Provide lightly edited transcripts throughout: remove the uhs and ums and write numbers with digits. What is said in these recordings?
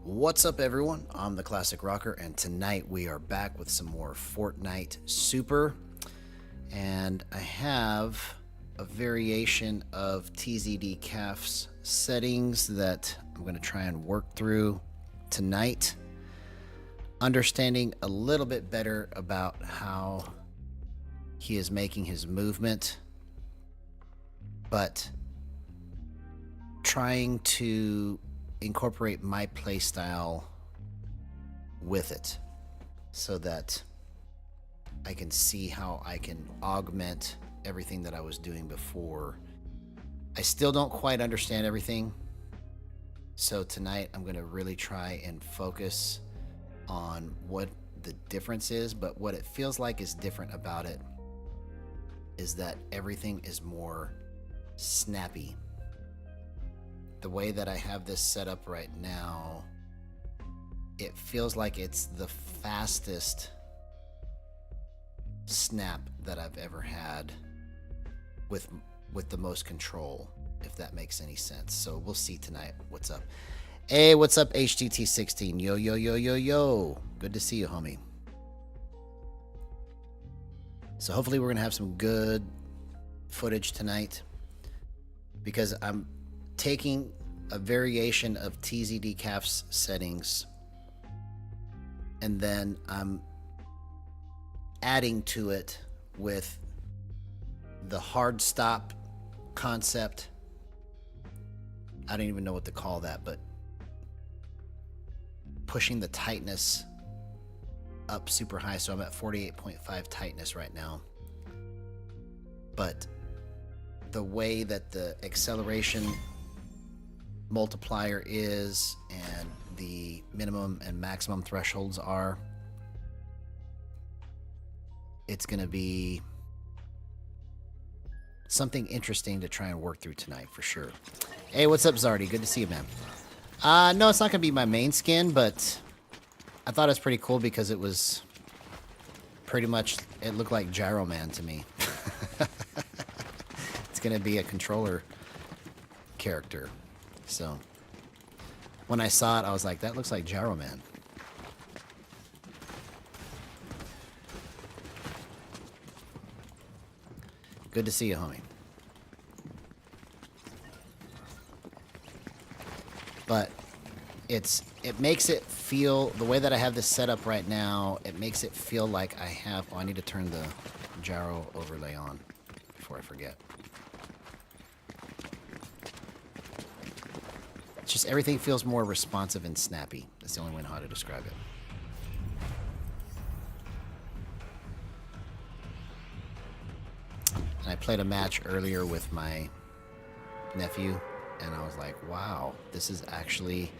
What's up, everyone? I'm the Classic Rocker, and tonight we are back with some more Fortnite Super. And I have a variation of TZD CAF's settings that I'm going to try and work through tonight, understanding a little bit better about how he is making his movement, but trying to incorporate my playstyle with it so that I can see how I can augment everything that I was doing before. I still don't quite understand everything, so tonight I'm going to really try and focus on what the difference is, but what it feels like is different about it is that everything is more snappy. The way that I have this set up right now, it feels like it's the fastest snap that I've ever had with the most control, if that makes any sense. So we'll see tonight. What's up? Hey, what's up, HTT16? Yo, yo, yo, yo, yo. Good to see you, homie. So hopefully we're going to have some good footage tonight, because I'm taking a variation of TZD CAF's settings and then I'm adding to it with the hard stop concept. I don't even know what to call that, but pushing the tightness up super high. So I'm at 48.5 tightness right now. But the way that the acceleration multiplier is and the minimum and maximum thresholds are, it's going to be something interesting to try and work through tonight for sure. Hey, what's up, Zardy? Good to see you, man. No, it's not going to be my main skin, but I thought it was pretty cool because it was pretty much, it looked like Gyro Man to me. It's going to be a controller character. So when I saw it, I was like, that looks like Gyro Man. Good to see you, homie. But it makes it feel, the way that I have this set up right now, it makes it feel like I have, oh, I need to turn the gyro overlay on before I forget. It's just everything feels more responsive and snappy. That's the only way how to describe it. And I played a match earlier with my nephew, and I was like, wow, this is actually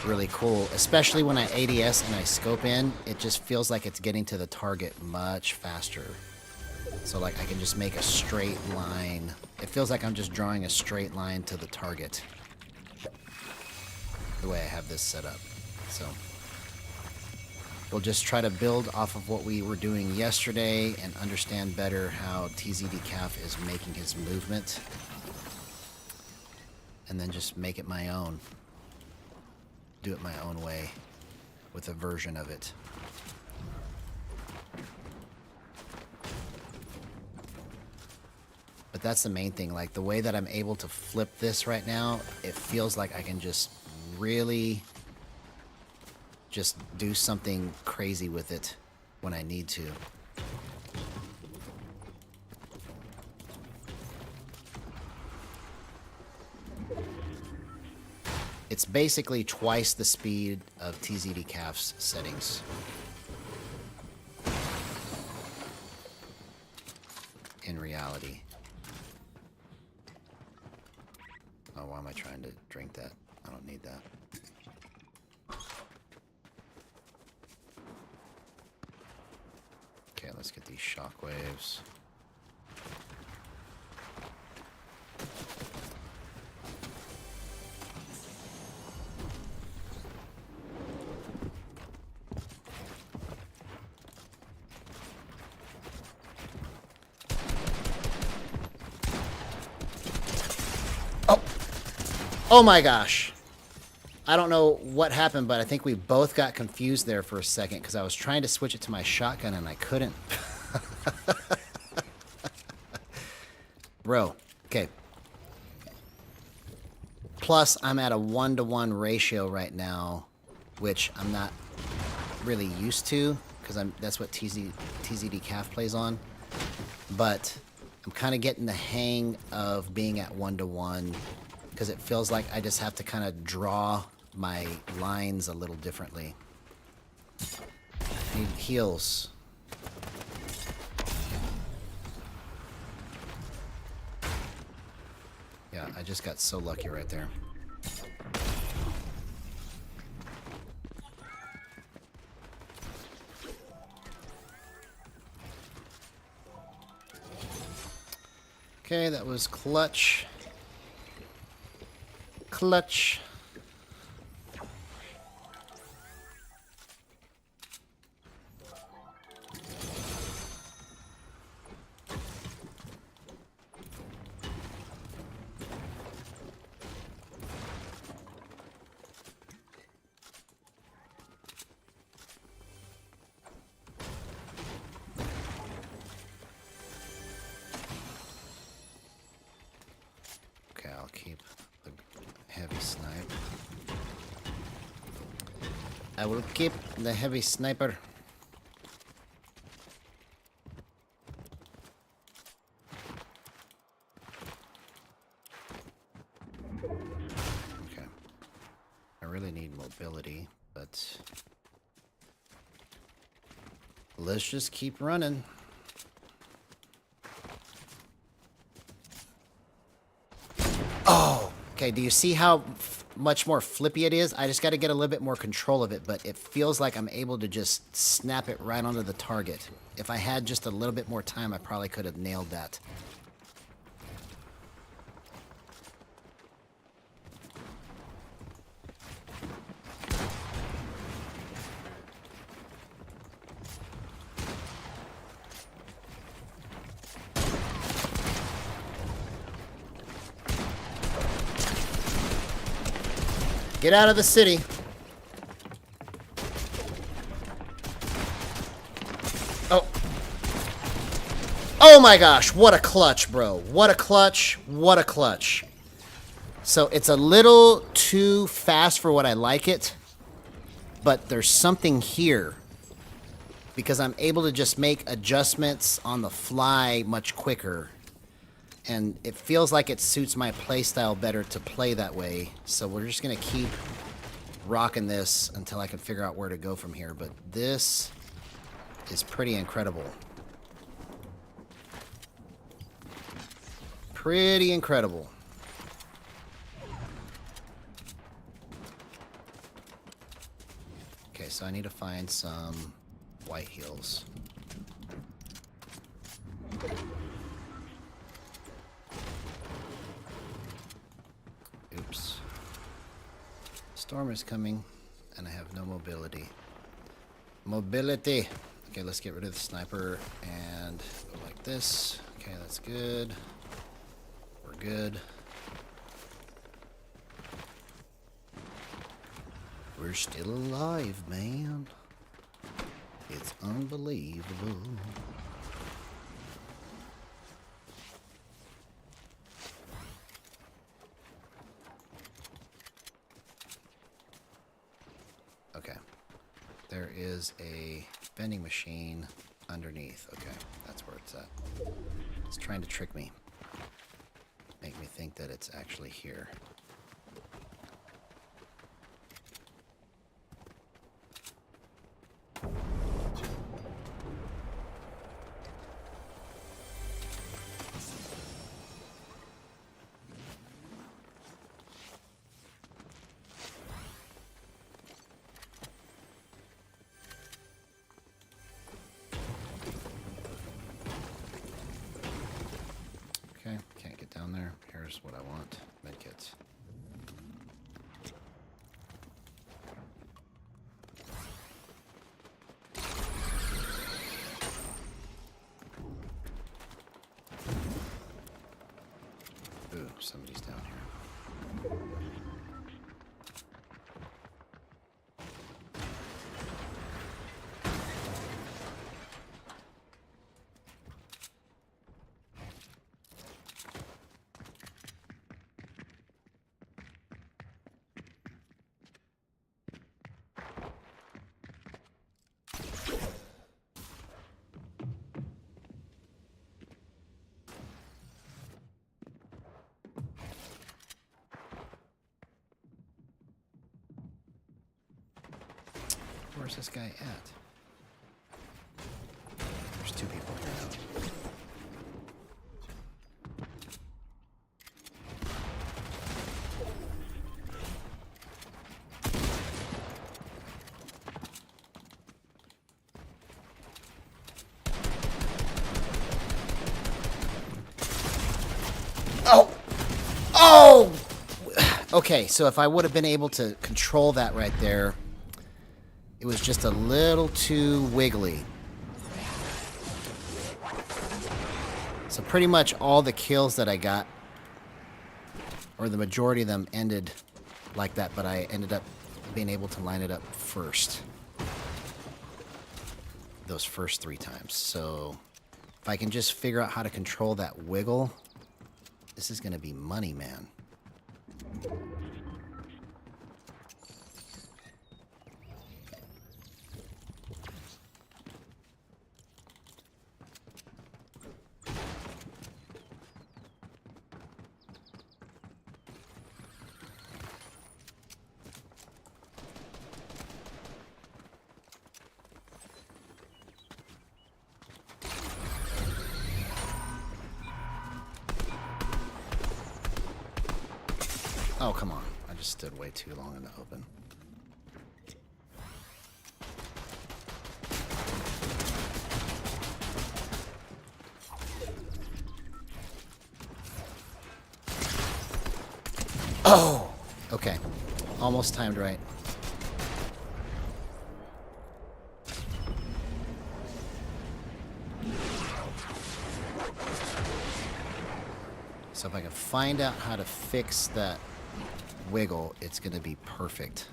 really cool. Especially when I ADS and I scope in, it just feels like it's getting to the target much faster. So like I can just make a straight line. It feels like I'm just drawing a straight line to the target, the way I have this set up. So we'll just try to build off of what we were doing yesterday and understand better how TZD CAF is making his movement, and then just make it my own. Do it my own way with a version of it. But that's the main thing. Like the way that I'm able to flip this right now, it feels like I can just really just do something crazy with it when I need to. It's basically twice the speed of TZD CAF's settings. In reality. Oh, why am I trying to drink that? I don't need that. Okay, let's get these shockwaves. Oh! Oh my gosh! I don't know what happened, but I think we both got confused there for a second because I was trying to switch it to my shotgun and I couldn't. Bro, okay. Plus, I'm at a 1-to-1 ratio right now, which I'm not really used to because that's what TZD Calf plays on. But I'm kind of getting the hang of being at 1-to-1 because it feels like I just have to kind of draw my lines a little differently. I need heals. Yeah, I just got so lucky right there. Okay, that was clutch. Clutch. Okay, I'll keep the heavy snipe. I will keep the heavy sniper. Okay. I really need mobility, but let's just keep running. Oh, okay. Do you see how much more flippy it is? I just got to get a little bit more control of it, but it feels like I'm able to just snap it right onto the target. If I had just a little bit more time, I probably could have nailed that. Get out of the city. Oh. Oh my gosh, what a clutch, bro. What a clutch. What a clutch. So it's a little too fast for what I like it, but there's something here because I'm able to just make adjustments on the fly much quicker. And it feels like it suits my playstyle better to play that way. So we're just going to keep rocking this until I can figure out where to go from here. But this is pretty incredible. Pretty incredible. Okay, so I need to find some white heals. Oops. Storm is coming, and I have no mobility. Mobility! Okay, let's get rid of the sniper and go like this. Okay, that's good. We're good. We're still alive, man. It's unbelievable. Okay. There is a vending machine underneath. Okay, that's where it's at. It's trying to trick me. Make me think that it's actually here. Okay, can't get down there. Here's what I want. Medkits. Ooh, somebody's down here. Where's this guy at? There's two people here now. Oh! Oh! Okay, so if I would have been able to control that right there, it was just a little too wiggly. So pretty much all the kills that I got, or the majority of them, ended like that, but I ended up being able to line it up first. Those first 3 times. So if I can just figure out how to control that wiggle, this is going to be money, man. Oh, come on. I just stood way too long in the open. Oh! Okay. Almost timed right. So if I can find out how to fix that wiggle, it's going to be perfect.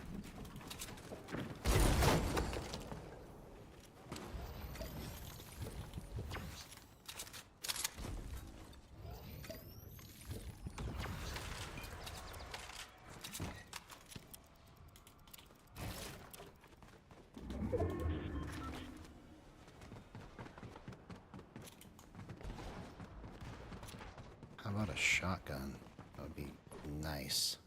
How about a shotgun? That would be nice.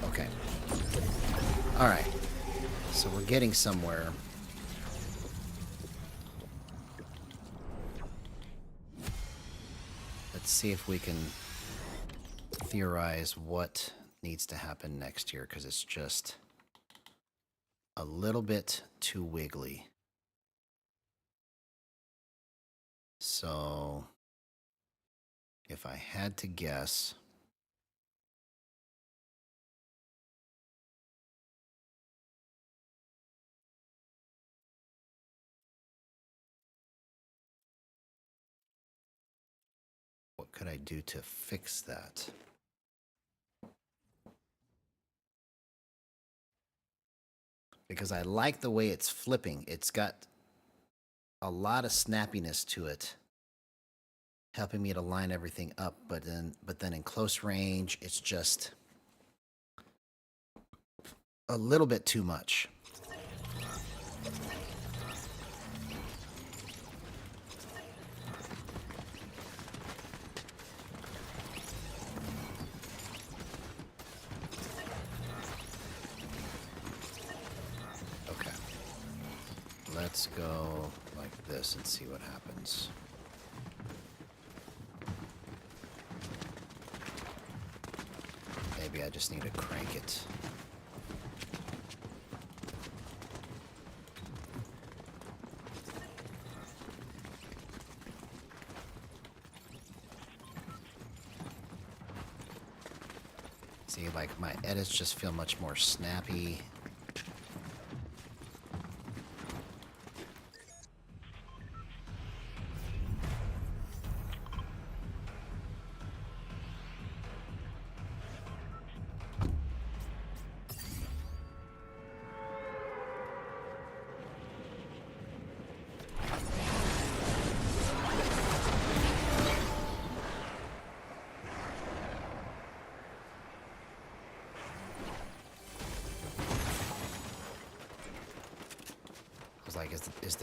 Okay. All right. So we're getting somewhere. Let's see if we can theorize what needs to happen next year, because it's just a little bit too wiggly. So if I had to guess, what could I do to fix that? Because I like the way it's flipping. It's got a lot of snappiness to it, helping me to line everything up. But then in close range, it's just a little bit too much. Let's go like this and see what happens. Maybe I just need to crank it. See, like my edits just feel much more snappy.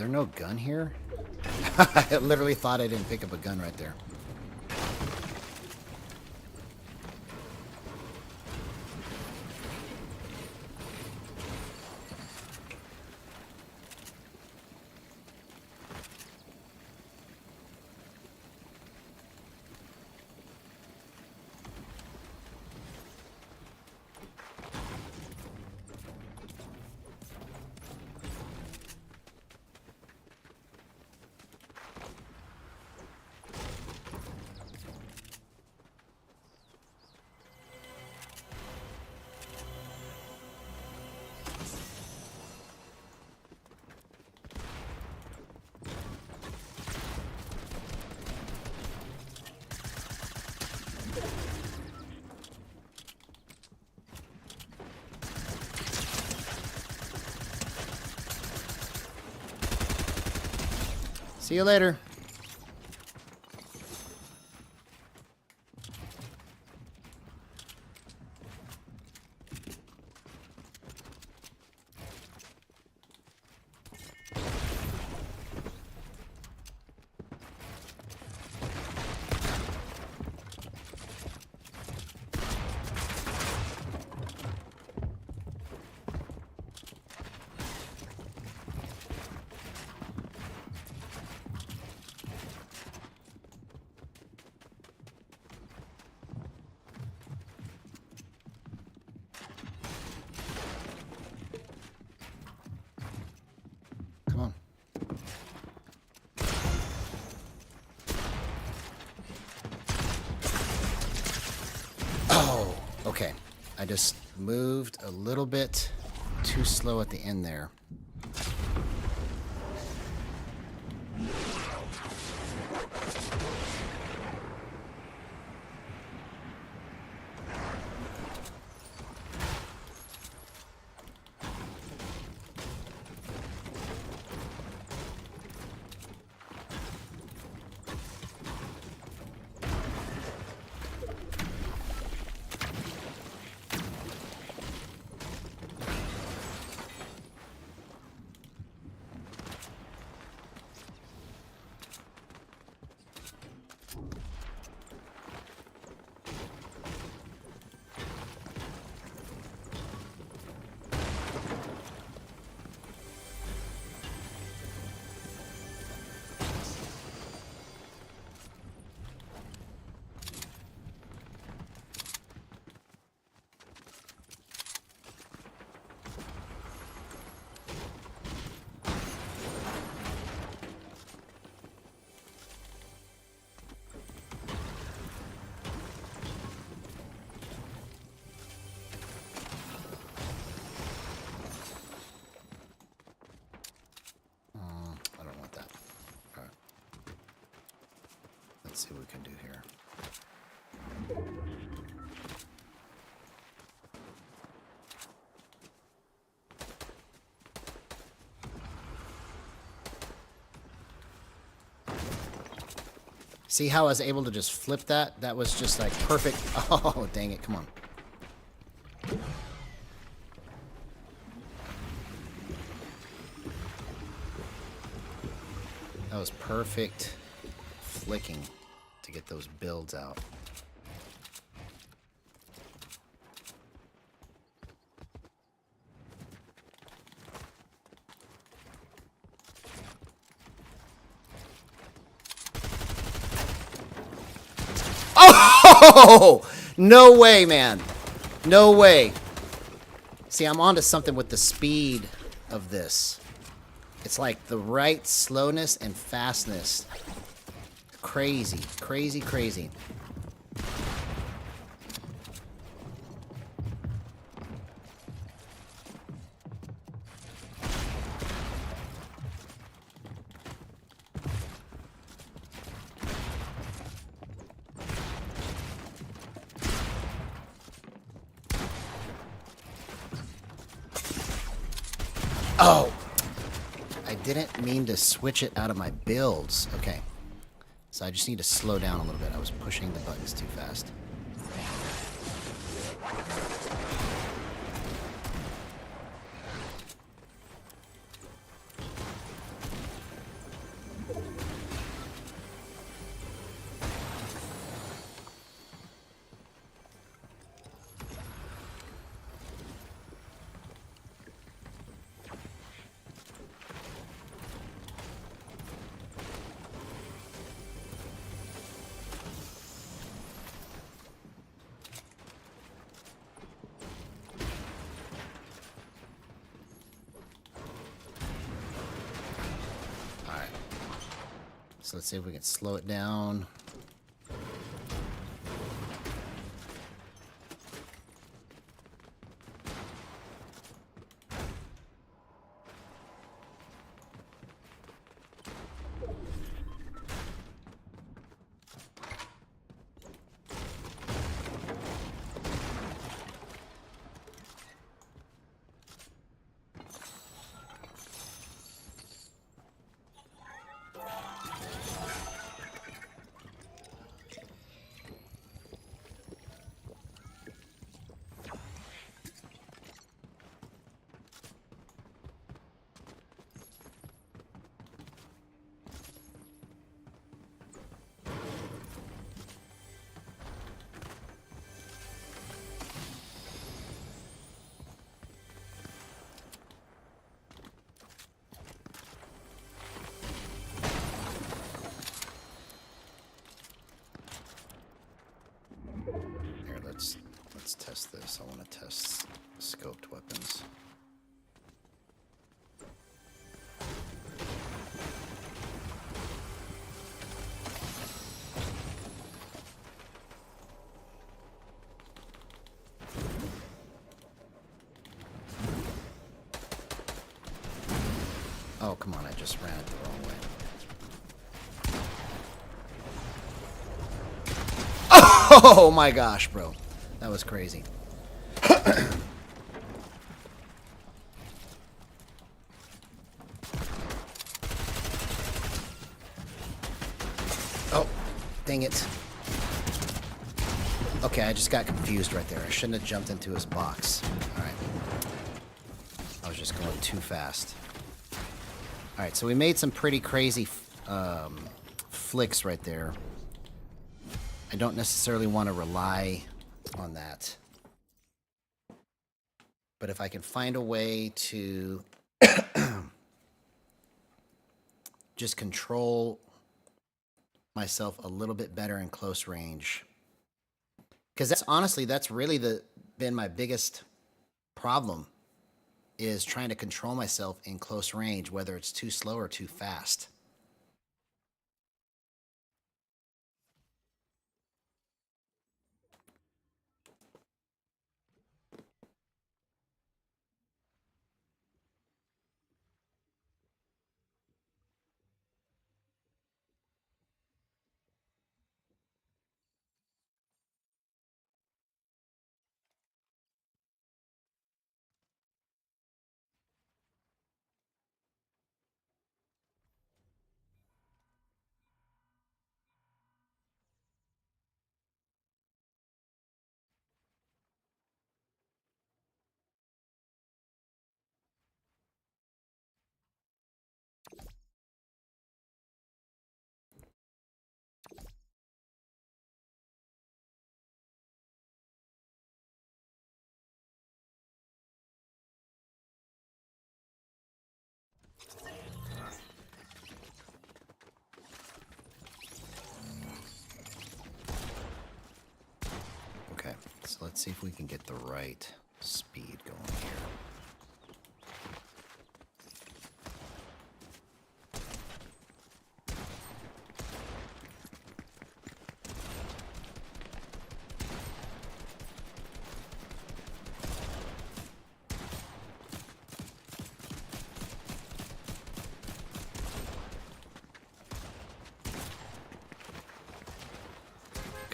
there no gun here? I literally thought I didn't pick up a gun right there. See you later. Come on. Oh, okay. I just moved a little bit too slow at the end there. Let's see what we can do here. See how I was able to just flip that? That was just like perfect. Oh, dang it. Come on. That was perfect flicking to get those builds out. Oh! No way, man. No way. See, I'm onto something with the speed of this. It's like the right slowness and fastness. Crazy, crazy, crazy. Oh! I didn't mean to switch it out of my builds. Okay. So I just need to slow down a little bit. I was pushing the buttons too fast. So let's see if we can slow it down. Let's test this. I want to test scoped weapons. Oh, come on, I just ran it the wrong way. Oh my gosh, bro. That was crazy. Oh, dang it. Okay, I just got confused right there. I shouldn't have jumped into his box. Alright. I was just going too fast. Alright, so we made some pretty crazy flicks right there. I don't necessarily want to rely on that. But if I can find a way to just control myself a little bit better in close range. Because that's honestly, that's really been my biggest problem, is trying to control myself in close range, whether it's too slow or too fast. Okay, so let's see if we can get the right speed going here.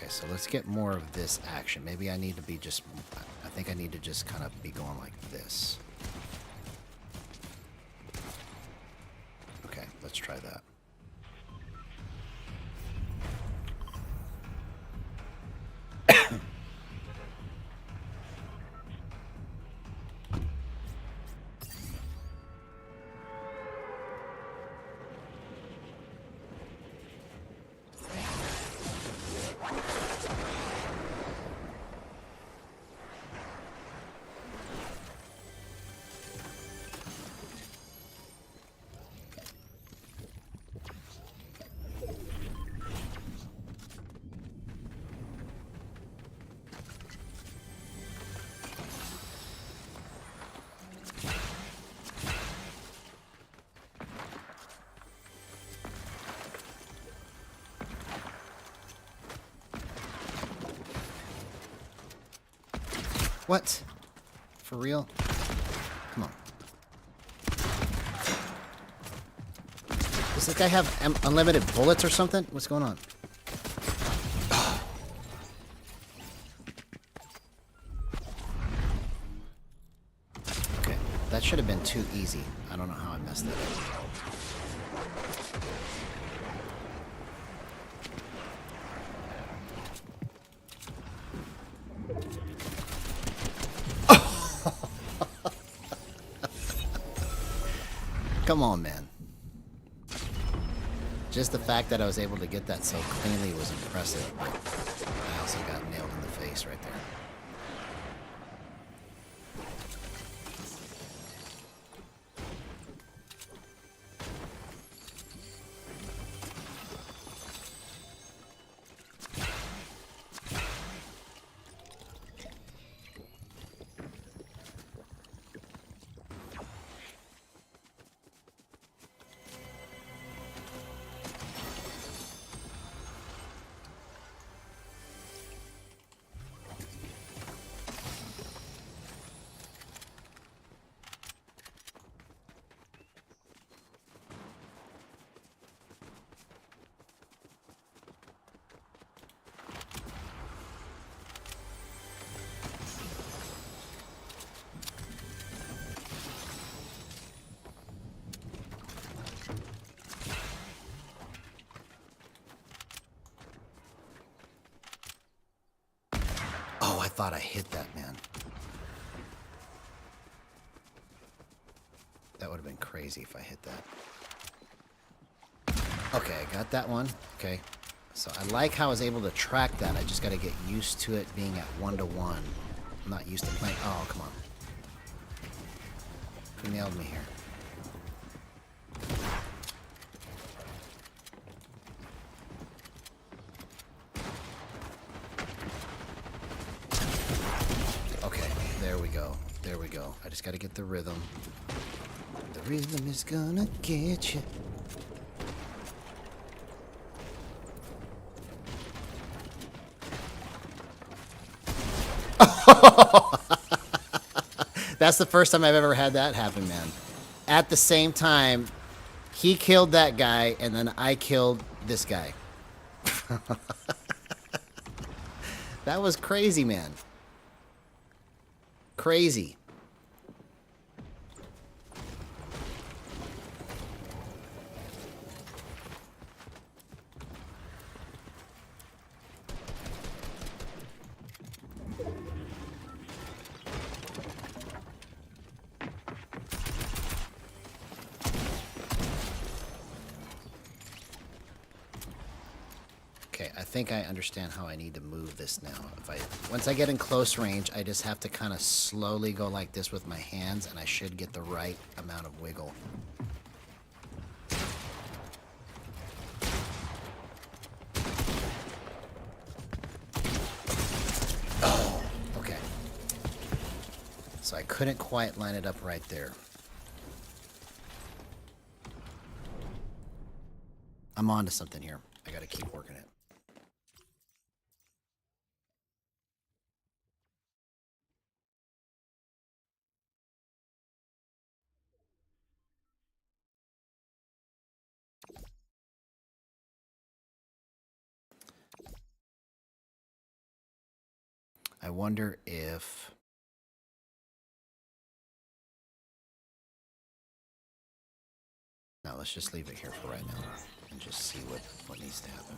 So let's get more of this action. Maybe I need to be just, I think I need to just kind of be going like this. Okay, let's try that. What? For real? Come on. Does this guy have unlimited bullets or something? What's going on? Okay, that should have been too easy. I don't know how I messed that up. Come on, man. Just the fact that I was able to get that so cleanly was impressive. But I also got nailed in the face right there. Oh, I thought I hit that, man. That would have been crazy if I hit that. Okay, I got that one. Okay. So I like how I was able to track that. I just got to get used to it being at 1-to-1. I'm not used to playing. Oh, come on. Who nailed me here? Okay, there we go. There we go. I just got to get the rhythm. The rhythm is gonna get you. That's the first time I've ever had that happen, man. At the same time, he killed that guy, and then I killed this guy. That was crazy, man. Crazy. Okay, I think I understand how I need to move this now. Once I get in close range, I just have to kind of slowly go like this with my hands, and I should get the right amount of wiggle. Oh, okay. So I couldn't quite line it up right there. I'm on to something here. I gotta keep working it. I wonder if... No, let's just leave it here for right now and just see what needs to happen.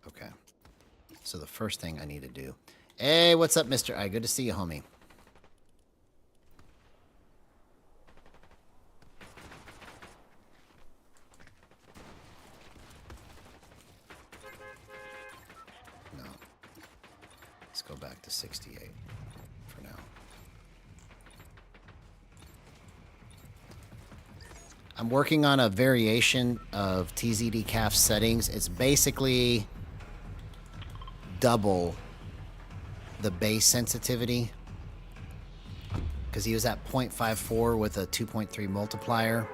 Okay. So the first thing I need to do... Hey, what's up, Mr. I? Good to see you, homie. No. Let's go back to 68 for now. I'm working on a variation of TZD CAF settings. It's basically double the base sensitivity because he was at 0.54 with a 2.3 multiplier.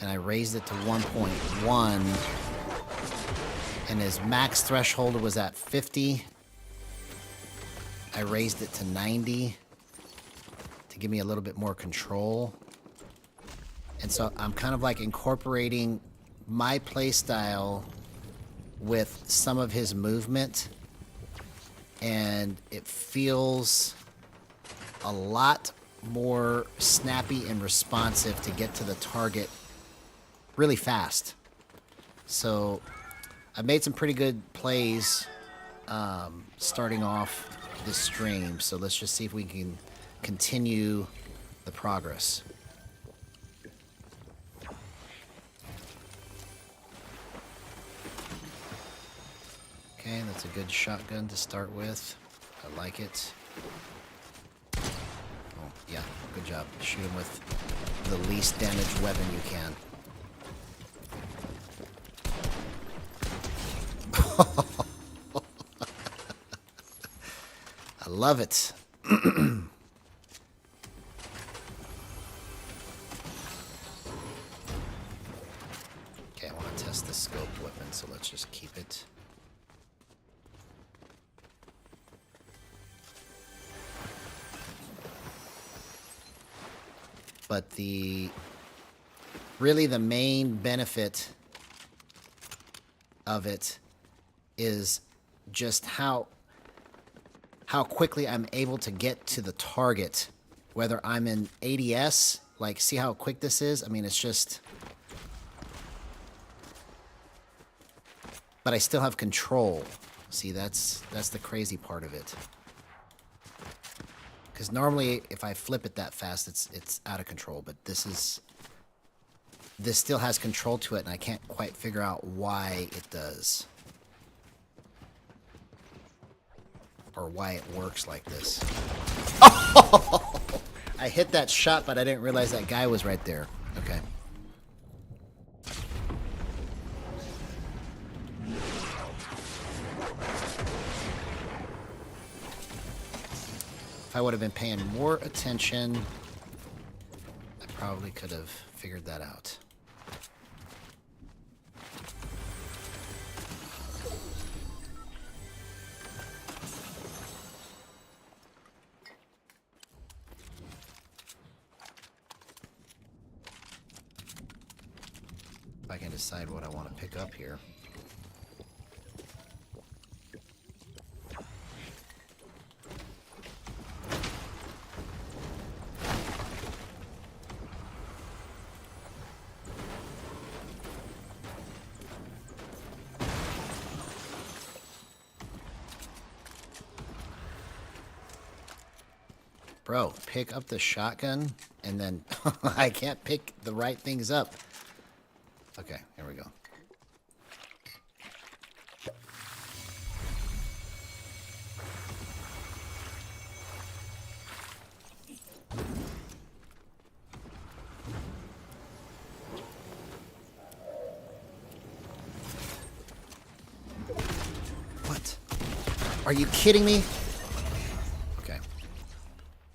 And I raised it to 1.1. And his max threshold was at 50. I raised it to 90 to give me a little bit more control. And so I'm kind of like incorporating my playstyle with some of his movement. And it feels a lot more snappy and responsive to get to the target really fast. So I've made some pretty good plays starting off this stream. So let's just see if we can continue the progress. Okay, that's a good shotgun to start with. I like it. Oh, yeah, good job. Shoot him with the least damaged weapon you can. I love it. Okay, I want to test the scope weapon, so let's just keep it. But really the main benefit of it is just how quickly I'm able to get to the target, whether I'm in ADS, like see how quick this is? I mean, it's just, but I still have control. See, that's the crazy part of it. Because normally if I flip it that fast, it's out of control, but this still has control to it, and I can't quite figure out why it does. Or why it works like this. Oh! I hit that shot, but I didn't realize that guy was right there. Okay. If I would have been paying more attention, I probably could have figured that out. If I can decide what I want to pick up here. Bro, pick up the shotgun, and then I can't pick the right things up. Okay, here we go. What? Are you kidding me? Okay.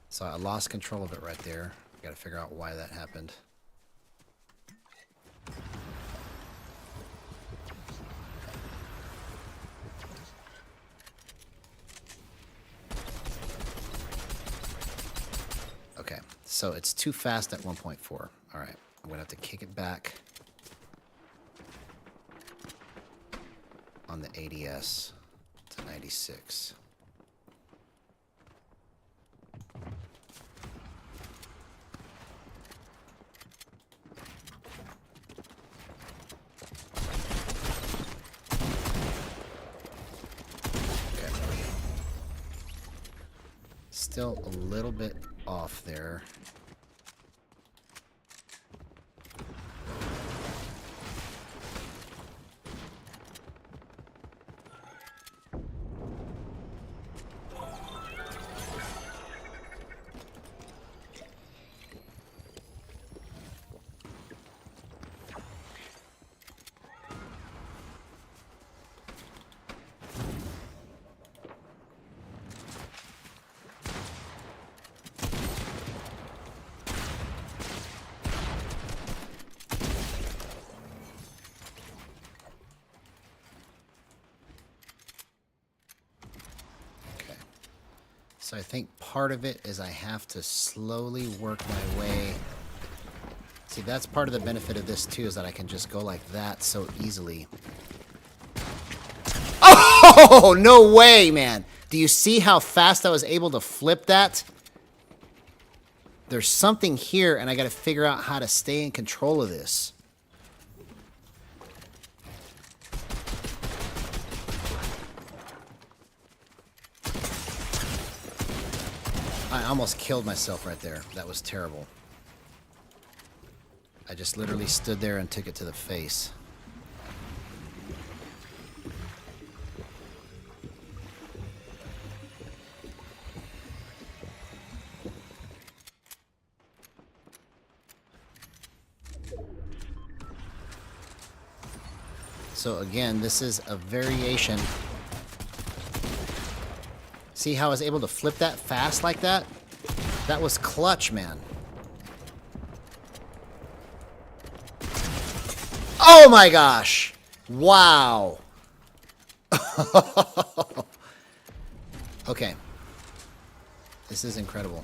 So I lost control of it right there. I gotta figure out why that happened. Okay, so it's too fast at 1.4. All right, I'm gonna have to kick it back on the ADS to 96. Okay. Still a little bit off there. So I think part of it is I have to slowly work my way. See, that's part of the benefit of this too, is that I can just go like that so easily. Oh, no way, man. Do you see how fast I was able to flip that? There's something here, and I got to figure out how to stay in control of this. I almost killed myself right there. That was terrible. I just literally stood there and took it to the face. So again, this is a variation. See how I was able to flip that fast like that? That was clutch, man. Oh my gosh! Wow! Okay. This is incredible.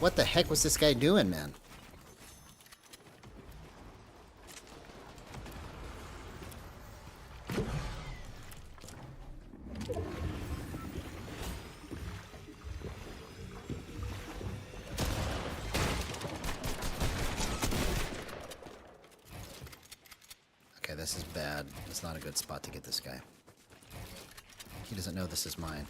What the heck was this guy doing, man? Okay, this is bad. It's not a good spot to get this guy. He doesn't know this is mine.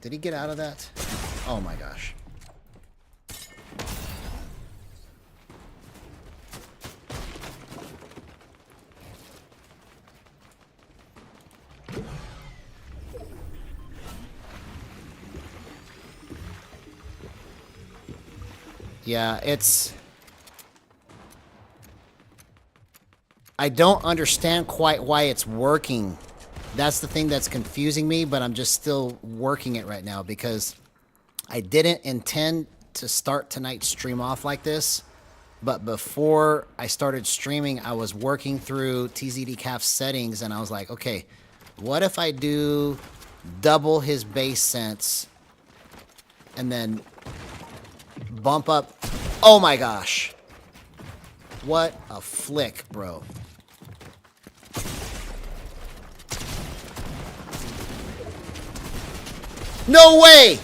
Did he get out of that? Oh my gosh. Yeah, it's... I don't understand quite why it's working. That's the thing that's confusing me, but I'm just still working it right now because I didn't intend to start tonight's stream off like this. But before I started streaming, I was working through TZD Calf's settings and I was like, okay, what if I do double his base sense and then bump up? Oh my gosh. What a flick, bro. No way!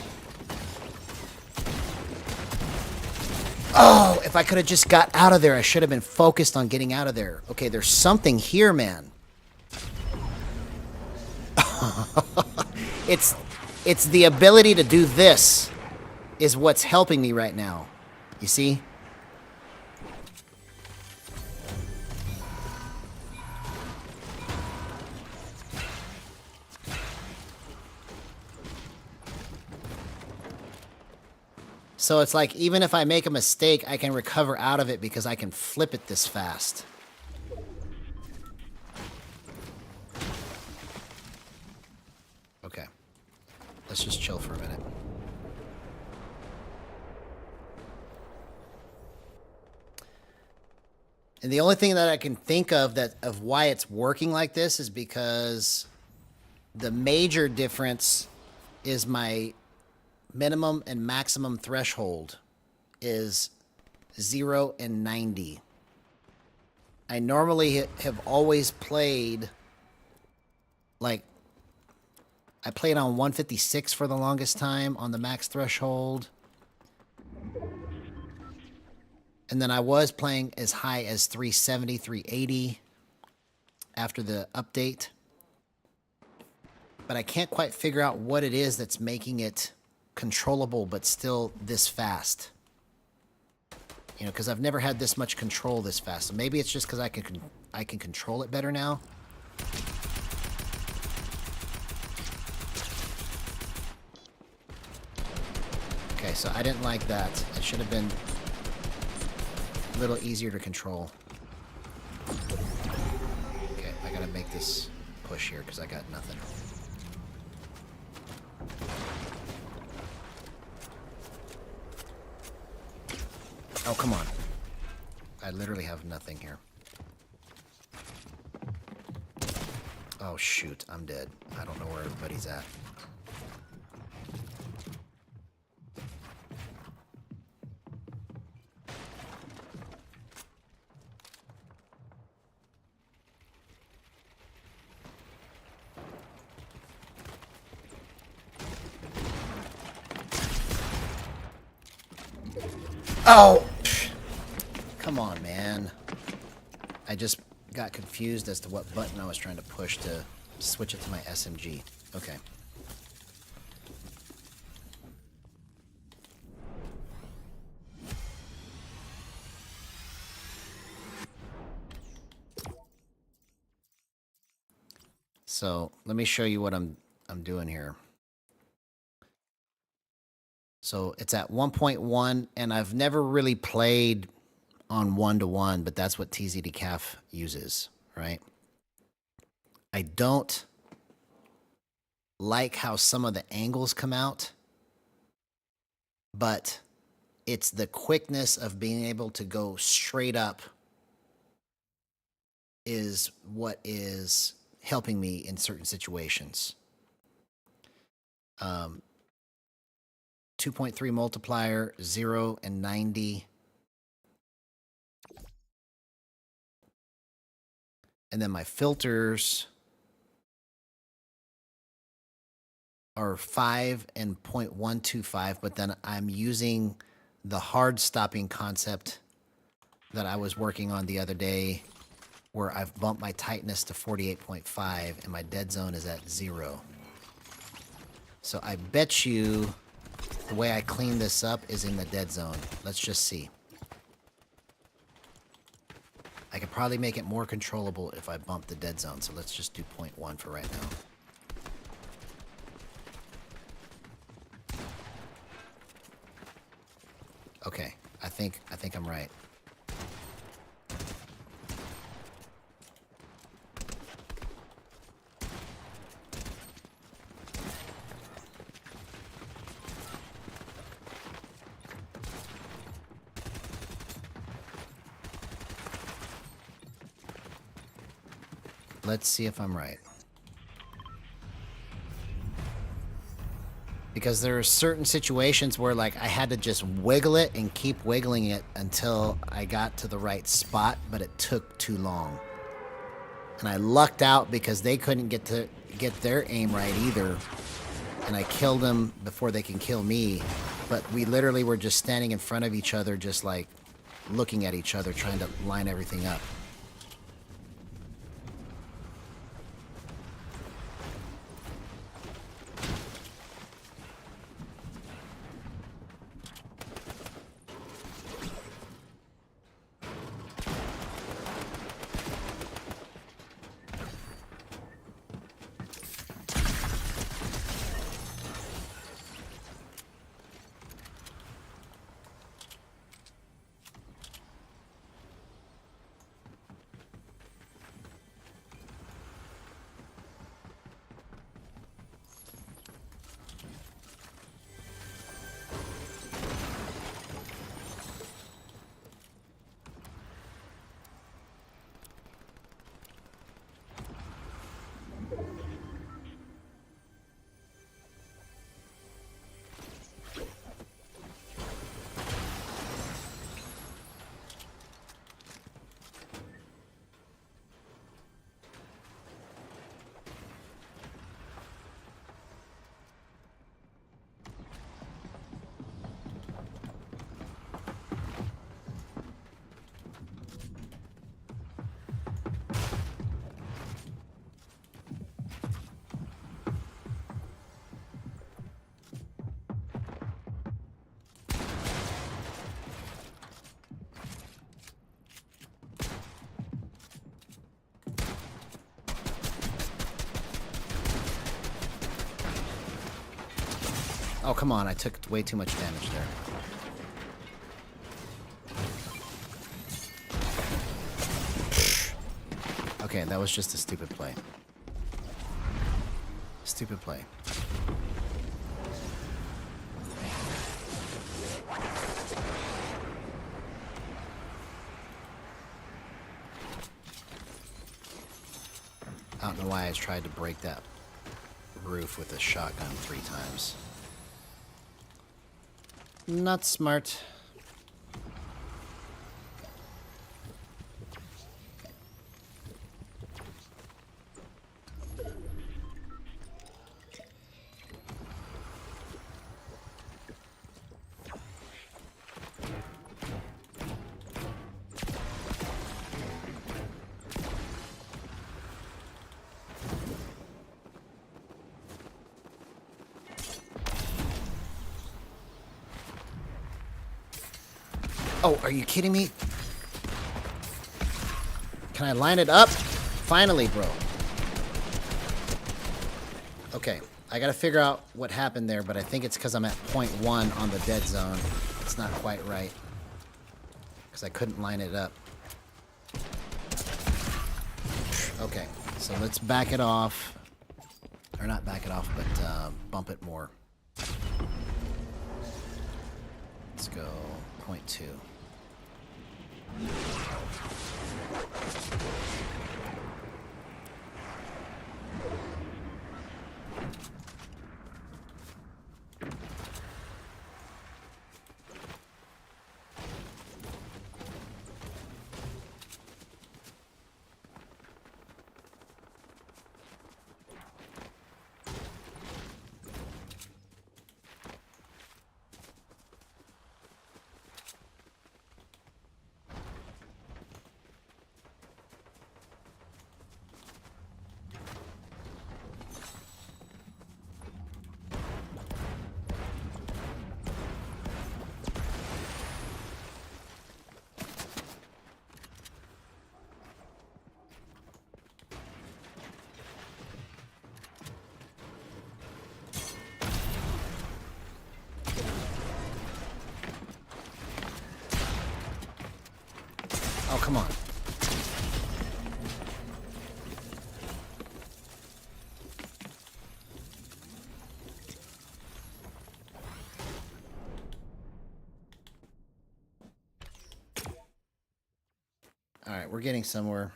Oh, if I could have just got out of there, I should have been focused on getting out of there. Okay, there's something here, man. It's the ability to do this is what's helping me right now. You see? So it's like, even if I make a mistake, I can recover out of it because I can flip it this fast. Okay. Let's just chill for a minute. And the only thing that I can think of of why it's working like this is because the major difference is my minimum and maximum threshold is 0 and 90. I normally have always played, like, I played on 156 for the longest time on the max threshold. And then I was playing as high as 370, 380 after the update. But I can't quite figure out what it is that's making it controllable but still this fast. You know, because I've never had this much control this fast. So maybe it's just because I can control it better now. Okay, Okay, so I didn't like that. It should have been a little easier to control. Okay, I gotta make this push here because I got nothing. Oh, come on. I literally have nothing here. Oh, shoot. I'm dead. I don't know where everybody's at. Oh! Come on, man. I just got confused as to what button I was trying to push to switch it to my SMG. Okay. So, let me show you what I'm doing here. So, it's at 1.1, and I've never really played on 1-to-1, but that's what TZD CAF uses, right? I don't like how some of the angles come out, but it's the quickness of being able to go straight up is what is helping me in certain situations. 2.3 multiplier, 0 and 90. And then my filters are 5 and 0.125, but then I'm using the hard stopping concept that I was working on the other day, where I've bumped my tightness to 48.5 and my dead zone is at 0. So I bet you the way I clean this up is in the dead zone. Let's just see. I could probably make it more controllable if I bump the dead zone, so let's just do 0.1 for right now. Okay, I think I'm right. Let's see if I'm right. Because there are certain situations where, like, I had to just wiggle it and keep wiggling it until I got to the right spot, but it took too long. And I lucked out because they couldn't get their aim right either. And I killed them before they can kill me. But we literally were just standing in front of each other, just like looking at each other, trying to line everything up. Oh, come on. I took way too much damage there. Okay, that was just a stupid play. Stupid play. I don't know why I tried to break that roof with a shotgun 3 times. Not smart. Oh, are you kidding me? Can I line it up? Finally, bro. Okay, I gotta figure out what happened there, but I think it's because I'm at .1 on the dead zone. It's not quite right. Because I couldn't line it up. Okay, so let's back it off. Or not back it off, but bump it more. Let's go .2. Oh, come on. All right, we're getting somewhere.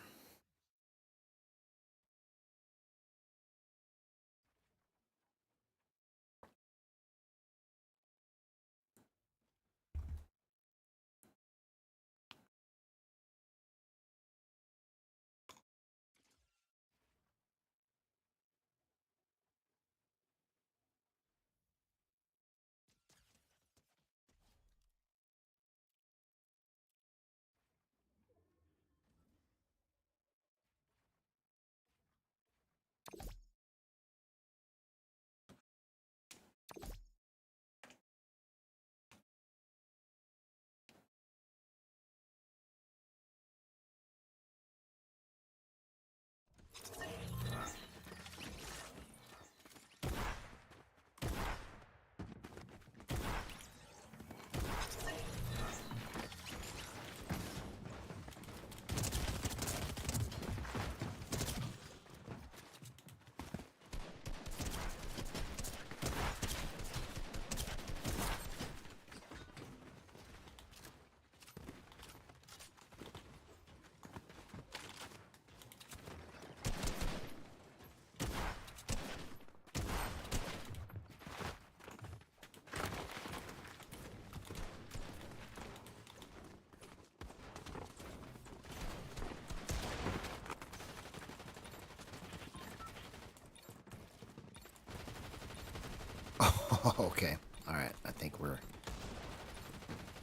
Oh, okay. All right. I think we're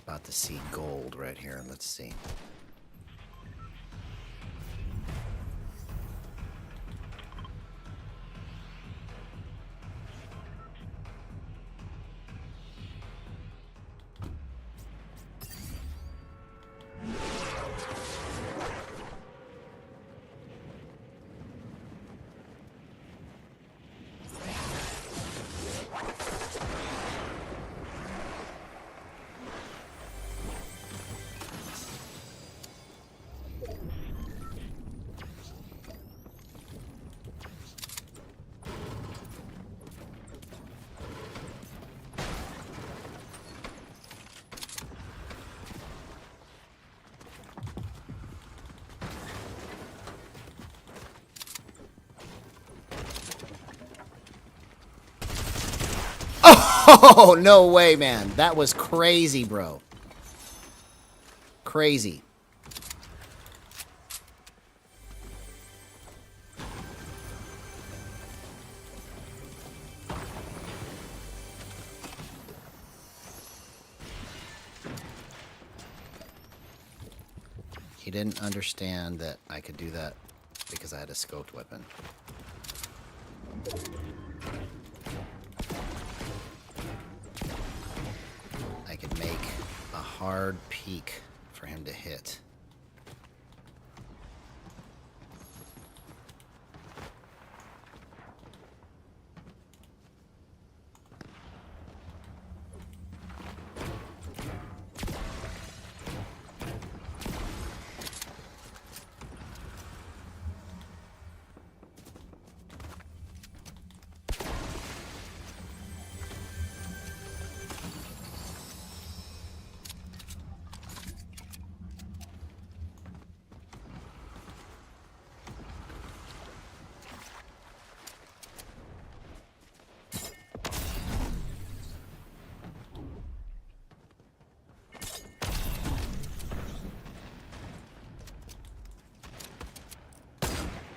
about to see gold right here. Let's see. Oh, no way, man. That was crazy, bro. Crazy. He didn't understand that I could do that because I had a scoped weapon. I could make a hard peek for him to hit.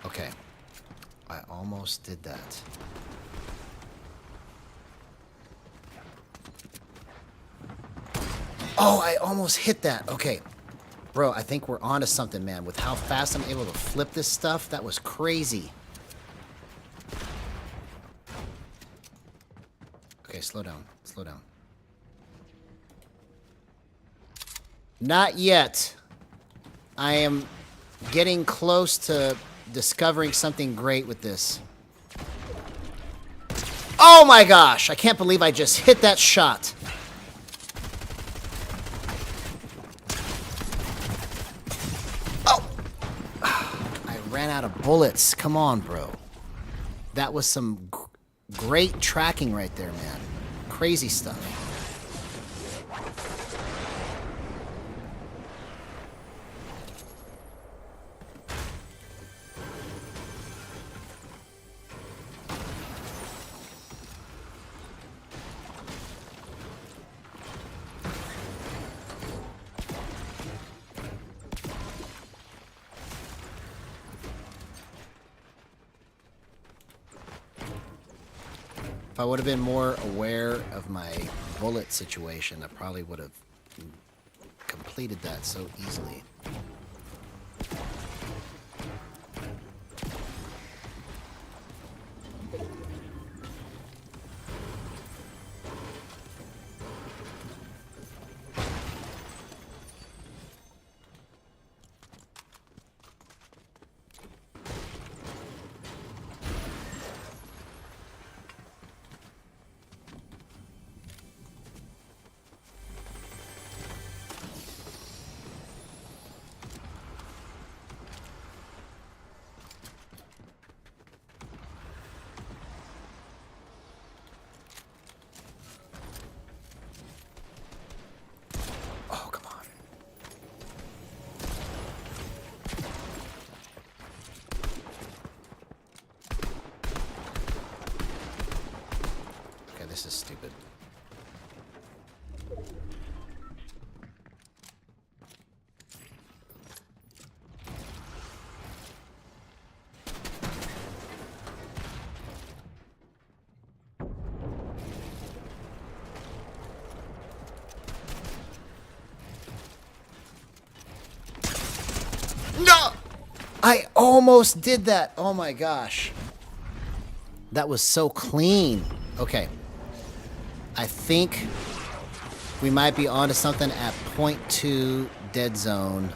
Okay. I almost did that. Oh, I almost hit that. Okay. Bro, I think we're onto something, man. With how fast I'm able to flip this stuff, that was crazy. Okay, slow down. Slow down. Not yet. I am getting close to discovering something great with this. Oh my gosh! I can't believe I just hit that shot. Oh! I ran out of bullets. Come on, bro. That was some great tracking right there, man. Crazy stuff. If I would have been more aware of my bullet situation, I probably would have completed that so easily. This is stupid. No! I almost did that. Oh my gosh. That was so clean. Okay. I think we might be onto something at point 2 dead zone.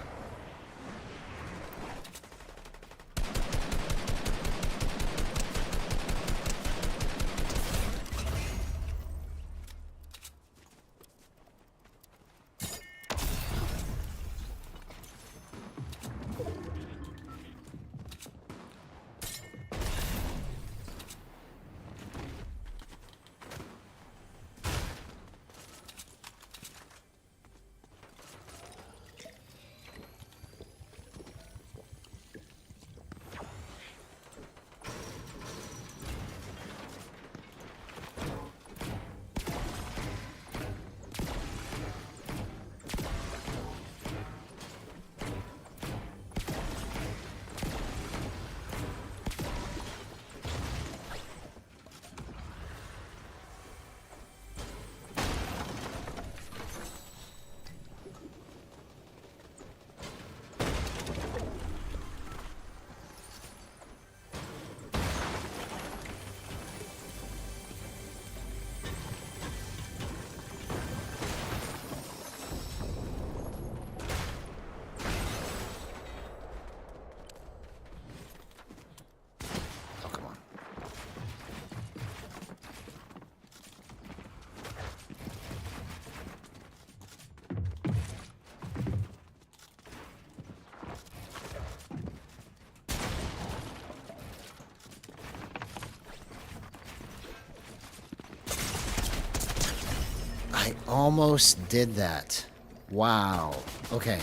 I almost did that. Wow. Okay.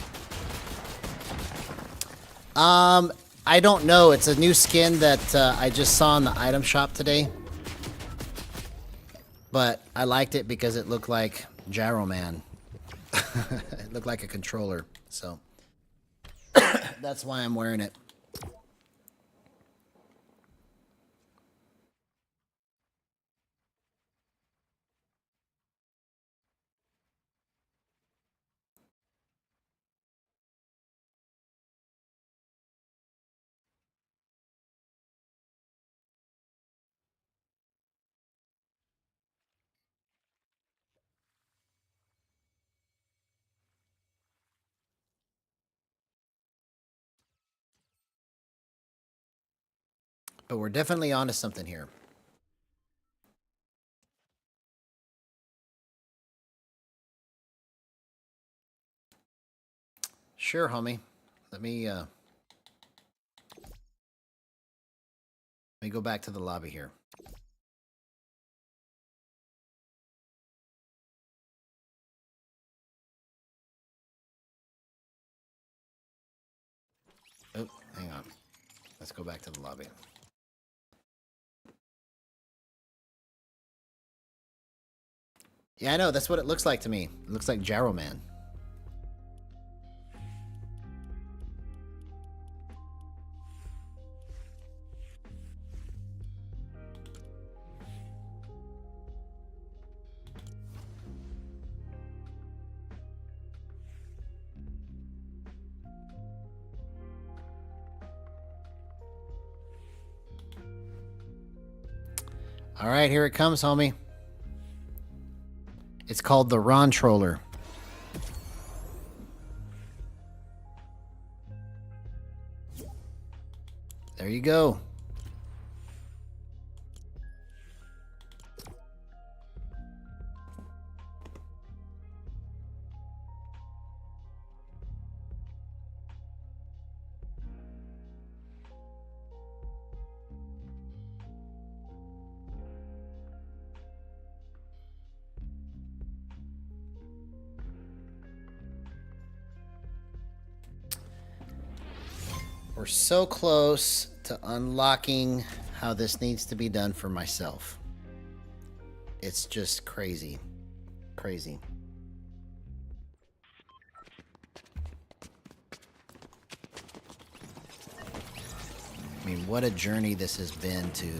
I don't know. It's a new skin that I just saw in the item shop today. But I liked it because it looked like Gyro Man. It looked like a controller. So that's why I'm wearing it. But we're definitely onto something here. Sure, homie. Let me go back to the lobby here. Oh, hang on. Let's go back to the lobby. Yeah, I know. That's what it looks like to me. It looks like Gyro Man. All right, here it comes, homie. It's called the Ron Troller. There you go. We're so close to unlocking how this needs to be done for myself. It's just crazy. Crazy. I mean, what a journey this has been to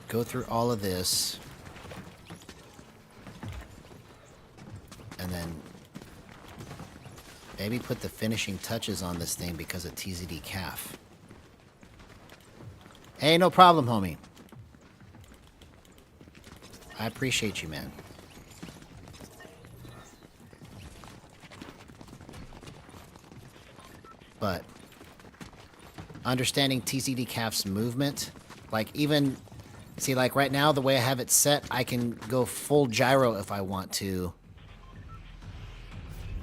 go through all of this and then maybe put the finishing touches on this thing because of TZD calf. Hey, no problem, homie. I appreciate you, man. But understanding TZD calf's movement, like even, see, like right now, the way I have it set, I can go full gyro if I want to.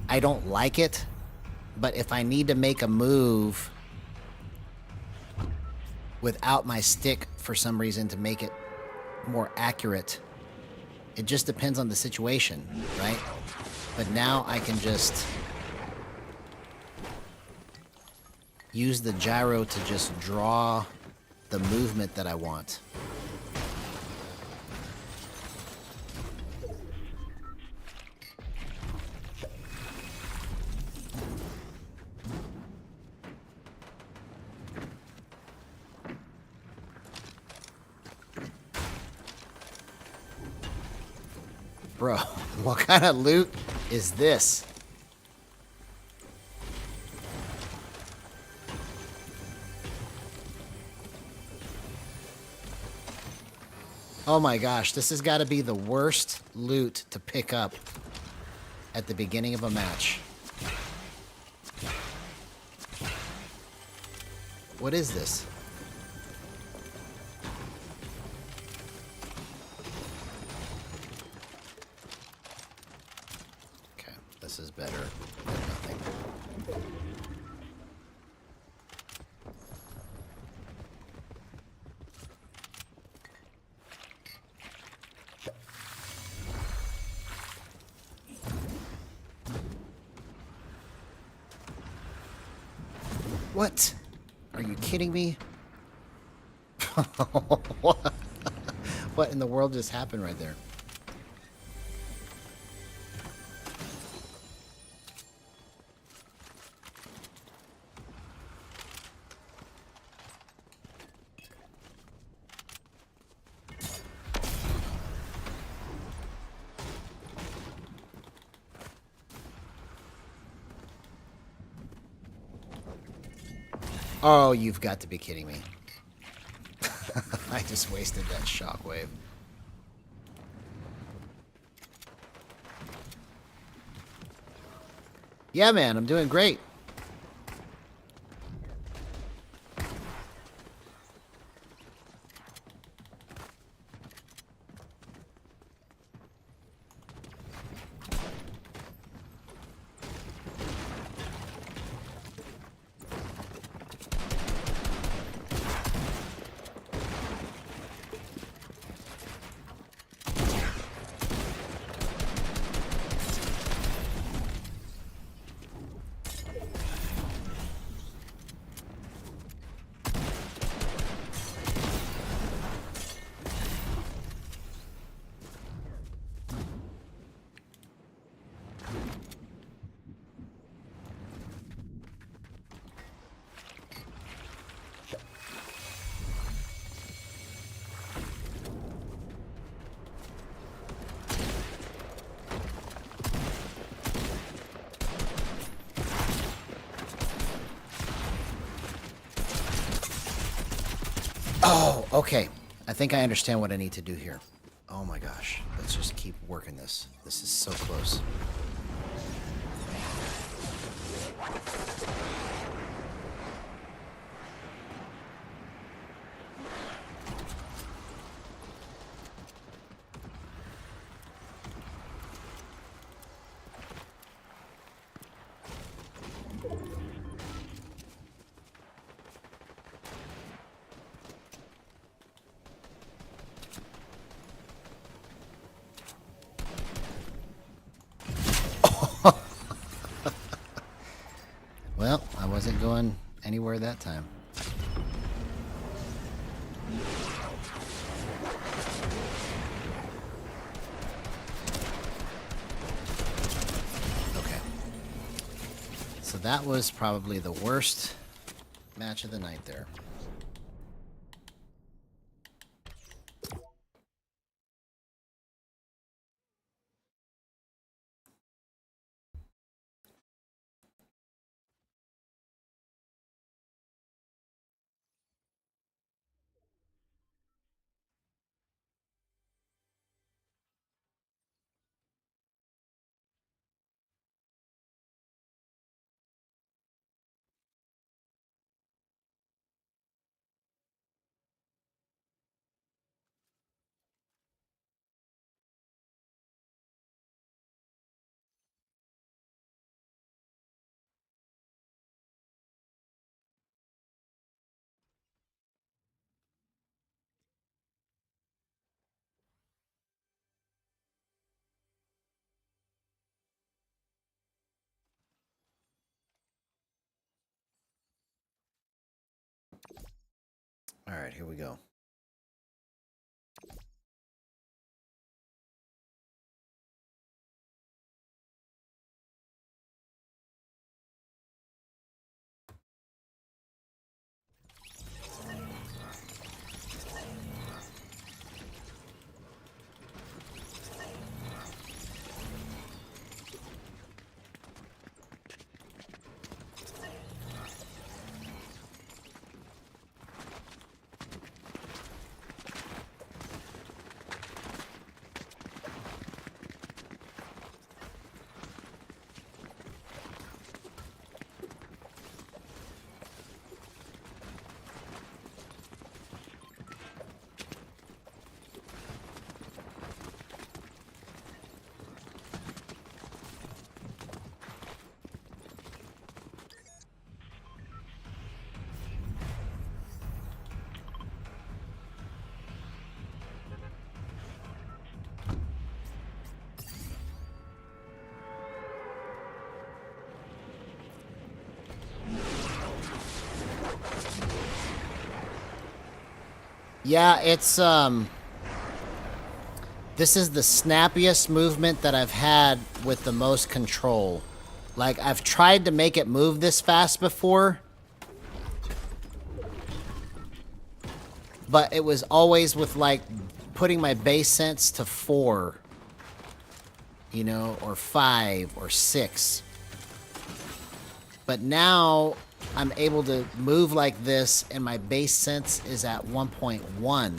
I don't like it, but if I need to make a move without my stick for some reason to make it more accurate, it just depends on the situation, right? But now I can just use the gyro to just draw the movement that I want. Bro, what kind of loot is this? Oh my gosh, this has got to be the worst loot to pick up at the beginning of a match. What is this? Okay, this is better than nothing. What? Are you kidding me? What? What in the world just happened right there? Oh, you've got to be kidding me. I just wasted that shockwave. Yeah, man, I'm doing great. Oh, okay. I think I understand what I need to do here. Oh my gosh. Let's just keep working this. This is so close. Well, I wasn't going anywhere that time. Okay. So that was probably the worst match of the night there. All right, here we go. Yeah, it's this is the snappiest movement that I've had with the most control. Like, I've tried to make it move this fast before, but it was always with, like, putting my base sense to 4, you know, or 5 or 6. But now I'm able to move like this, and my base sense is at 1.1,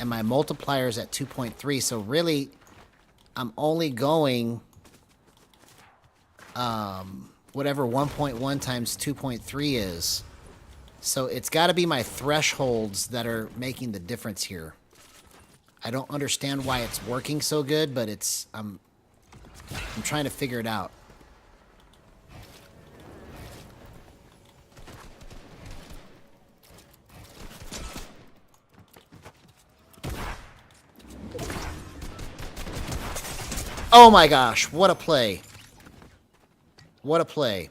and my multiplier is at 2.3. So really, I'm only going whatever 1.1 times 2.3 is. So it's got to be my thresholds that are making the difference here. I don't understand why it's working so good, but it's I'm trying to figure it out. Oh my gosh, what a play. What a play.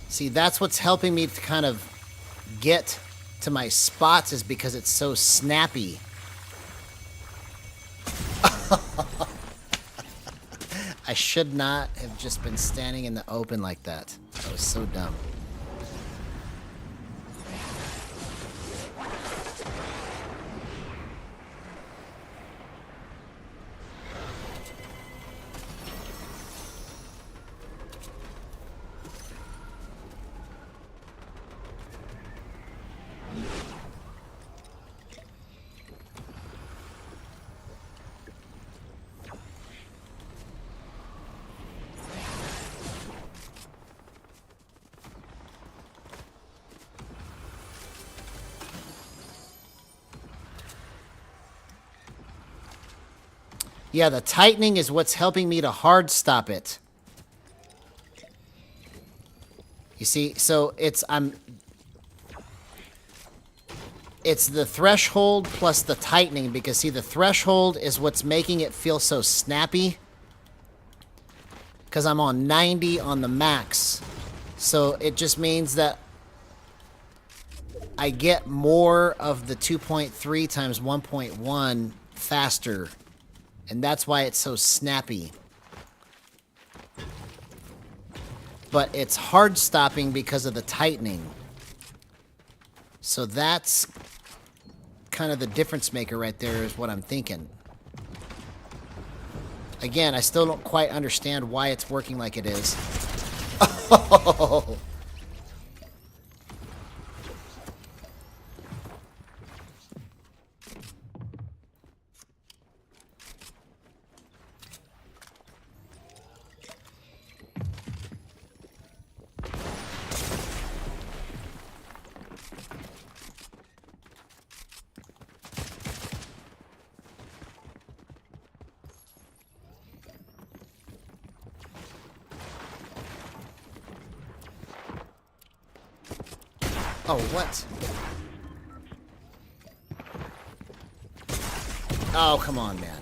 See, that's what's helping me to kind of get to my spots, is because it's so snappy. I should not have just been standing in the open like that. That was so dumb. Yeah, the tightening is what's helping me to hard stop it. You see, so it's the threshold plus the tightening, because see, the threshold is what's making it feel so snappy. Because I'm on 90 on the max. So it just means that I get more of the 2.3 times 1.1 faster. And that's why it's so snappy. But it's hard stopping because of the tightening. So that's kind of the difference maker right there, is what I'm thinking. Again, I still don't quite understand why it's working like it is. Oh. Oh, what? Oh, come on, man.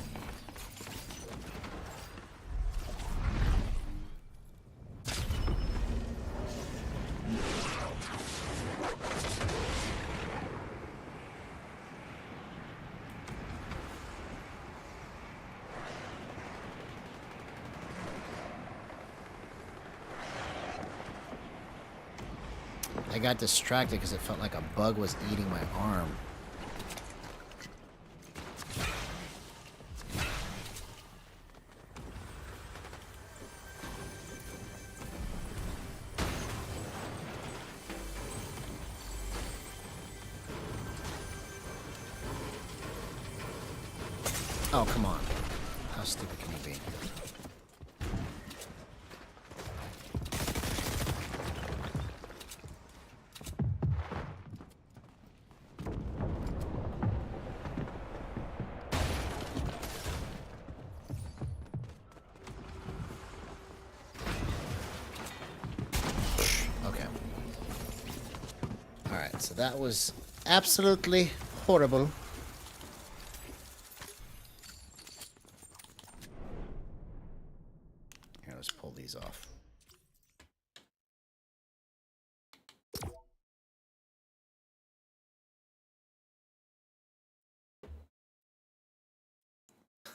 I got distracted because it felt like a bug was eating my arm. Oh, come on. How stupid can you be? Okay. Alright, so that was absolutely horrible. Here, let's pull these off.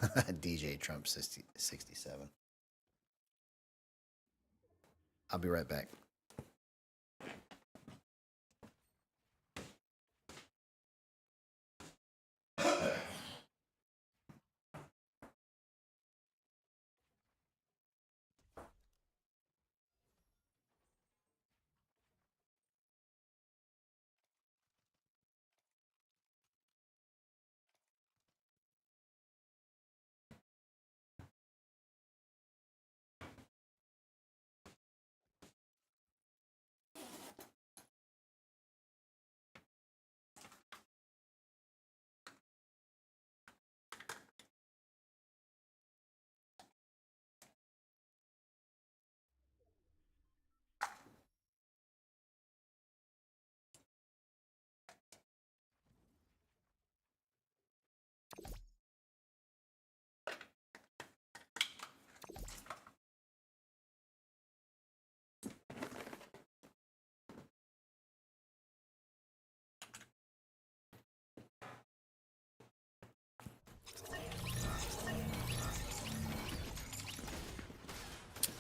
DJ Trump 67. I'll be right back.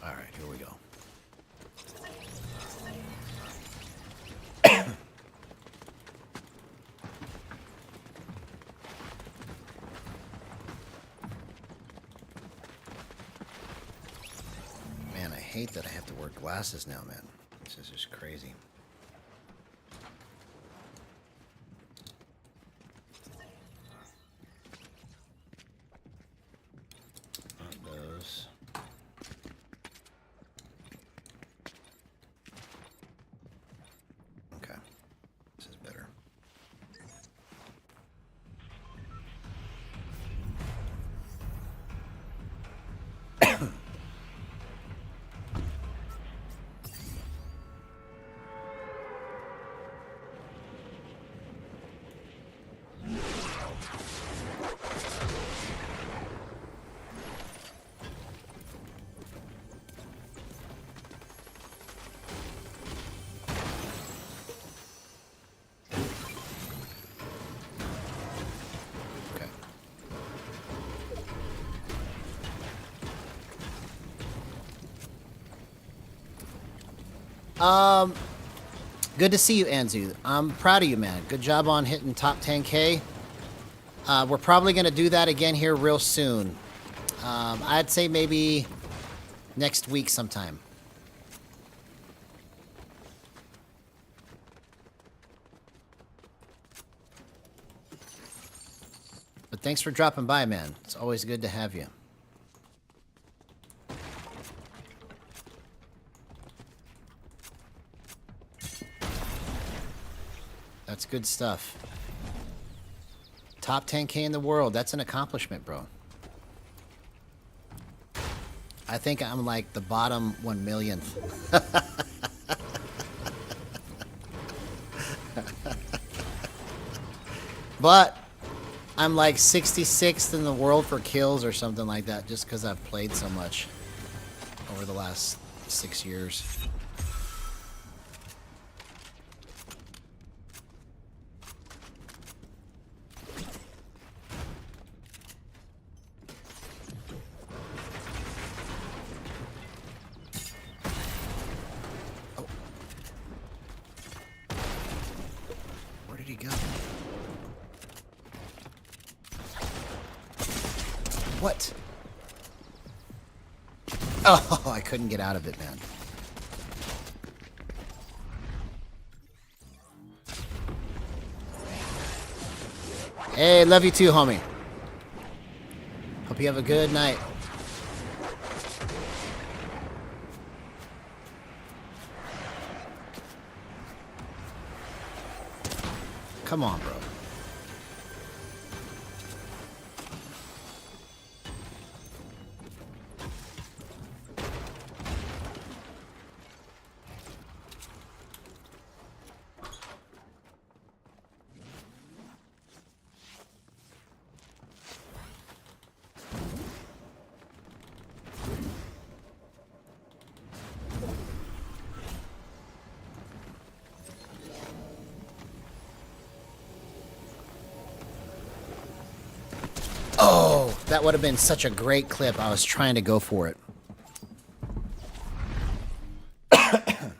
All right, here we go. Man, I hate that I have to wear glasses now, man. This is just crazy. Not those. Okay, this is better. Good to see you, Anzu. I'm proud of you, man. Good job on hitting top 10K. We're probably going to do that again here real soon. I'd say maybe next week sometime. But thanks for dropping by, man. It's always good to have you. That's good stuff. Top 10K in the world. That's an accomplishment, bro. I think I'm like the bottom 1 millionth. But I'm like 66th in the world for kills or something like that, just because I've played so much over the last 6 years. What? Oh, I couldn't get out of it, man. Hey, love you too, homie. Hope you have a good night. Come on, bro. That would have been such a great clip. I was trying to go for it. I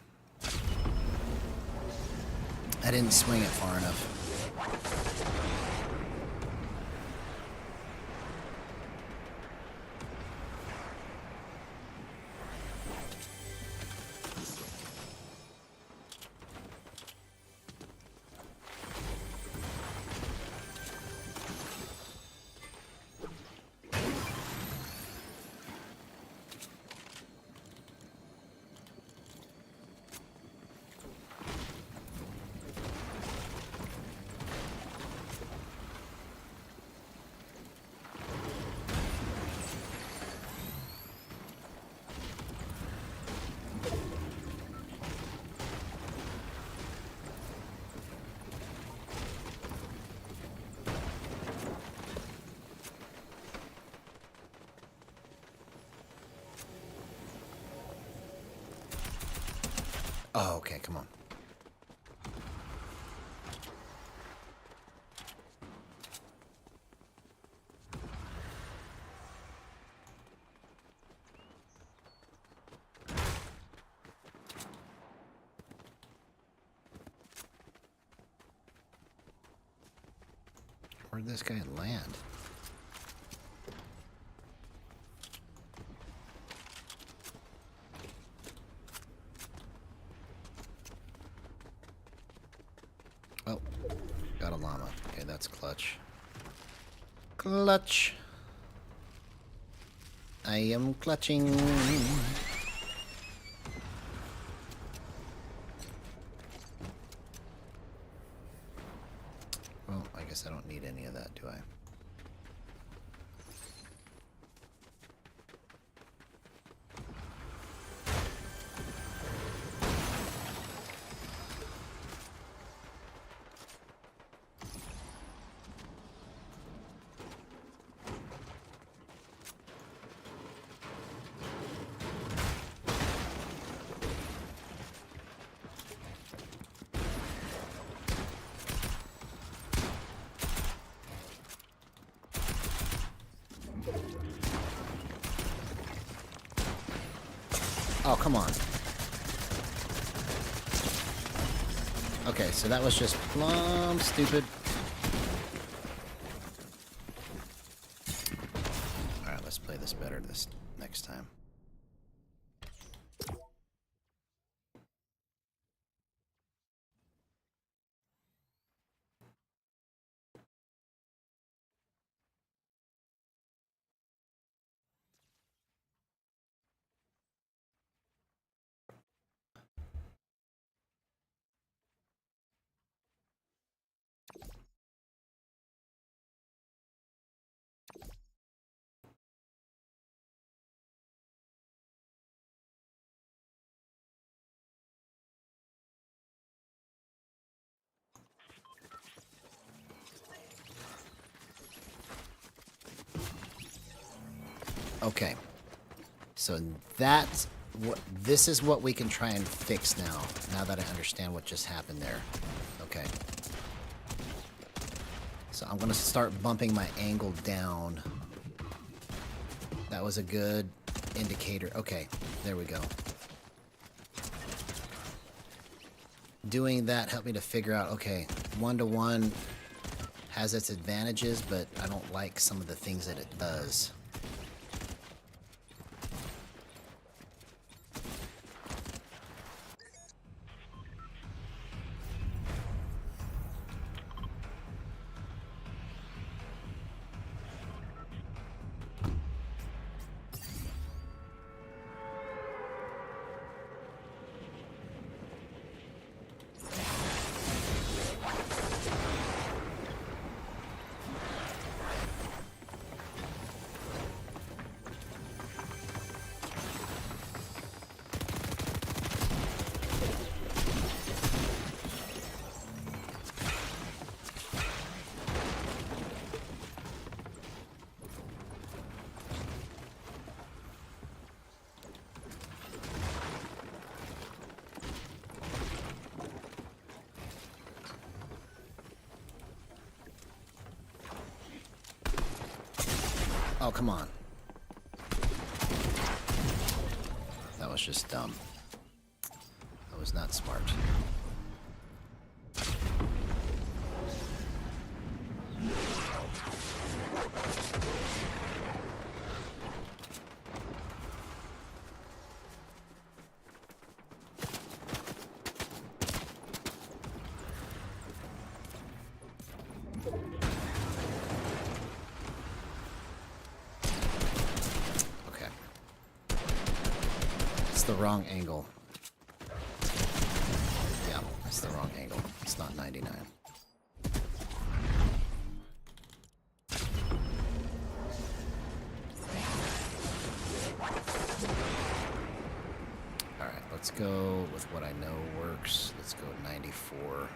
didn't swing it far enough. Oh, okay, come on. Where'd this guy land? Oh, got a llama. Okay, that's clutch. Clutch. I am clutching. Well, I guess I don't need any of that, do I? Oh, come on. Okay, so that was just plumb stupid. Alright, let's play this better this next time. Okay, so that's what, this is what we can try and fix now that I understand what just happened there. Okay. So I'm gonna start bumping my angle down. That was a good indicator. Okay, there we go. Doing that helped me to figure out, okay, 1-to-1 has its advantages, but I don't like some of the things that it does. Oh, come on. That was just dumb. That was not smart. The wrong angle. Yeah, it's the wrong angle. It's not 99. Alright, let's go with what I know works. Let's go 94.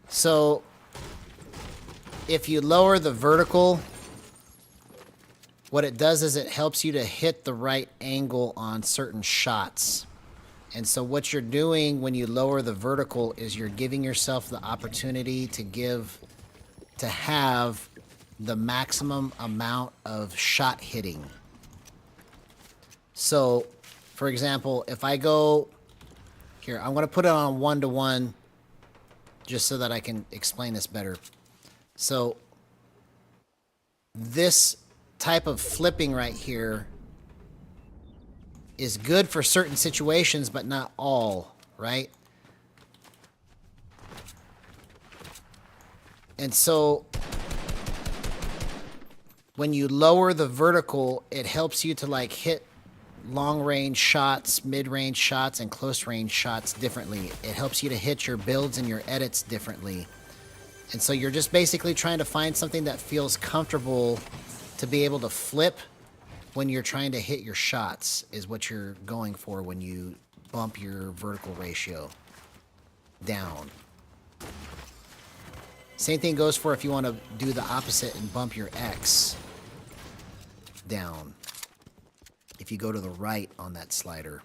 So, if you lower the vertical, what it does is it helps you to hit the right angle on certain shots. And so what you're doing when you lower the vertical is you're giving yourself the opportunity to have the maximum amount of shot hitting. So, for example, if I go here, I'm going to put it on 1-to-1 just so that I can explain this better. So this type of flipping right here is good for certain situations, but not all, right? And so when you lower the vertical, it helps you to like hit long-range shots, mid-range shots, and close-range shots differently. It helps you to hit your builds and your edits differently. And so you're just basically trying to find something that feels comfortable to be able to flip when you're trying to hit your shots is what you're going for when you bump your vertical ratio down. Same thing goes for if you want to do the opposite and bump your X down. If you go to the right on that slider.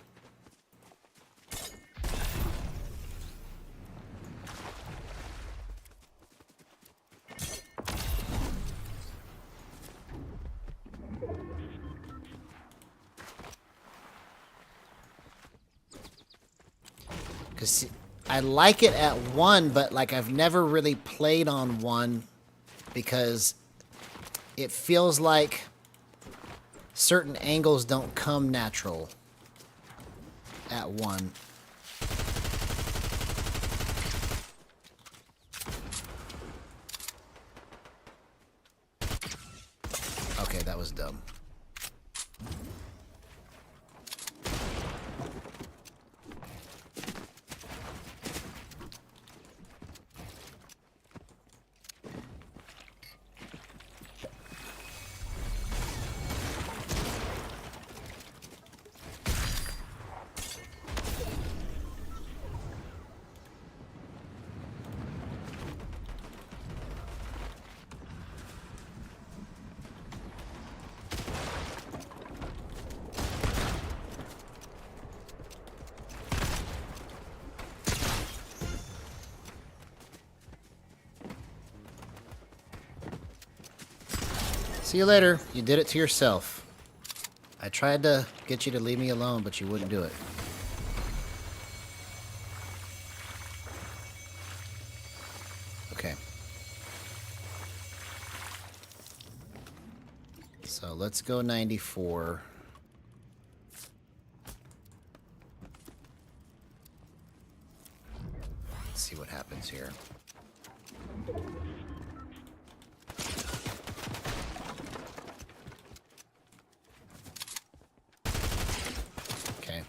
Because I like it at 1, but like I've never really played on 1 because it feels like certain angles don't come natural at 1. Okay, that was dumb. See you later. You did it to yourself. I tried to get you to leave me alone, but you wouldn't do it. Okay. So let's go 94. Let's see what happens here.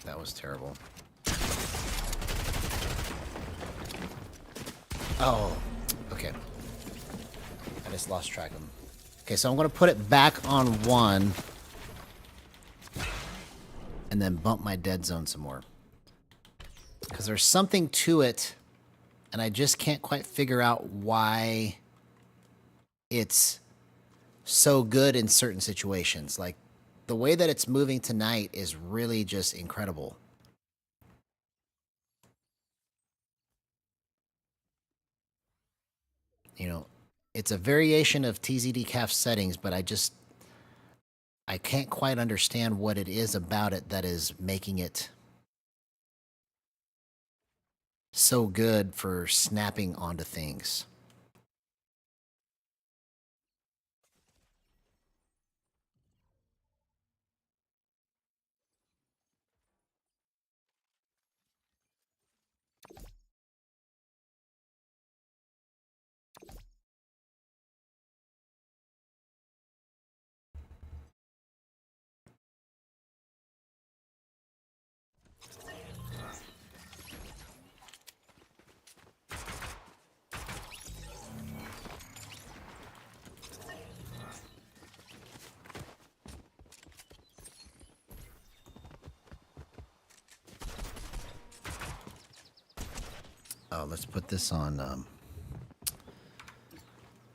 That was terrible. Oh, okay. I just lost track of them. Okay, so I'm going to put it back on 1. and then bump my dead zone some more. Because there's something to it, and I just can't quite figure out why it's so good in certain situations. Like, the way that it's moving tonight is really just incredible. You know, it's a variation of TZD calf settings, but I can't quite understand what it is about it that is making it so good for snapping onto things. Oh, let's put this on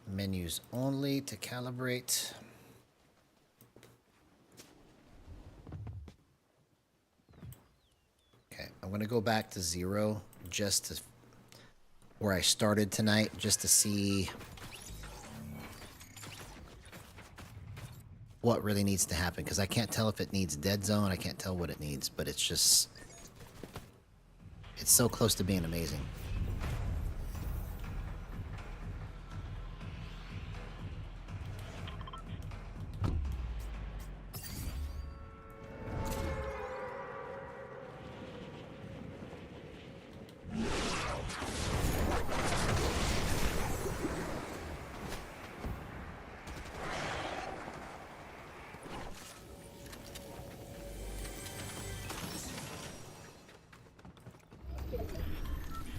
menus only to calibrate. Okay, I'm going to go back to 0 just to where I started tonight, just to see what really needs to happen, because I can't tell if it needs dead zone. I can't tell what it needs, but it's just, it's so close to being amazing.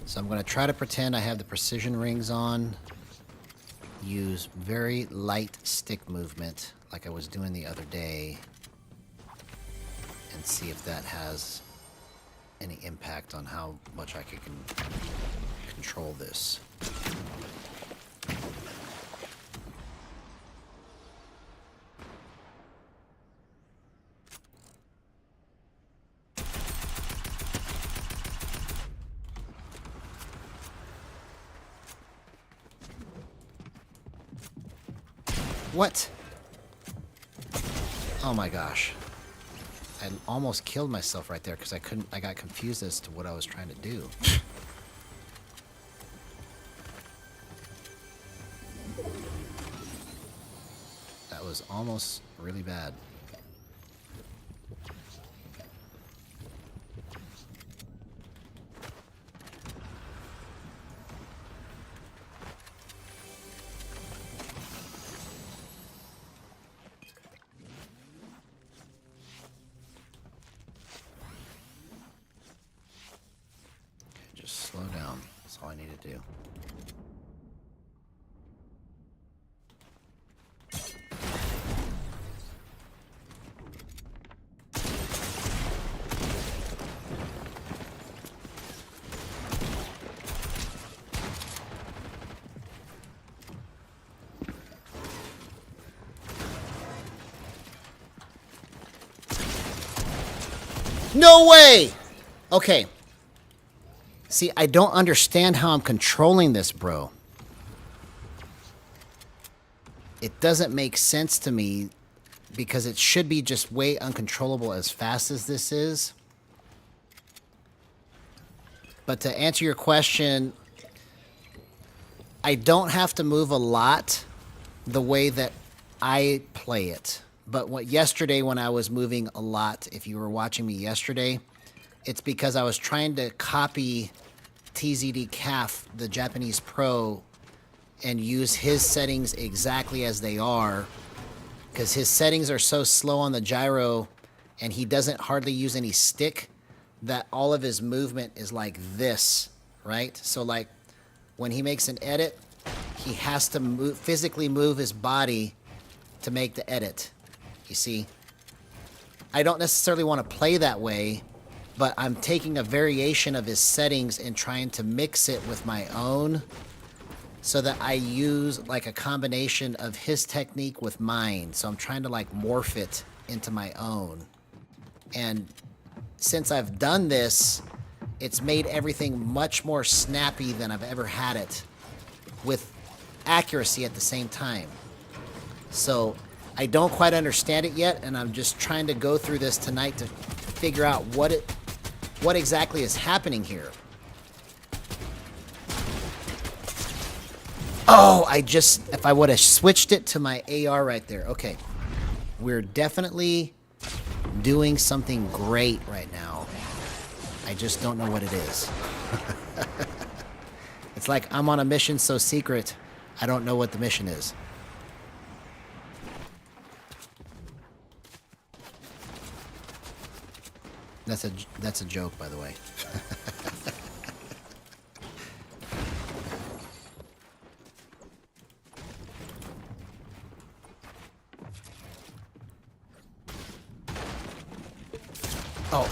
So I'm going to try to pretend I have the precision rings on. Use very light stick movement like I was doing the other day. And see if that has any impact on how much I can control this. What? Oh my gosh. I almost killed myself right there because I got confused as to what I was trying to do. That was almost really bad. Slow down. That's all I need to do. No way! Okay. See, I don't understand how I'm controlling this, bro. It doesn't make sense to me because it should be just way uncontrollable as fast as this is. But to answer your question, I don't have to move a lot the way that I play it. But yesterday when I was moving a lot, if you were watching me yesterday, it's because I was trying to copy TZD Calf, the Japanese pro, and use his settings exactly as they are, because his settings are so slow on the gyro and he doesn't hardly use any stick that all of his movement is like this, right? So like when he makes an edit, he has to physically move his body to make the edit. You see? I don't necessarily want to play that way, but I'm taking a variation of his settings and trying to mix it with my own so that I use like a combination of his technique with mine. So I'm trying to like morph it into my own. And since I've done this, it's made everything much more snappy than I've ever had it, with accuracy at the same time. So I don't quite understand it yet, and I'm just trying to go through this tonight to figure out what exactly is happening here. Oh, if I would have switched it to my AR right there. Okay. We're definitely doing something great right now. I just don't know what it is. It's like I'm on a mission so secret, I don't know what the mission is. That's a joke, by the way. Oh.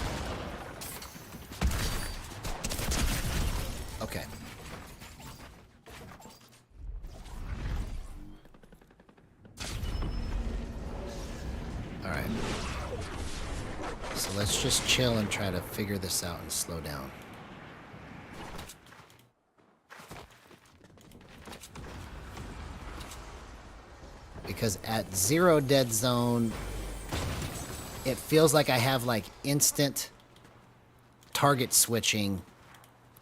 Okay. All right. So let's just chill and try to figure this out and slow down. Because at 0 dead zone, it feels like I have like instant target switching,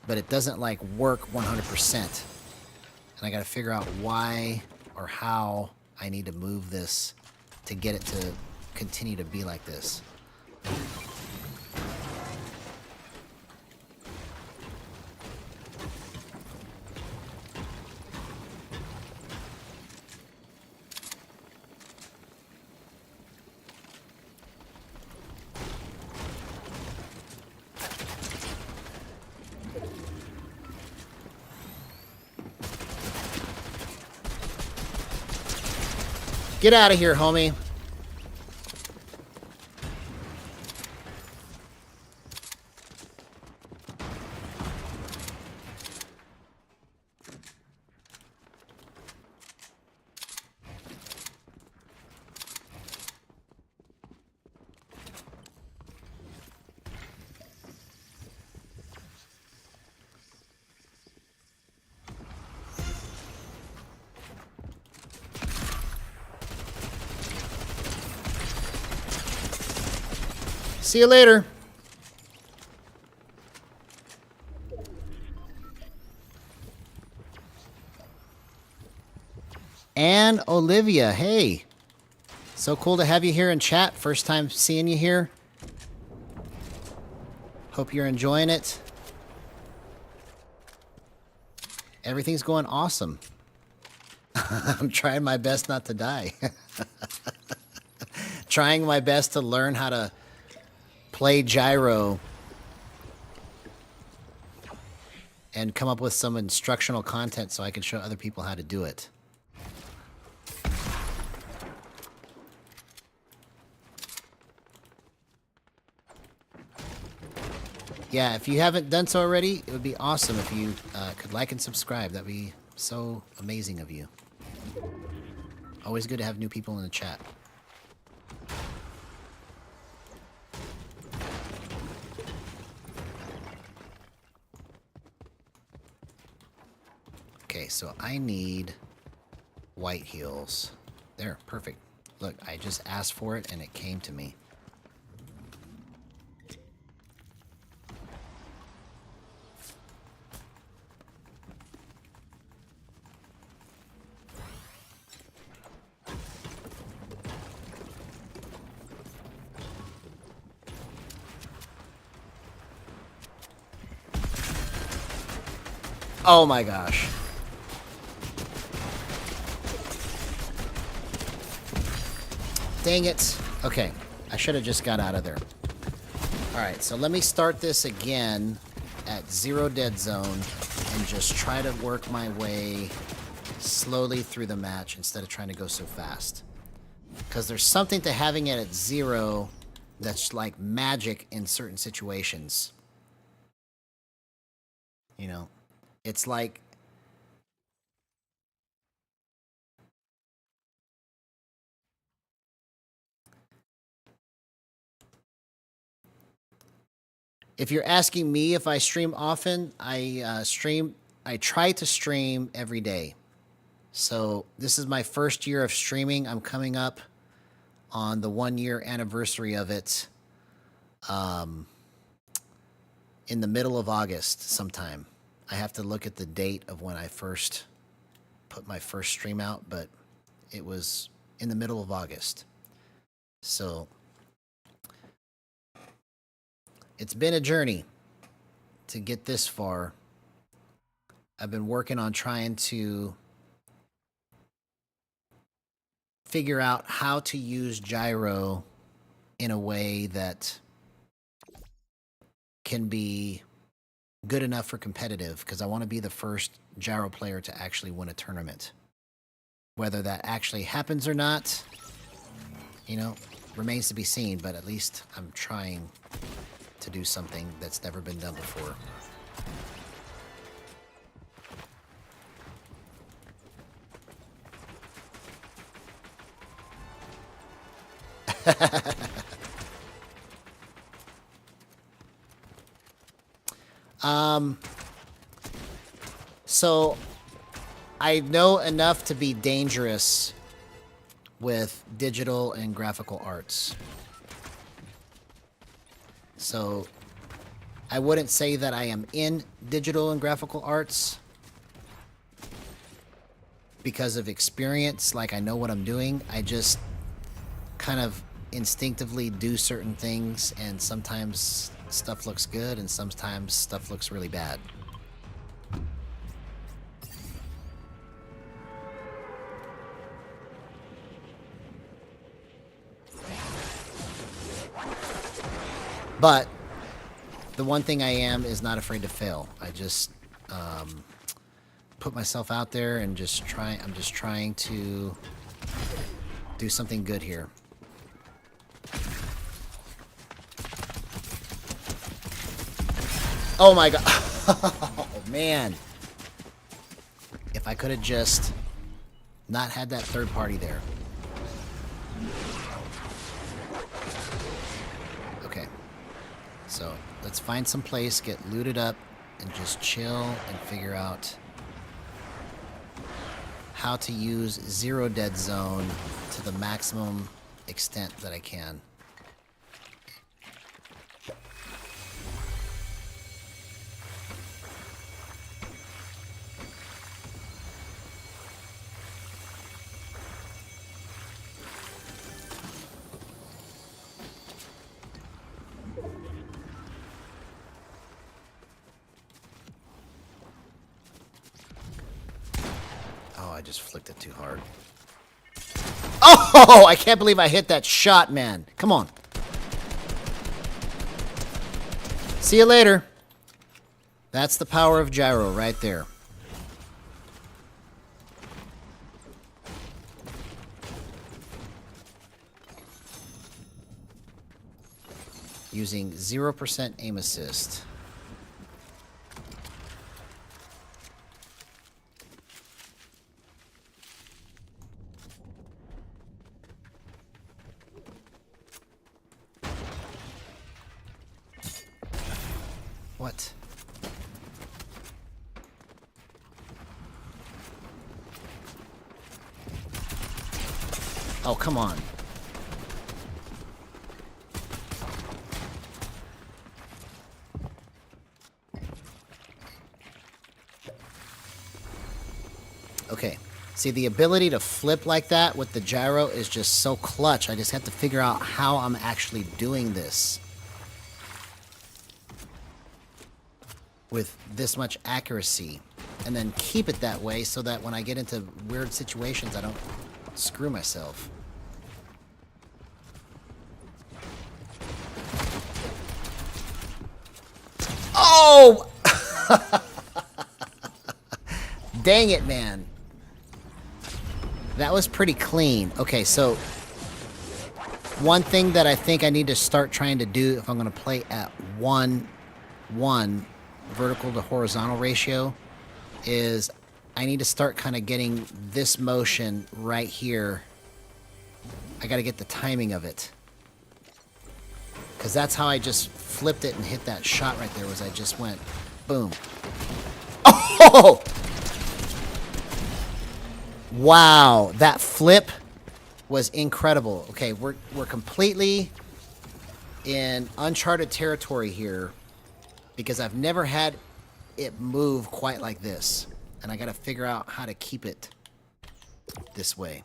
but it doesn't like work 100%. And I got to figure out why or how I need to move this to get it to continue to be like this. Get out of here, homie. See you later. And Olivia, hey. So cool to have you here in chat. First time seeing you here. Hope you're enjoying it. Everything's going awesome. I'm trying my best not to die. Trying my best to learn how to play Gyro and come up with some instructional content so I can show other people how to do it. Yeah, if you haven't done so already, it would be awesome if you could like and subscribe. That'd be so amazing of you. Always good to have new people in the chat. Okay, so I need white heels. There, perfect. Look, I just asked for it and it came to me. Oh my gosh. Dang it. Okay, I should have just got out of there. Alright, so let me start this again at 0 dead zone and just try to work my way slowly through the match instead of trying to go so fast. Because there's something to having it at 0 that's like magic in certain situations. You know, it's like if you're asking me if I stream often, I try to stream every day. So this is my first year of streaming. I'm coming up on the 1 year anniversary of it in the middle of August sometime. I have to look at the date of when I first put my first stream out, but it was in the middle of August. So it's been a journey to get this far. I've been working on trying to figure out how to use gyro in a way that can be good enough for competitive, because I want to be the first gyro player to actually win a tournament. Whether that actually happens or not, you know, remains to be seen, but at least I'm trying to do something that's never been done before. So I know enough to be dangerous with digital and graphical arts. So I wouldn't say that I am in digital and graphical arts because of experience, like I know what I'm doing. I just kind of instinctively do certain things, and sometimes stuff looks good and sometimes stuff looks really bad. But the one thing I am is not afraid to fail. I just put myself out there and I'm just trying to do something good here. Oh my god. Oh man. If I could have just not had that third party there. Okay. So let's find some place, get looted up, and just chill and figure out how to use zero dead zone to the maximum extent that I can. I just flicked it too hard. Oh, I can't believe I hit that shot, man. Come on. See you later. That's the power of gyro right there. Using 0% aim assist. What? Oh, come on. Okay. See, the ability to flip like that with the gyro is just so clutch. I just have to figure out how I'm actually doing this with this much accuracy, and then keep it that way so that when I get into weird situations, I don't screw myself. Oh! Dang it, man. That was pretty clean. Okay, so One thing that I think I need to start trying to do if I'm going to play at 1:1 vertical to horizontal ratio is I need to start kind of getting this motion right here. I got to get the timing of it. Because that's how I just flipped it and hit that shot right there was I just went boom. Oh! Wow, that flip was incredible. Okay, we're completely in uncharted territory here because I've never had it move quite like this. And I got to figure out how to keep it this way.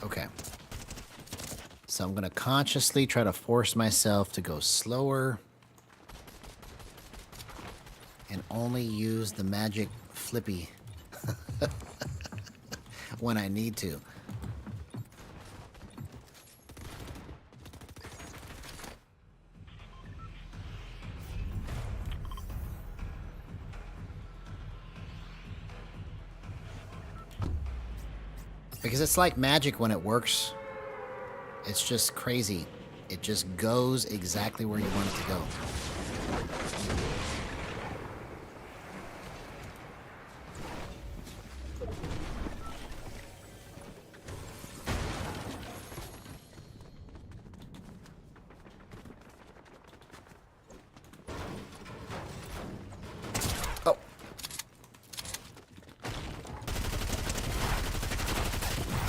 Okay. So I'm going to consciously try to force myself to go slower and only use the magic flippy when I need to. Because it's like magic when it works. It's just crazy. It just goes exactly where you want it to go. Oh.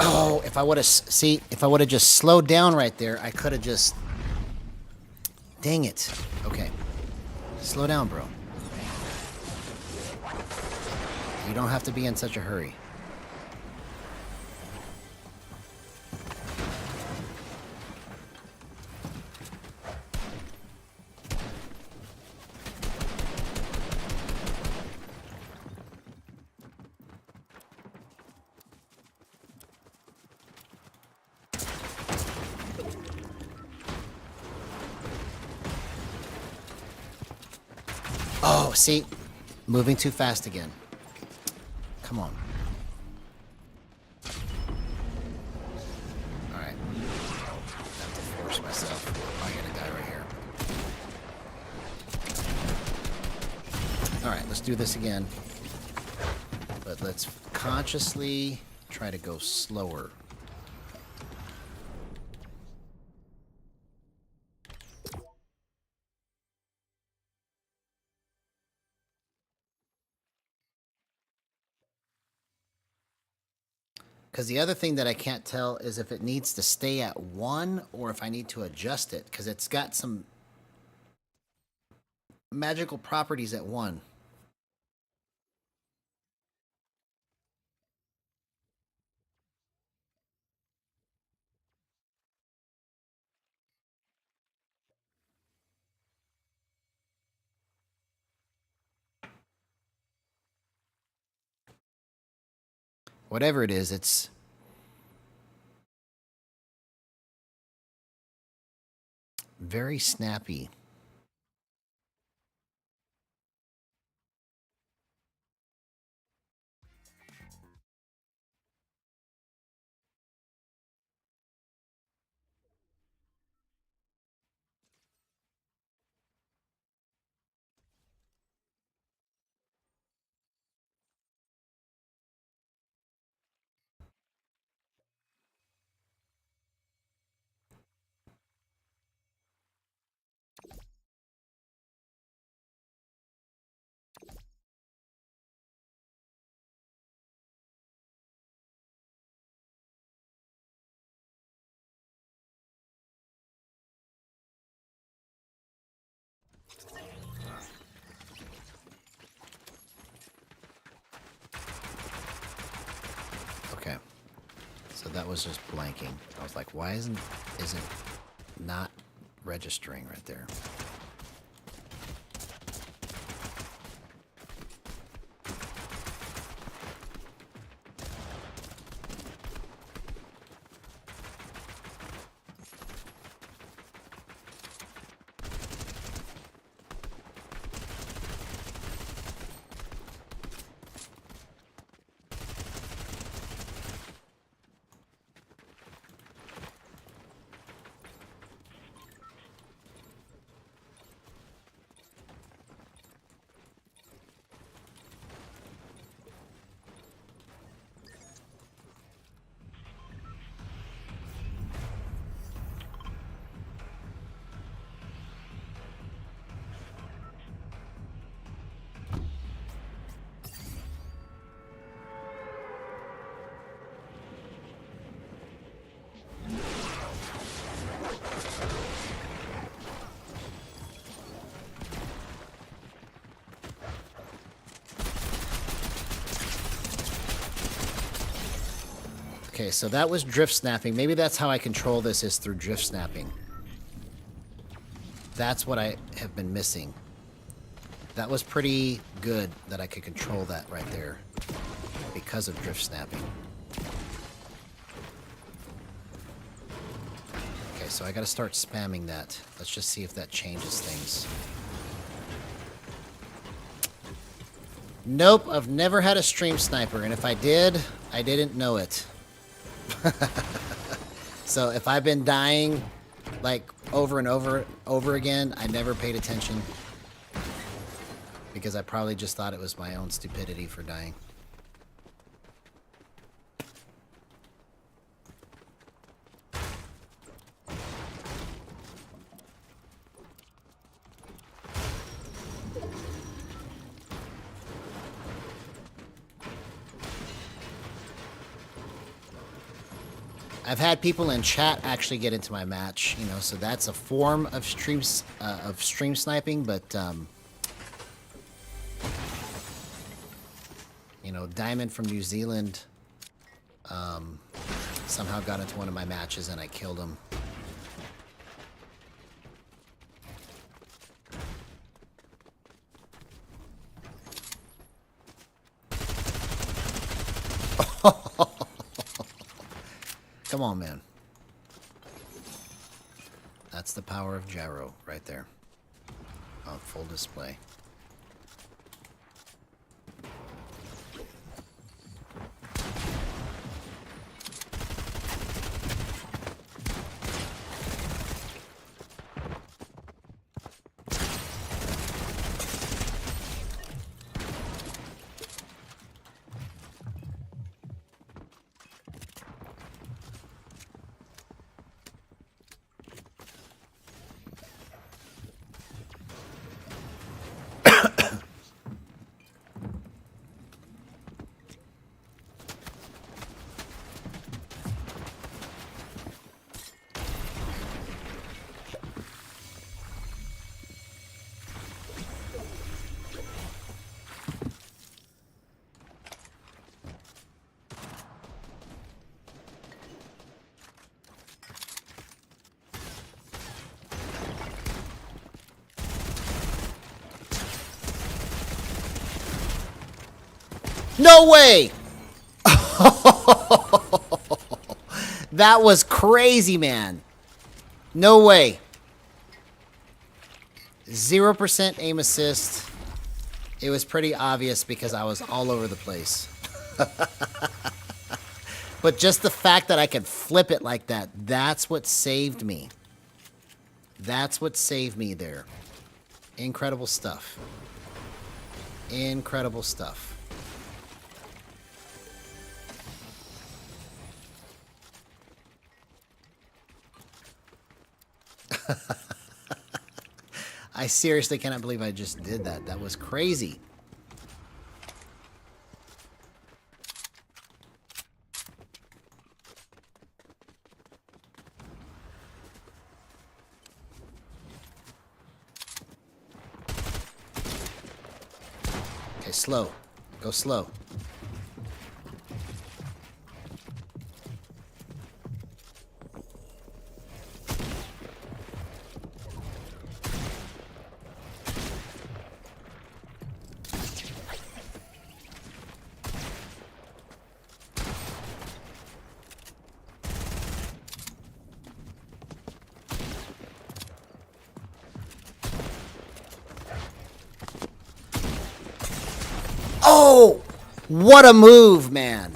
Oh, if I would have, see, if I would have just slowed down right there, I could have just, dang it. Okay. Slow down, bro. You don't have to be in such a hurry. Oh, see? Moving too fast again. Come on. Alright. I have to force myself. I'm gonna die right here. Alright, let's do this again. But let's consciously try to go slower. Because the other thing that I can't tell is if it needs to stay at 1 or if I need to adjust it. Because it's got some magical properties at 1. Whatever it is, it's very snappy. that was just blanking. I was like, why isn't not registering right there? Okay, so that was drift snapping. Maybe that's how I control this, is through drift snapping. That's what I have been missing. That was pretty good that I could control that right there because of drift snapping. Okay, so I gotta start spamming that. Let's just see if that changes things. Nope, I've never had a stream sniper, and if I did, I didn't know it. So if I've been dying like over and over again, I never paid attention because I probably just thought it was my own stupidity for dying. I've had people in chat actually get into my match, you know, so that's a form of stream sniping, but you know, Diamond from New Zealand somehow got into one of my matches and I killed him. Come on, man. That's the power of Gyro right there. On full display. No way! That was crazy, man. No way. 0% aim assist. It was pretty obvious because I was all over the place. But just the fact that I could flip it like that, that's what saved me. That's what saved me there. Incredible stuff. Incredible stuff. I seriously cannot believe I just did that. That was crazy. Okay, slow. Go slow. Oh! What a move, man.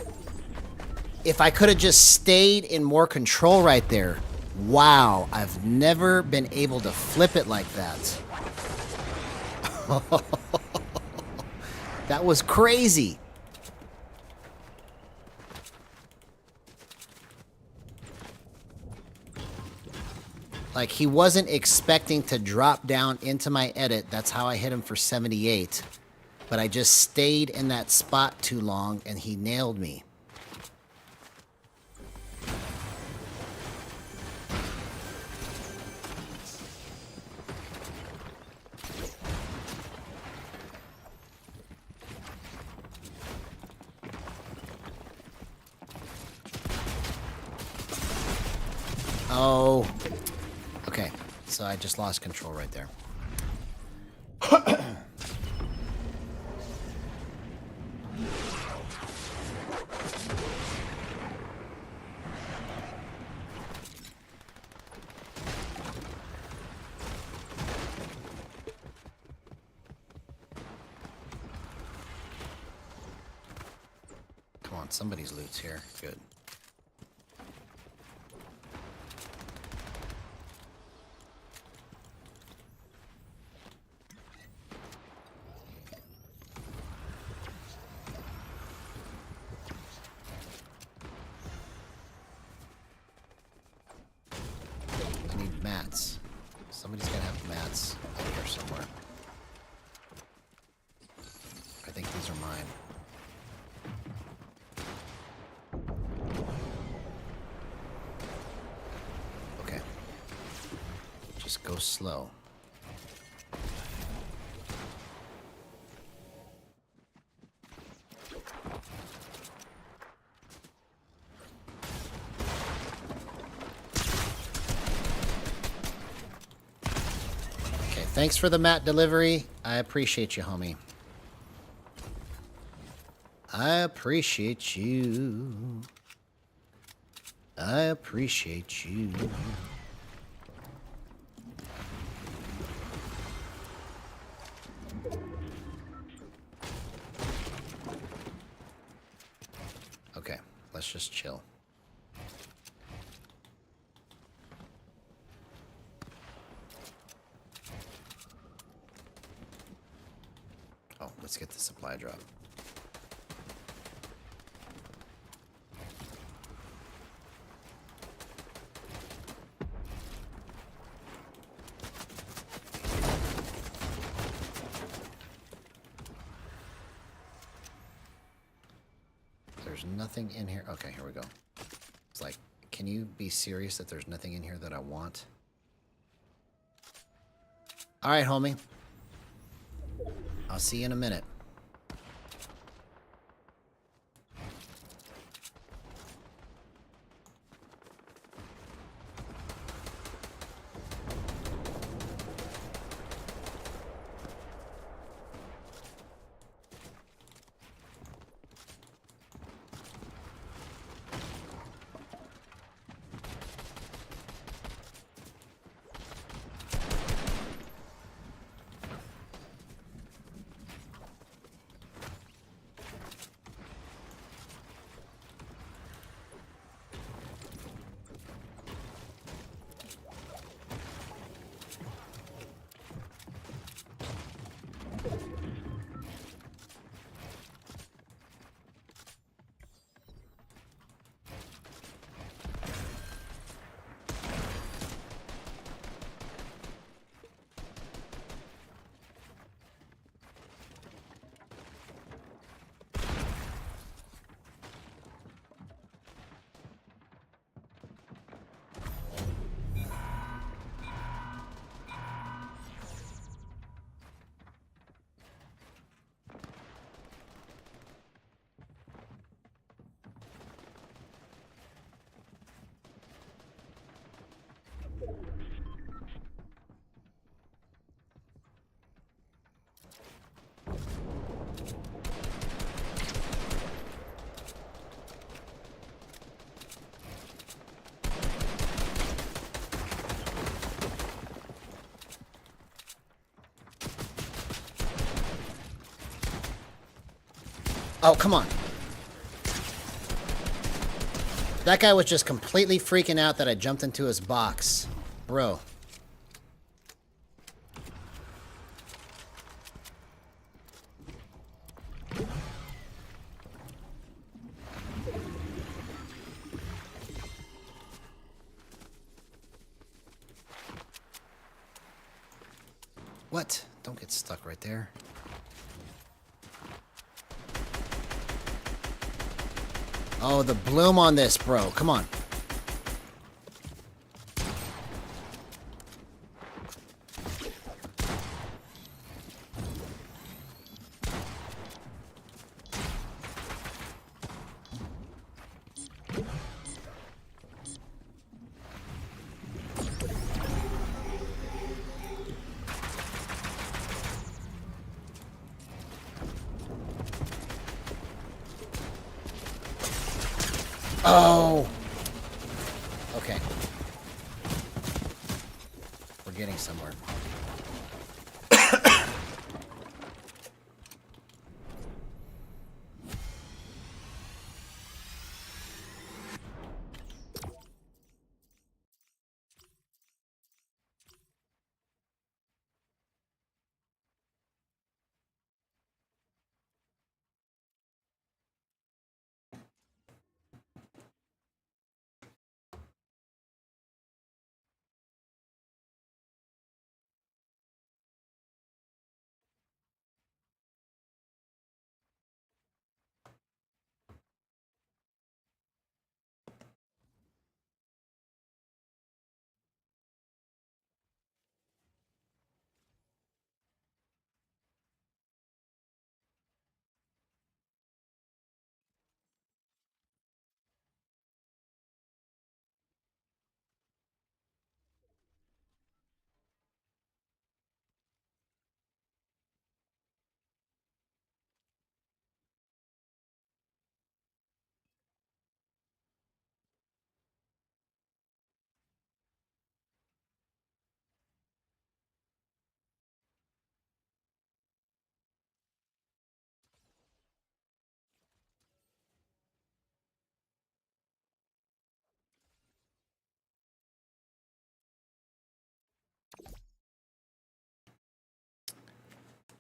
If I could have just stayed in more control right there. Wow, I've never been able to flip it like that. That was crazy. Like, he wasn't expecting to drop down into my edit. That's how I hit him for 78. But I just stayed in that spot too long, and he nailed me. Oh. Okay, so I just lost control right there. Come on, somebody's loot's here. Good. I need mats. Somebody's gotta have mats out here somewhere. I think these are mine. Okay. Just go slow. Thanks for the mat delivery. I appreciate you, homie. I appreciate you. I appreciate you. Okay, let's just chill. Oh, let's get the supply drop. There's nothing in here. Okay, here we go. It's like, can you be serious that there's nothing in here that I want? All right, homie. I'll see you in a minute. Oh, come on. That guy was just completely freaking out that I jumped into his box. Bro. What? Don't get stuck right there. Oh, the bloom on this, bro. Come on. Oh! Okay. We're getting somewhere.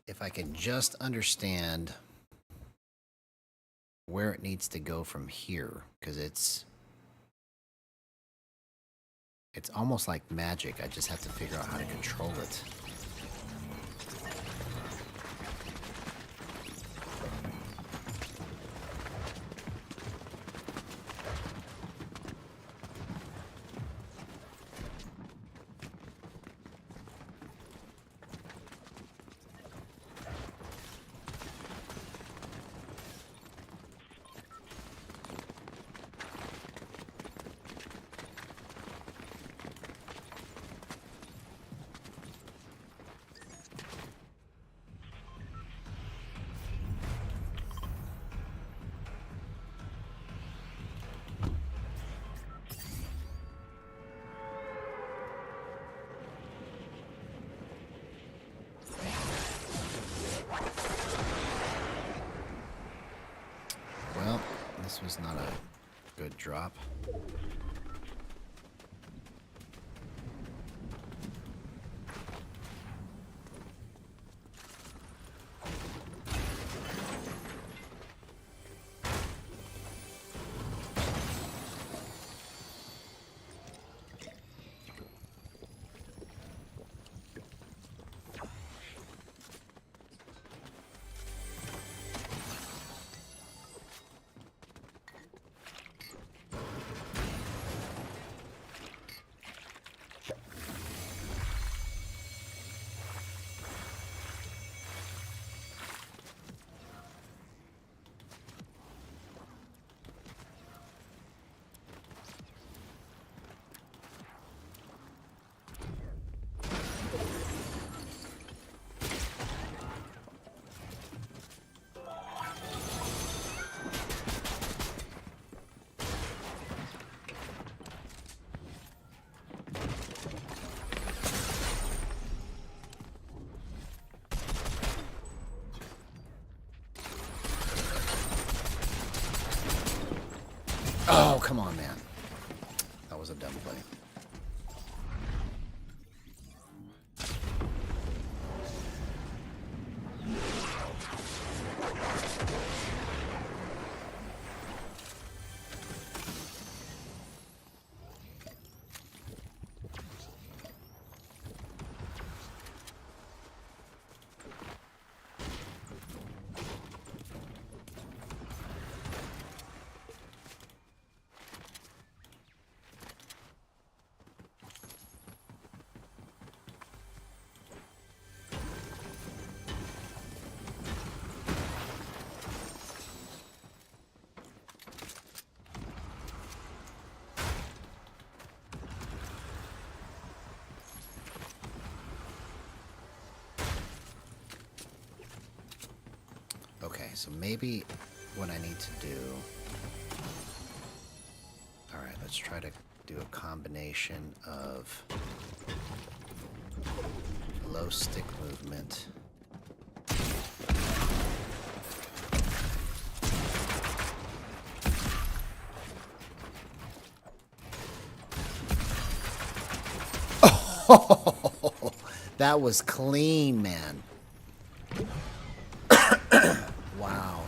If I can just understand where it needs to go from here, because it's almost like magic. I just have to figure out how to control it. Well, this was not a good drop. so maybe what I need to do... Alright, let's try to do a combination of low stick movement. Oh, that was clean, man. Wow.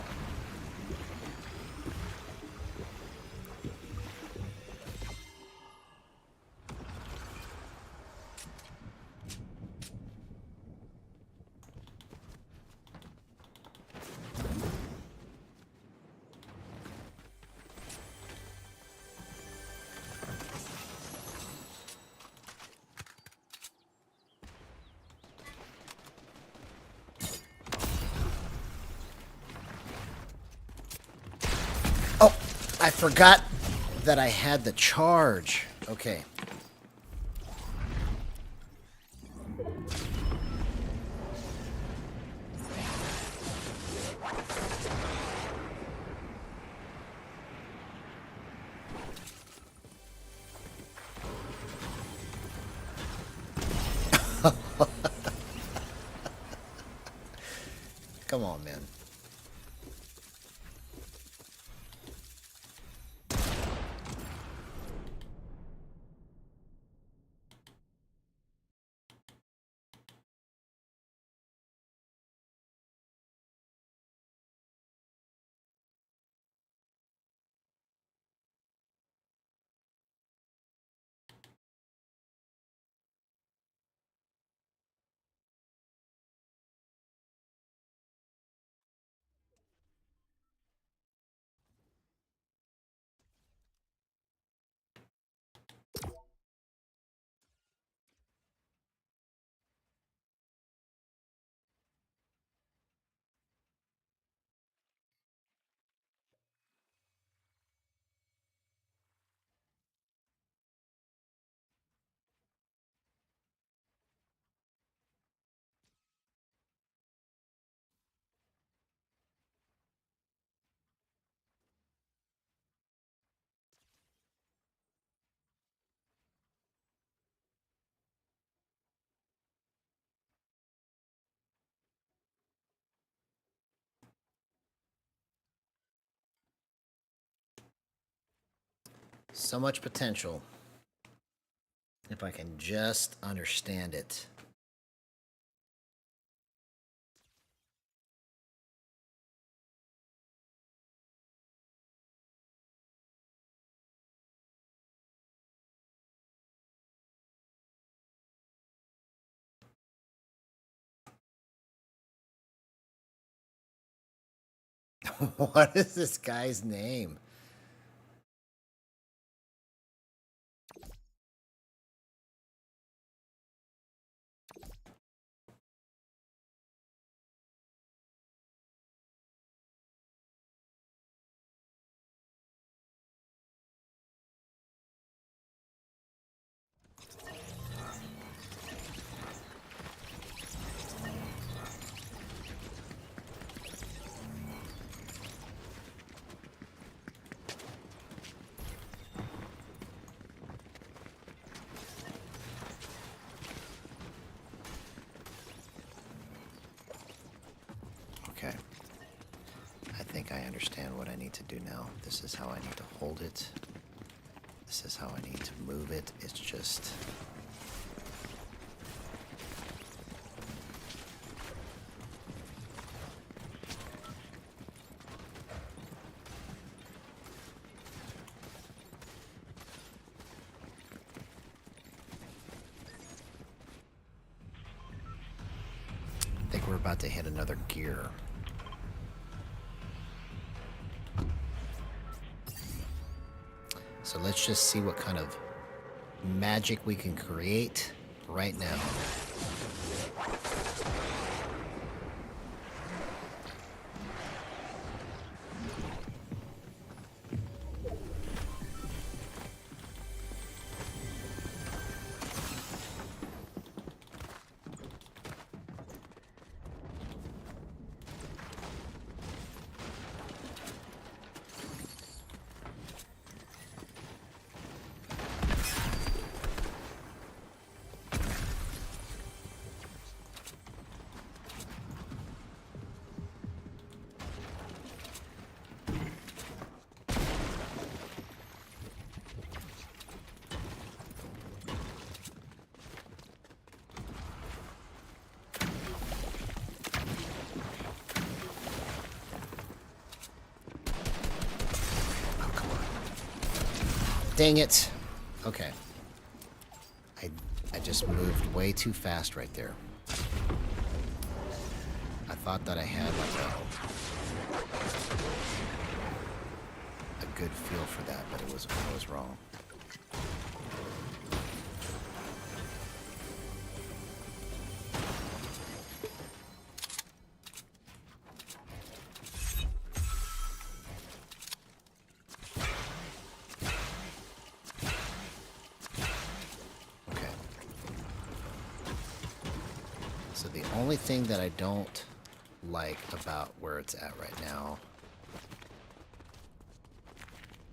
Oh, I forgot that I had the charge. Okay. Come on, man. So much potential. If I can just understand it. What is this guy's name? Okay. I think I understand what I need to do now. This is how I need to hold it. This is how I need to move it. It's just... I think we're about to hit another gear. So let's just see what kind of magic we can create right now. Dang it. Okay. I just moved way too fast right there. I thought that I had like a good feel for that, but I was wrong. So the only thing that I don't like about where it's at right now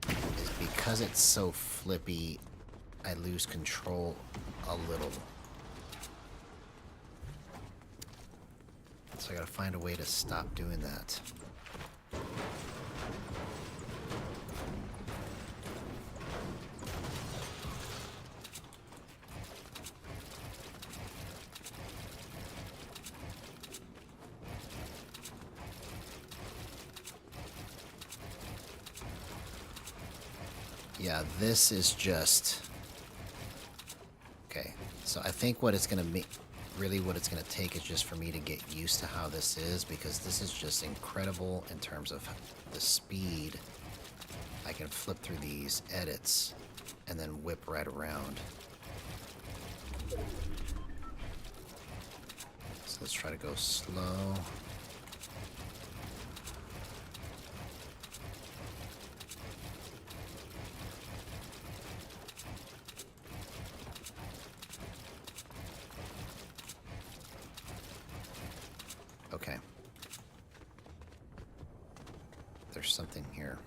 is because it's so flippy, I lose control a little. So I gotta find a way to stop doing that. Yeah, this is just... Okay, so I think what it's going to make, really what it's going to take is just for me to get used to how this is, because this is just incredible in terms of the speed. I can flip through these edits and then whip right around. So let's try to go slow. Okay. There's something here.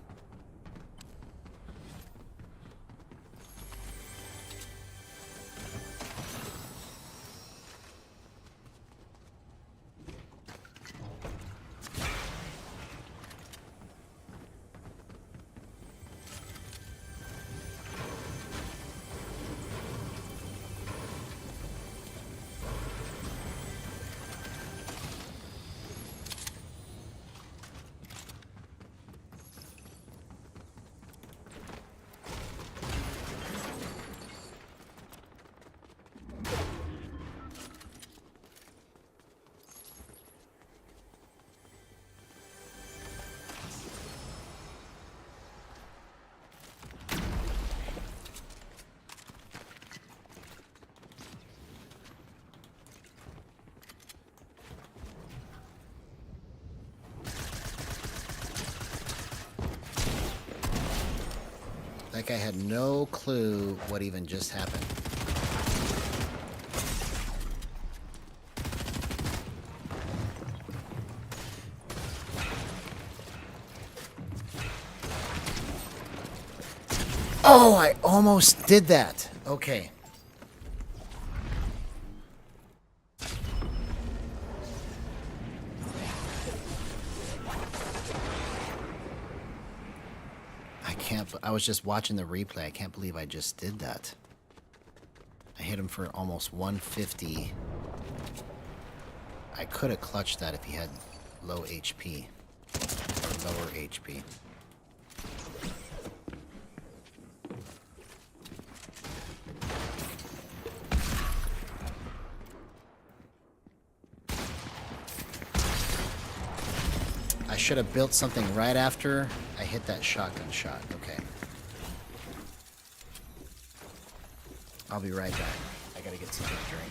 That guy had no clue what even just happened. Oh, I almost did that. Okay. I was just watching the replay. I can't believe I just did that. I hit him for almost 150. I could have clutched that if he had low HP. Or lower HP. I should have built something right after I hit that shotgun shot. Okay. I'll be right back. I gotta get something to drink.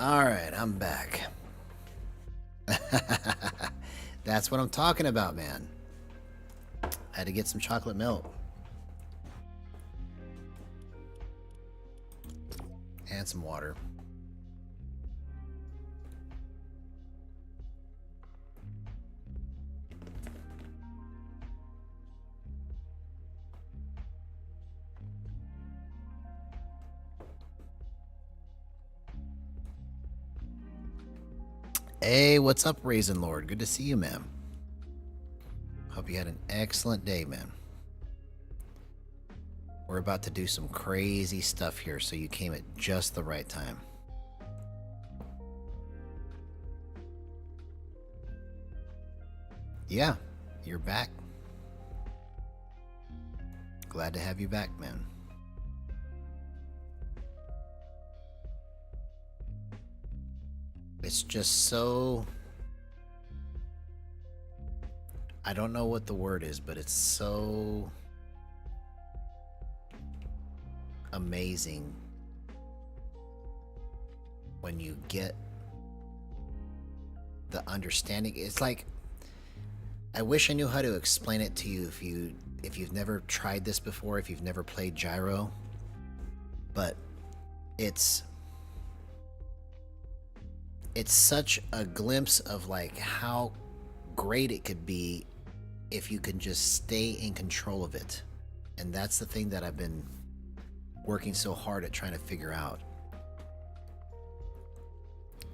Alright, I'm back. That's what I'm talking about, man. I had to get some chocolate milk. And some water. Hey, what's up, Raisin Lord? Good to see you, man. Hope you had an excellent day, man. We're about to do some crazy stuff here, so you came at just the right time. Yeah, you're back. Glad to have you back, man. It's just so... I don't know what the word is, but it's so amazing when you get the understanding. It's like, I wish I knew how to explain it to you if you've never tried this before, if you've never played Gyro, but it's such a glimpse of like how great it could be if you can just stay in control of it. And that's the thing that I've been working so hard at trying to figure out.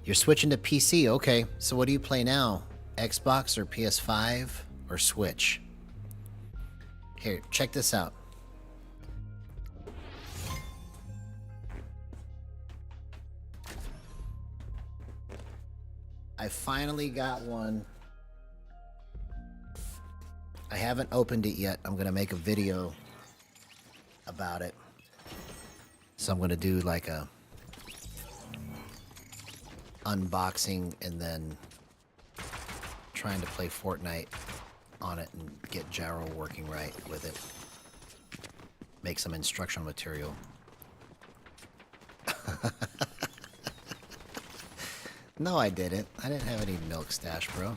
You're switching to PC, okay. So what do you play now? Xbox or PS5 or Switch? Here, check this out. I finally got one. I haven't opened it yet. I'm gonna make a video about it. So I'm gonna do like a unboxing and then trying to play Fortnite on it and get Gyro working right with it. Make some instructional material. No, I didn't. I didn't have any milk stash, bro.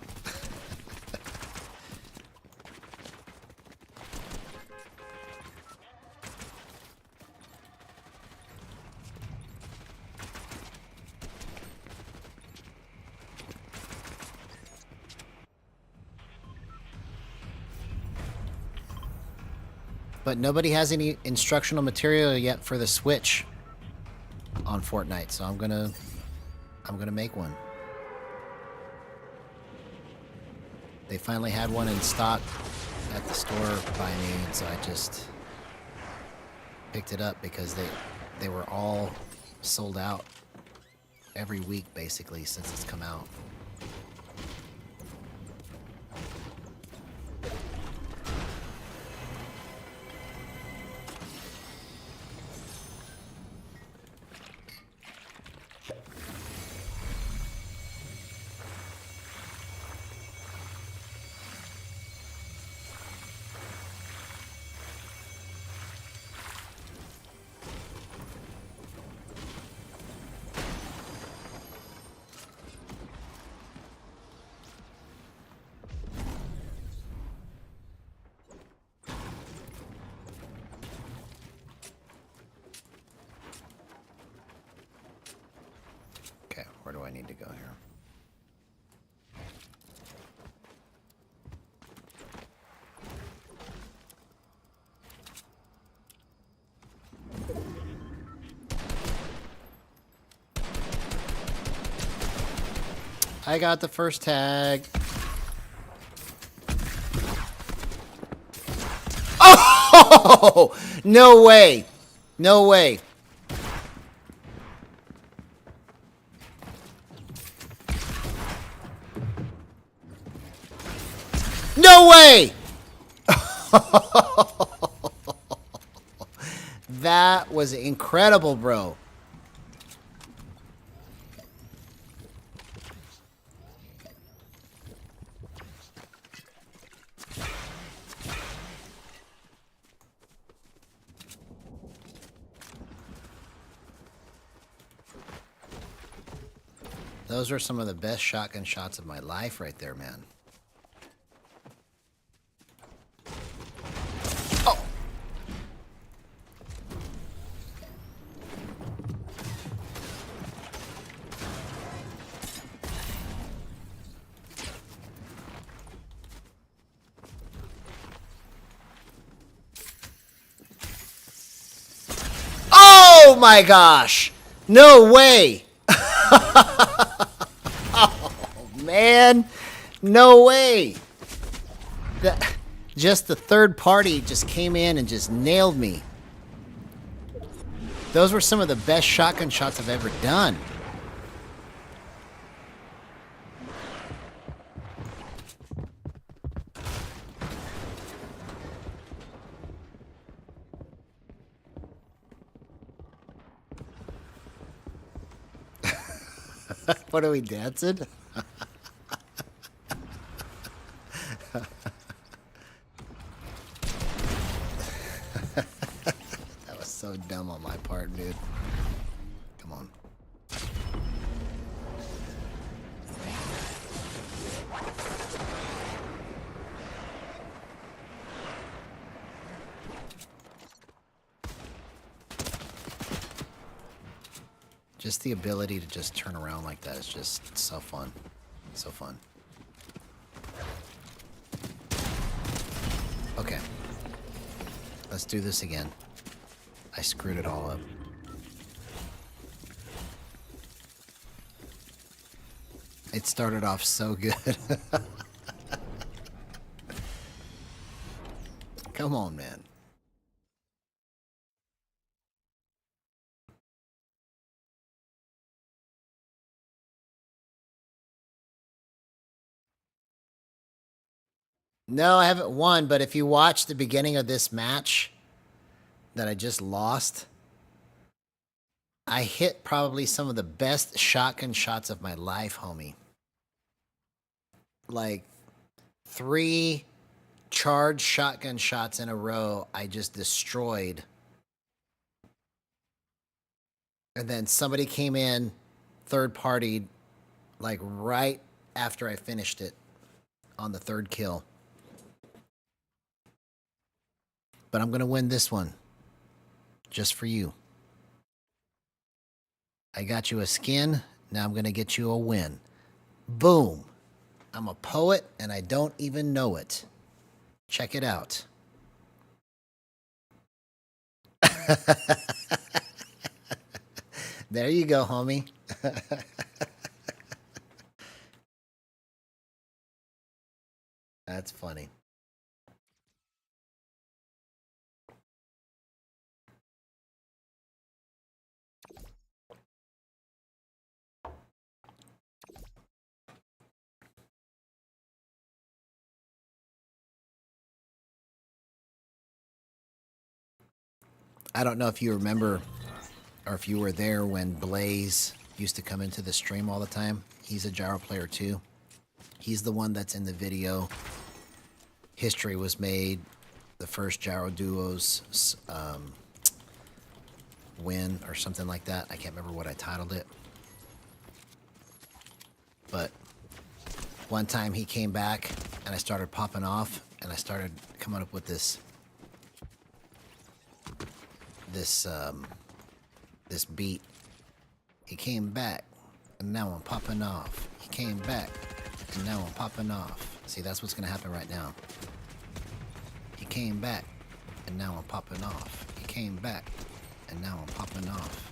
But nobody has any instructional material yet for the Switch on Fortnite, so I'm gonna make one. They finally had one in stock at the store by me, and so I just picked it up because they were all sold out every week basically since it's come out. Okay, where do I need to go here? I got the first tag. Oh! No way! No way! No way! That was incredible, bro. Those are some of the best shotgun shots of my life right there, man. Oh! Oh my gosh! No way! Oh man, no way! Just the third party just came in and just nailed me. Those were some of the best shotgun shots I've ever done. What are we dancing? That was so dumb on my part, dude. Come on. Just the ability to just turn around like that is just so fun. So fun. Okay. Let's do this again. I screwed it all up. It started off so good. Come on, man. No, I haven't won, but if you watch the beginning of this match that I just lost, I hit probably some of the best shotgun shots of my life, homie. Like 3 charged shotgun shots in a row, I just destroyed. And then somebody came in, third party, like right after I finished it on the 3rd kill. But I'm going to win this one. Just for you. I got you a skin. Now I'm going to get you a win. Boom. I'm a poet and I don't even know it. Check it out. There you go, homie. That's funny. I don't know if you remember or if you were there when Blaze used to come into the stream all the time. He's a gyro player too. He's the one that's in the video. History was made. The first gyro duos win or something like that. I can't remember what I titled it. But one time he came back and I started popping off and I started coming up with this beat. He came back and now I'm popping off. He came back and now I'm popping off. See, that's what's gonna happen right now. He came back and now I'm popping off. He came back and now I'm popping off.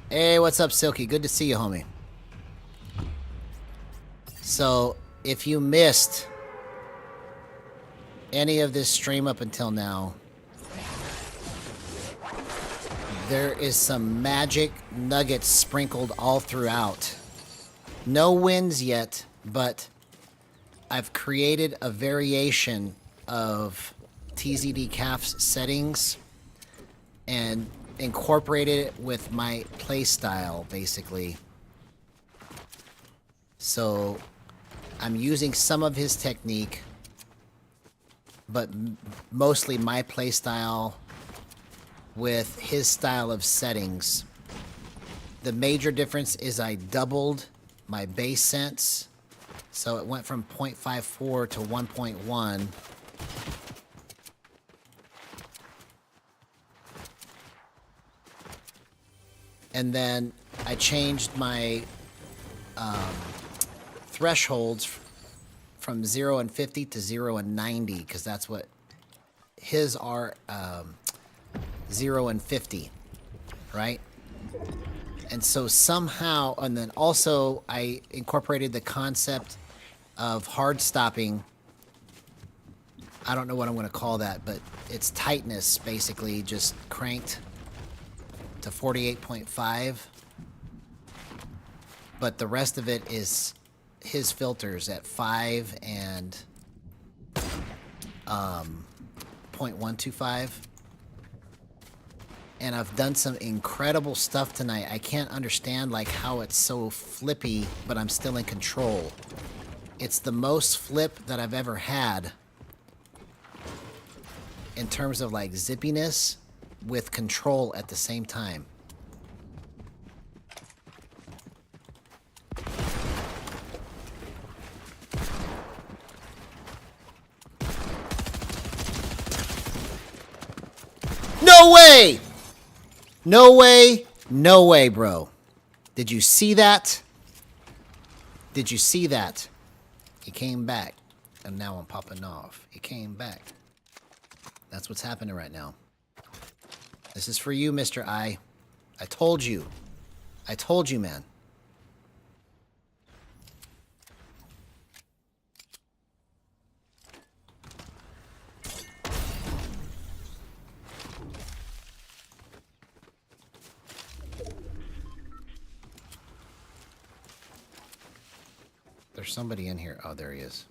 Hey, what's up, Silky? Good to see you, homie. So, if you missed any of this stream up until now, there is some magic nuggets sprinkled all throughout. No wins yet, but I've created a variation of TZD CAF's settings and incorporated it with my playstyle, basically. So I'm using some of his technique but mostly my play style with his style of settings. The major difference is I doubled my base sense, so it went from 0.54 to 1.1. And then I changed my thresholds from 0 and 50 to 0 and 90, because that's what his are, 0 and 50, right? And so somehow, and then also I incorporated the concept of hard stopping. I don't know what I'm going to call that, but it's tightness, basically, just cranked to 48.5. But the rest of it is his filters at 5 and 0.125. And I've done some incredible stuff tonight. I can't understand like how it's so flippy, but I'm still in control. It's the most flip that I've ever had in terms of like zippiness with control at the same time. No way! No way, no way, bro. Did you see that? Did you see that? He came back, and now I'm popping off. He came back. That's what's happening right now. This is for you, Mr. I. I told you. I told you, man. There's somebody in here. Oh, there he is.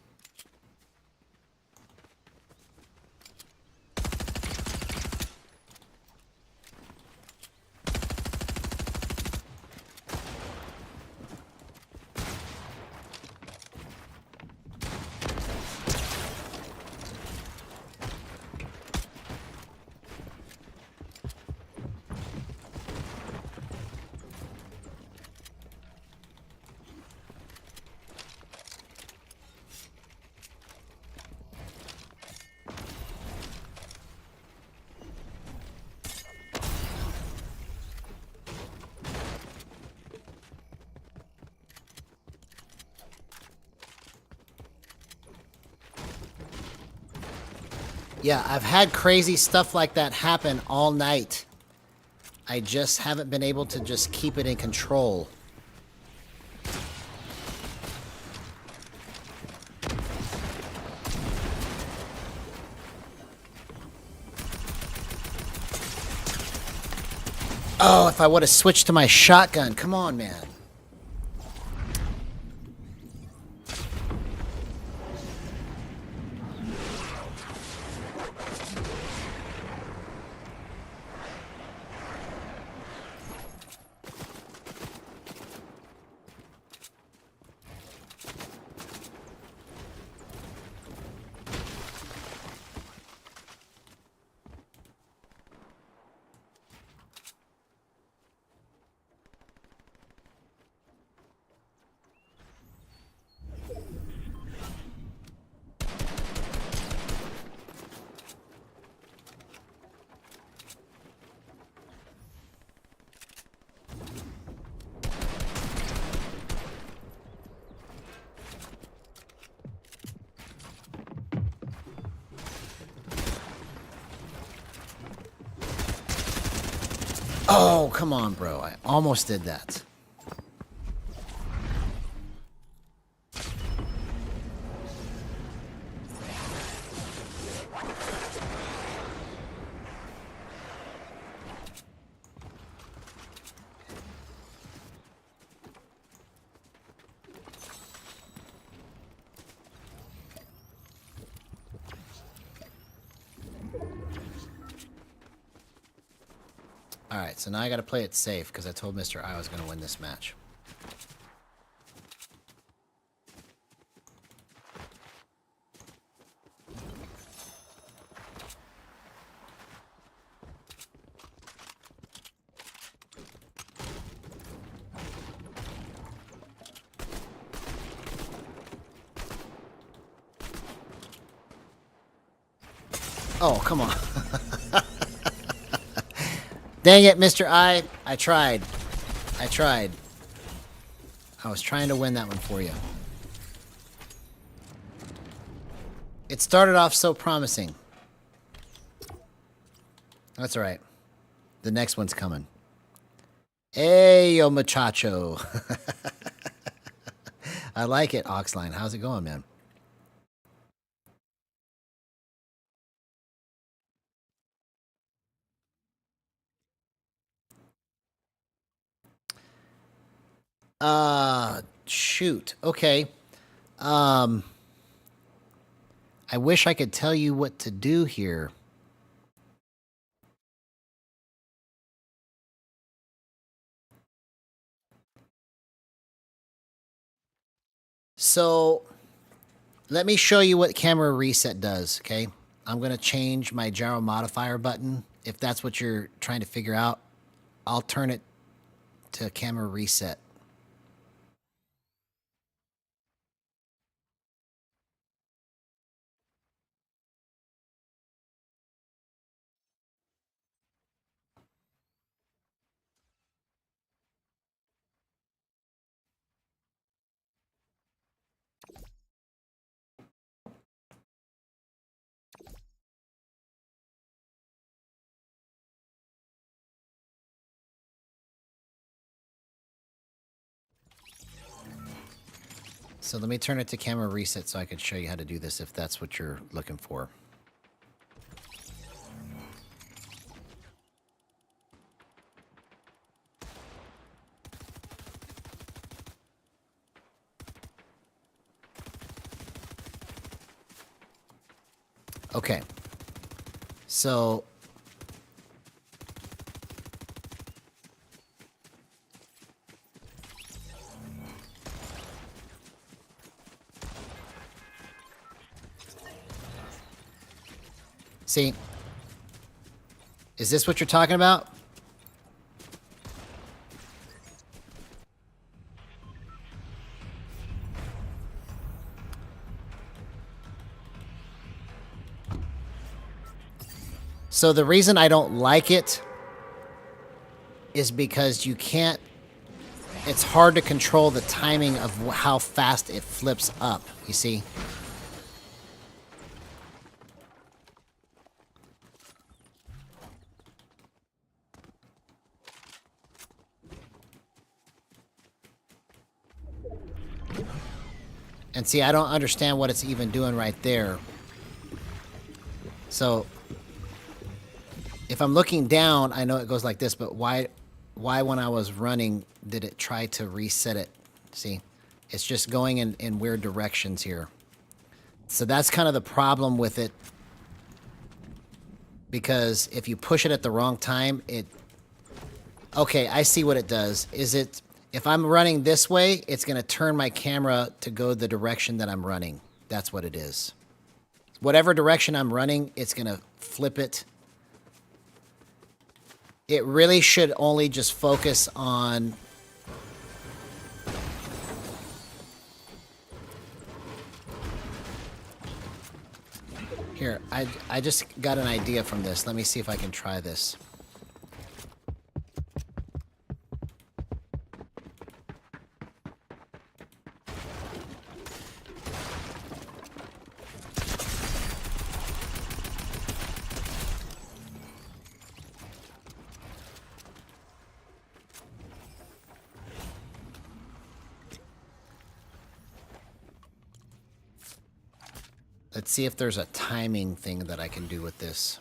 Yeah, I've had crazy stuff like that happen all night. I just haven't been able to just keep it in control. Oh, if I would have switched to my shotgun. Come on, man. Oh, come on, bro. I almost did that. Alright, so now I gotta play it safe, because I told Mr. I was gonna win this match. Oh, come on. Dang it, Mr. I tried. I tried. I was trying to win that one for you. It started off so promising. That's all right. The next one's coming. Hey, yo, muchacho. I like it, Oxline. How's it going, man? Shoot. Okay. I wish I could tell you what to do here. So, let me show you what camera reset does, okay? I'm going to change my gyro modifier button. If that's what you're trying to figure out, I'll turn it to camera reset. So let me turn it to camera reset so I can show you how to do this if that's what you're looking for. Okay. So see, is this what you're talking about? So the reason I don't like it is because you can't, it's hard to control the timing of how fast it flips up, you see? And see, I don't understand what it's even doing right there. So if I'm looking down, I know it goes like this, but why when I was running did it try to reset it? See, it's just going in weird directions here. So that's kind of the problem with it. Because if you push it at the wrong time, it... Okay, I see what it does. Is it... If I'm running this way, it's going to turn my camera to go the direction that I'm running. That's what it is. Whatever direction I'm running, it's going to flip it. It really should only just focus on... Here, I just got an idea from this. Let me see if I can try this. Let's see if there's a timing thing that I can do with this.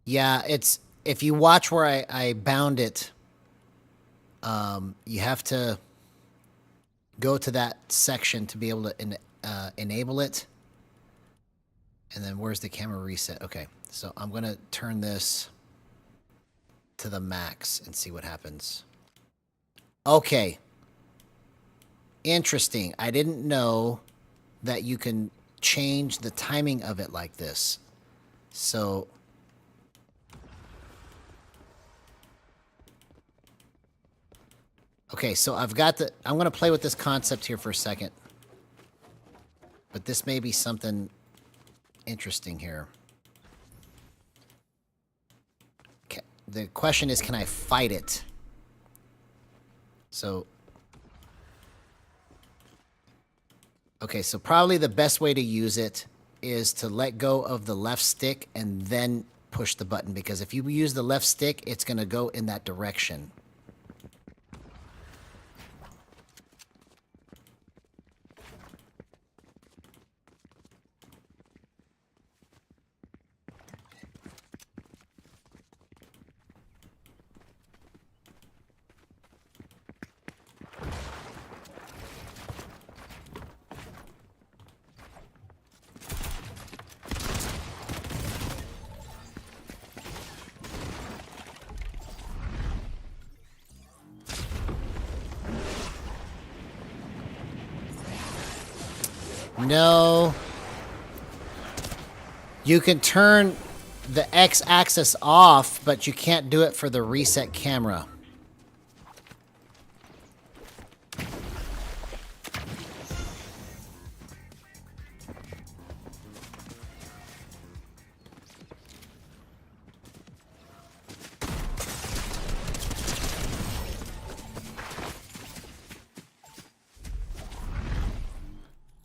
Yeah, it's... If you watch where I bound it, you have to go to that section to be able to enable it. And then where's the camera reset? Okay, so I'm going to turn this to the max and see what happens. Okay. Interesting. I didn't know that you can change the timing of it like this. So Okay, so I've got the... I'm going to play with this concept here for a second. But this may be something interesting here. The question is, can I fight it? So... Okay, so probably the best way to use it is to let go of the left stick and then push the button. Because if you use the left stick, it's going to go in that direction. No. You can turn the X-axis off, but you can't do it for the reset camera.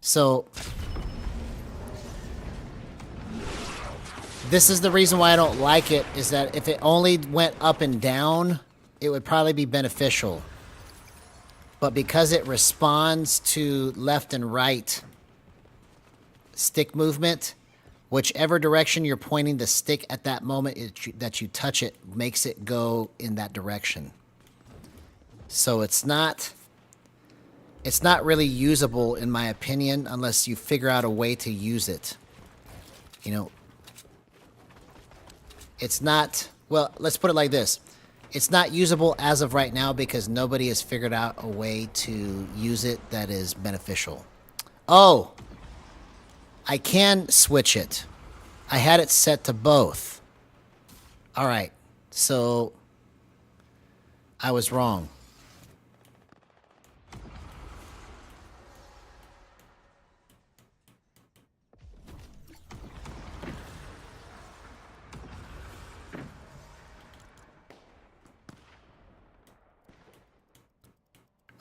So... this is the reason why I don't like it, is that if it only went up and down, it would probably be beneficial. But because it responds to left and right stick movement, whichever direction you're pointing the stick at that moment that you touch it makes it go in that direction. So it's not really usable, in my opinion, unless you figure out a way to use it. You know, it's not... well, let's put it like this. It's not usable as of right now because nobody has figured out a way to use it that is beneficial. Oh! I can switch it. I had it set to both. Alright, so... I was wrong.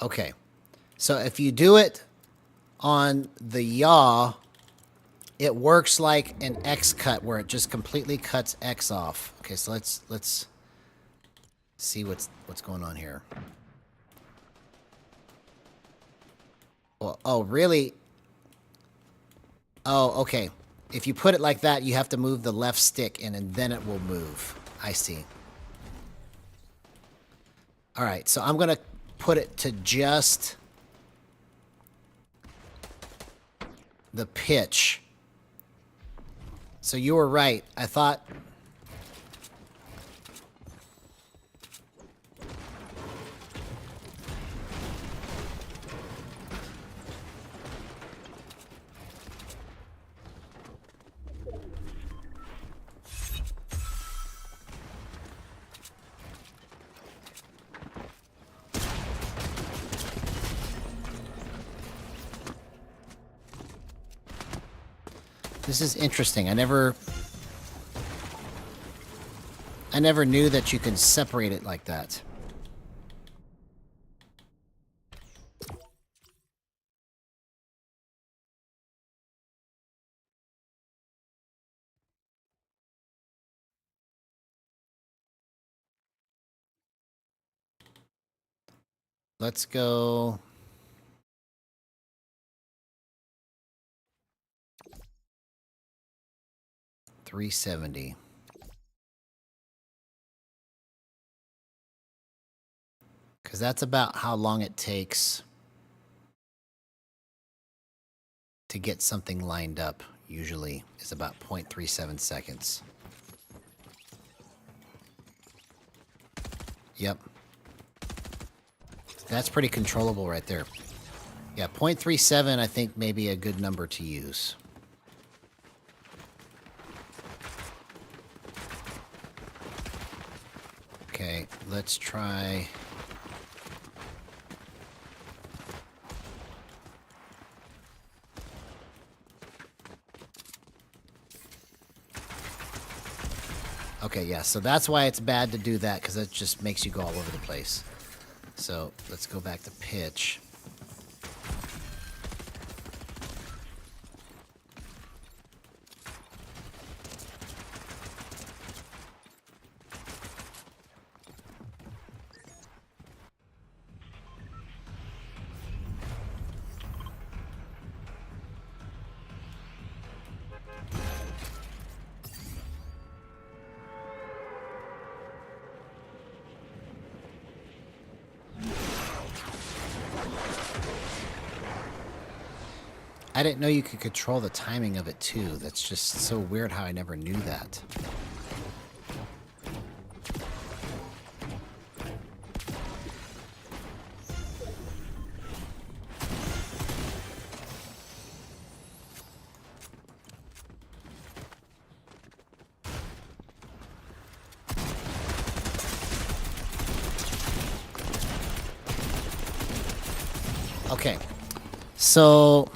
Okay, so if you do it on the yaw, it works like an X cut where it just completely cuts X off. Okay, so let's see what's going on here. Well, oh, really? Oh, okay. If you put it like that, you have to move the left stick in and then it will move. I see. All right, so I'm going to put it to just the pitch. So you were right. I thought... this is interesting. I never knew that you could separate it like that. Let's go... 370. Because that's about how long it takes to get something lined up, usually, is about 0.37 seconds. Yep. That's pretty controllable right there. Yeah, 0.37 I think may be a good number to use. Okay, let's try... Okay, yeah, so that's why it's bad to do that, because it just makes you go all over the place. So let's go back to pitch. I didn't know you could control the timing of it too. That's just so weird how I never knew that. Okay, so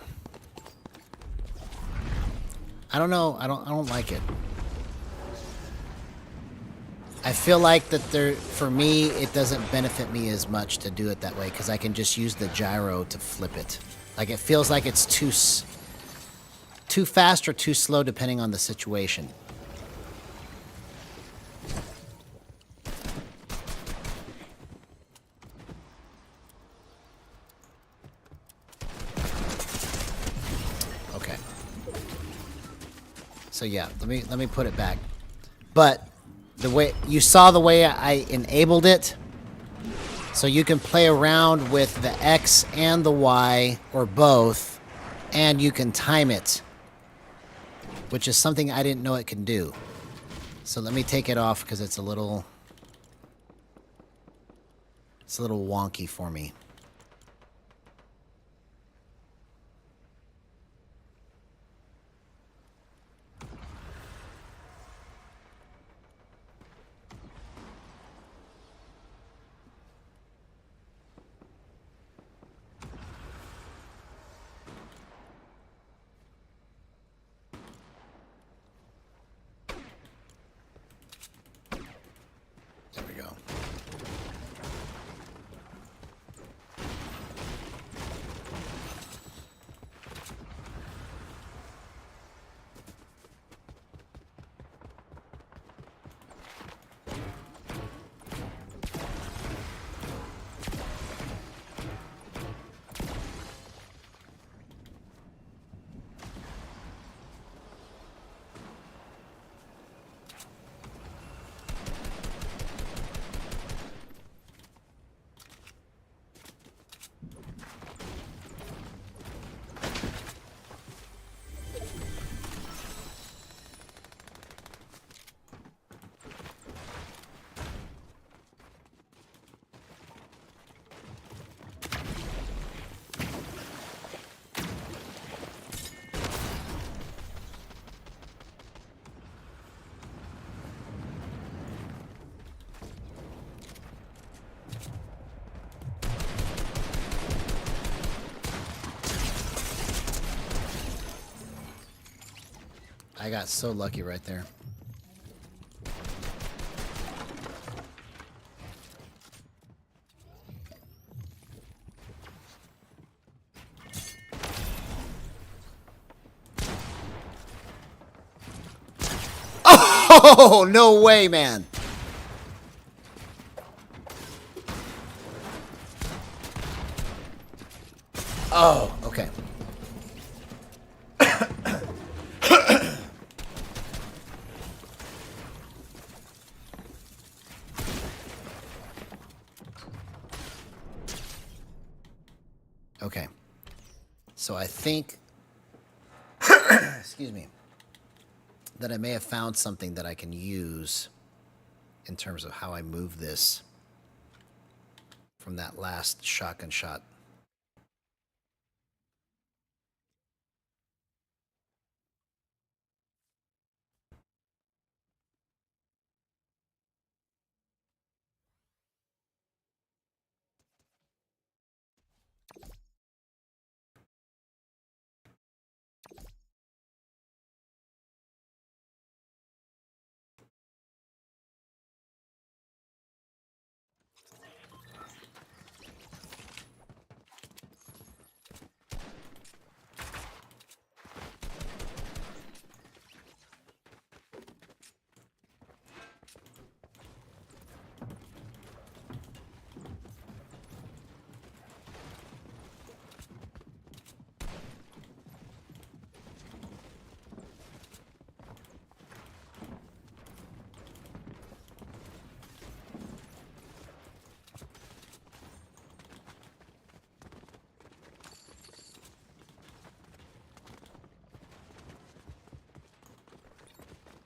I don't know. I don't like it. I feel like that for me, it doesn't benefit me as much to do it that way because I can just use the gyro to flip it. Like it feels like it's too fast or too slow depending on the situation. Okay. So yeah, let me put it back. But the way you saw the way I enabled it, so you can play around with the X and the Y or both, and you can time it, which is something I didn't know it can do. So let me take it off because it's a little wonky for me. There we go. I got so lucky right there. Oh, no way, man. Oh, okay. Okay. So I think, excuse me, that I may have found something that I can use in terms of how I move this from that last shotgun shot.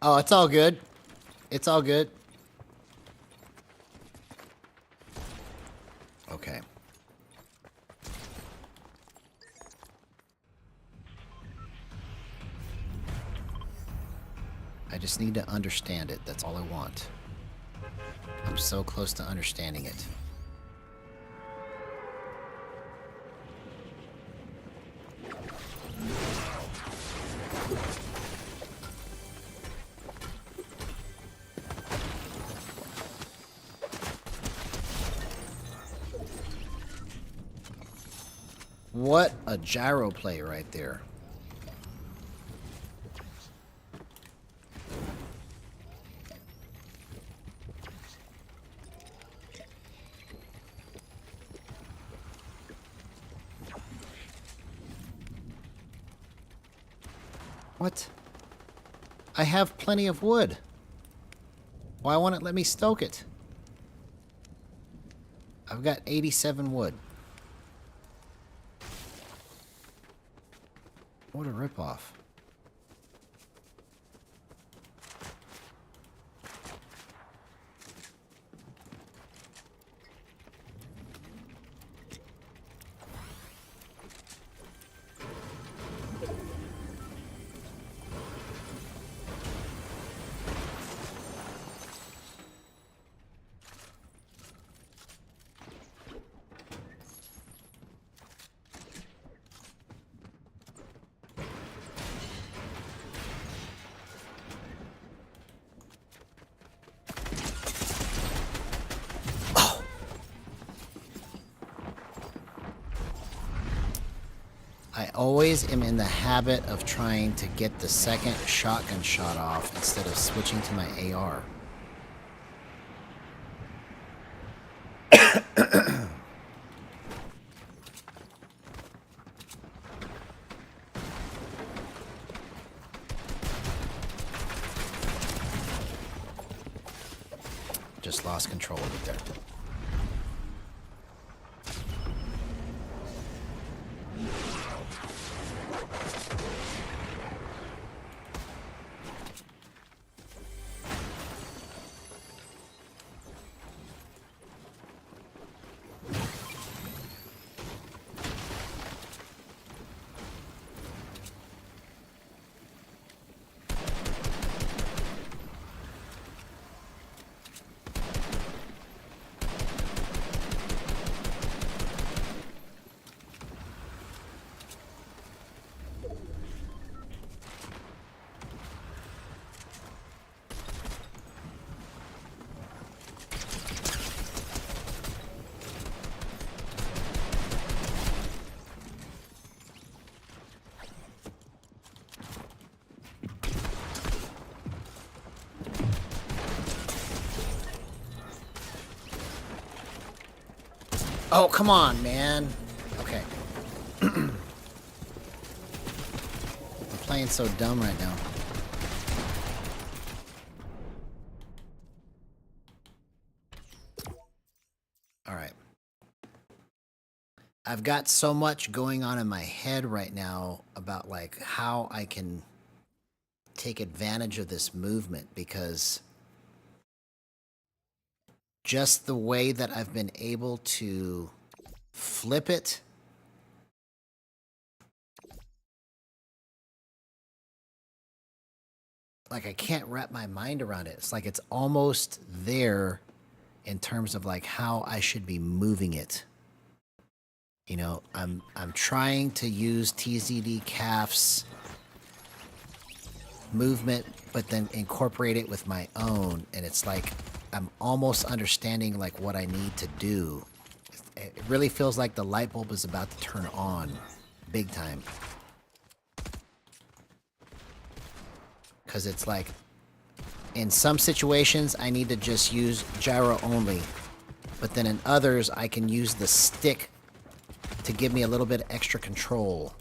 Oh, it's all good. It's all good. Okay. I just need to understand it. That's all I want. I'm so close to understanding it. What a gyro play right there. What? I have plenty of wood. Why won't it let me stoke it? I've got 87 wood. What a ripoff. I always am in the habit of trying to get the second shotgun shot off instead of switching to my AR. Just lost control of it there. Oh, come on, man. Okay. I'm playing so dumb right now. All right. I've got so much going on in my head right now about like how I can take advantage of this movement, because just the way that I've been able to flip it, like I can't wrap my mind around it. It's like it's almost there in terms of like how I should be moving it. You know, I'm trying to use TZD CAF's movement, but then incorporate it with my own, and it's like I'm almost understanding like what I need to do. It really feels like the light bulb is about to turn on big time. Because it's like, in some situations, I need to just use gyro only. But then in others, I can use the stick to give me a little bit of extra control.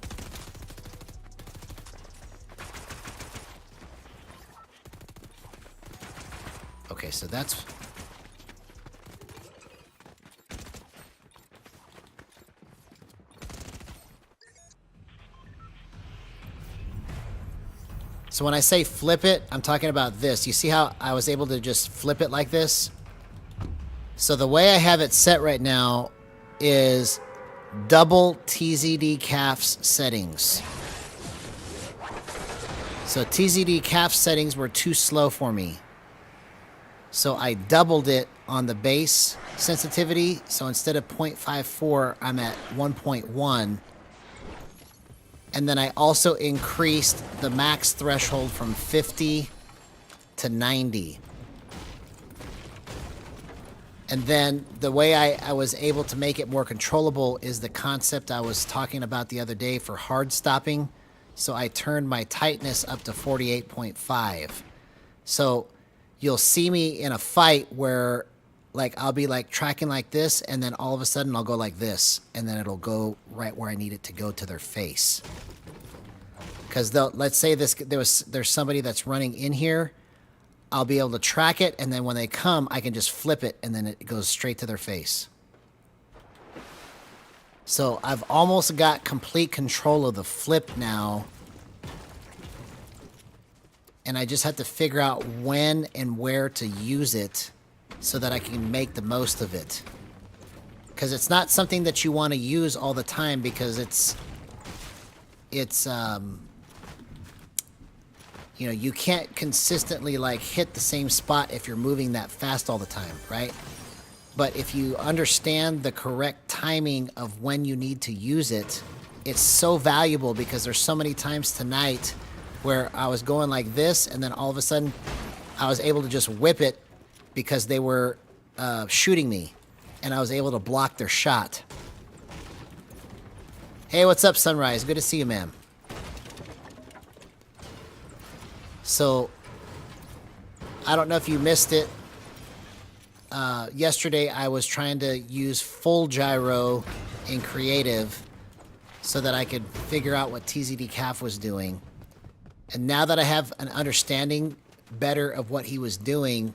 Okay, so that's... So when I say flip it, I'm talking about this. You see how I was able to just flip it like this? So the way I have it set right now is double TZD CAF's settings. So TZD CAF settings were too slow for me. So I doubled it on the base sensitivity. So instead of 0.54, I'm at 1.1. And then I also increased the max threshold from 50 to 90. And then the way I was able to make it more controllable is the concept I was talking about the other day for hard stopping. So I turned my tightness up to 48.5. So you'll see me in a fight where like I'll be like tracking like this, and then all of a sudden I'll go like this, and then it'll go right where I need it to go to their face. Because let's say there's somebody that's running in here, I'll be able to track it, and then when they come, I can just flip it, and then it goes straight to their face. So I've almost got complete control of the flip now. And I just have to figure out when and where to use it so that I can make the most of it. Because it's not something that you want to use all the time, because it's you know, you can't consistently like hit the same spot if you're moving that fast all the time, right? But if you understand the correct timing of when you need to use it, it's so valuable, because there's so many times tonight where I was going like this, and then all of a sudden I was able to just whip it because they were shooting me, and I was able to block their shot. Hey, what's up, Sunrise? Good to see you, man. So, I don't know if you missed it. Yesterday, I was trying to use full gyro in creative so that I could figure out what TZD CAF was doing. And now that I have an understanding better of what he was doing,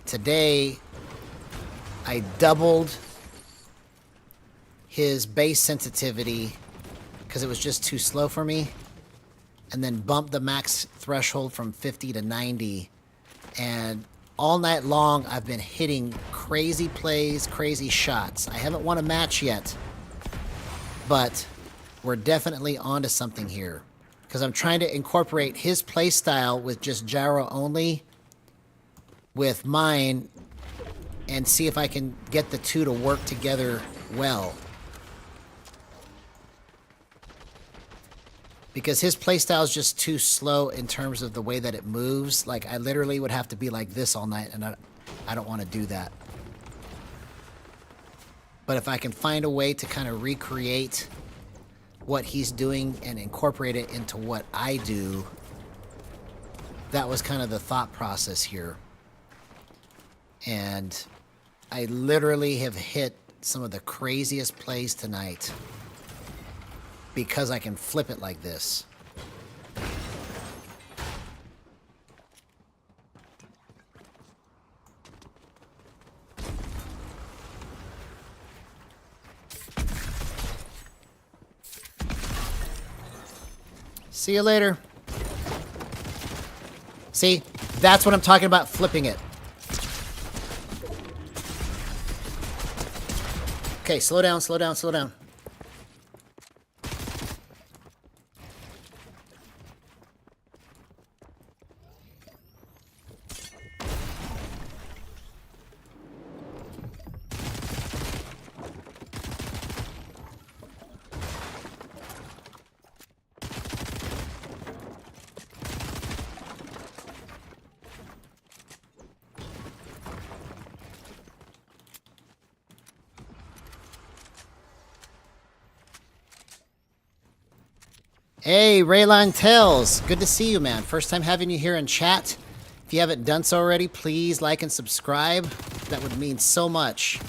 today I doubled his base sensitivity because it was just too slow for me, and then bumped the max threshold from 50 to 90. And all night long, I've been hitting crazy plays, crazy shots. I haven't won a match yet, but we're definitely onto something here, because I'm trying to incorporate his play style with just gyro only with mine and see if I can get the two to work together well. Because his playstyle is just too slow in terms of the way that it moves. Like, I literally would have to be like this all night, and I don't want to do that. But if I can find a way to kind of recreate what he's doing and incorporate it into what I do, that was kind of the thought process here. And I literally have hit some of the craziest plays tonight because I can flip it like this. See you later. See, that's what I'm talking about, flipping it. Okay, slow down, slow down, slow down. Hey, Rayline Tales. Good to see you, man. First time having you here in chat. If you haven't done so already, please like and subscribe. That would mean so much.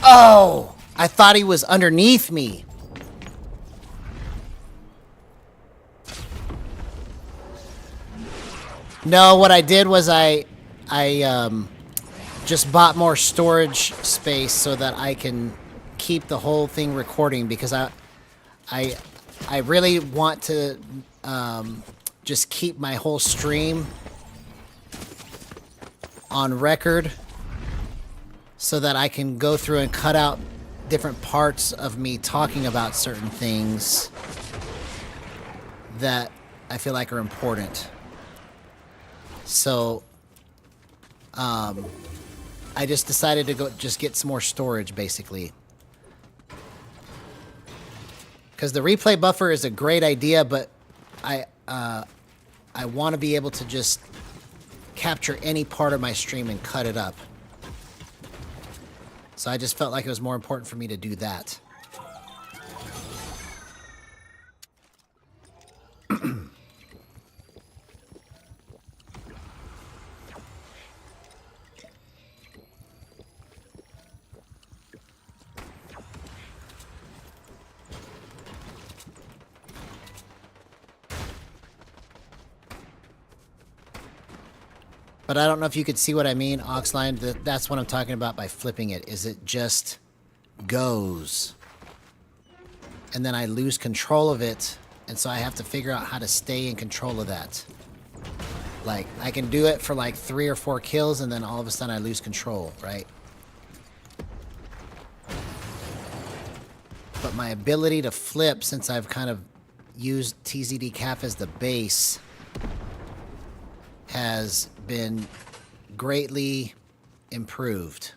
Oh! I thought he was underneath me. No, what I did was I just bought more storage space so that I can keep the whole thing recording, because I really want to just keep my whole stream on record so that I can go through and cut out different parts of me talking about certain things that I feel like are important. So I just decided to go just get some more storage, basically. Because the replay buffer is a great idea, but I want to be able to just capture any part of my stream and cut it up. So I just felt like it was more important for me to do that. But I don't know if you could see what I mean, Oxline. That's what I'm talking about by flipping it. Is it just goes, and then I lose control of it, and so I have to figure out how to stay in control of that. Like, I can do it for like 3 or 4 kills, and then all of a sudden I lose control, right? But my ability to flip, since I've kind of used TZD Cap as the base, has been greatly improved.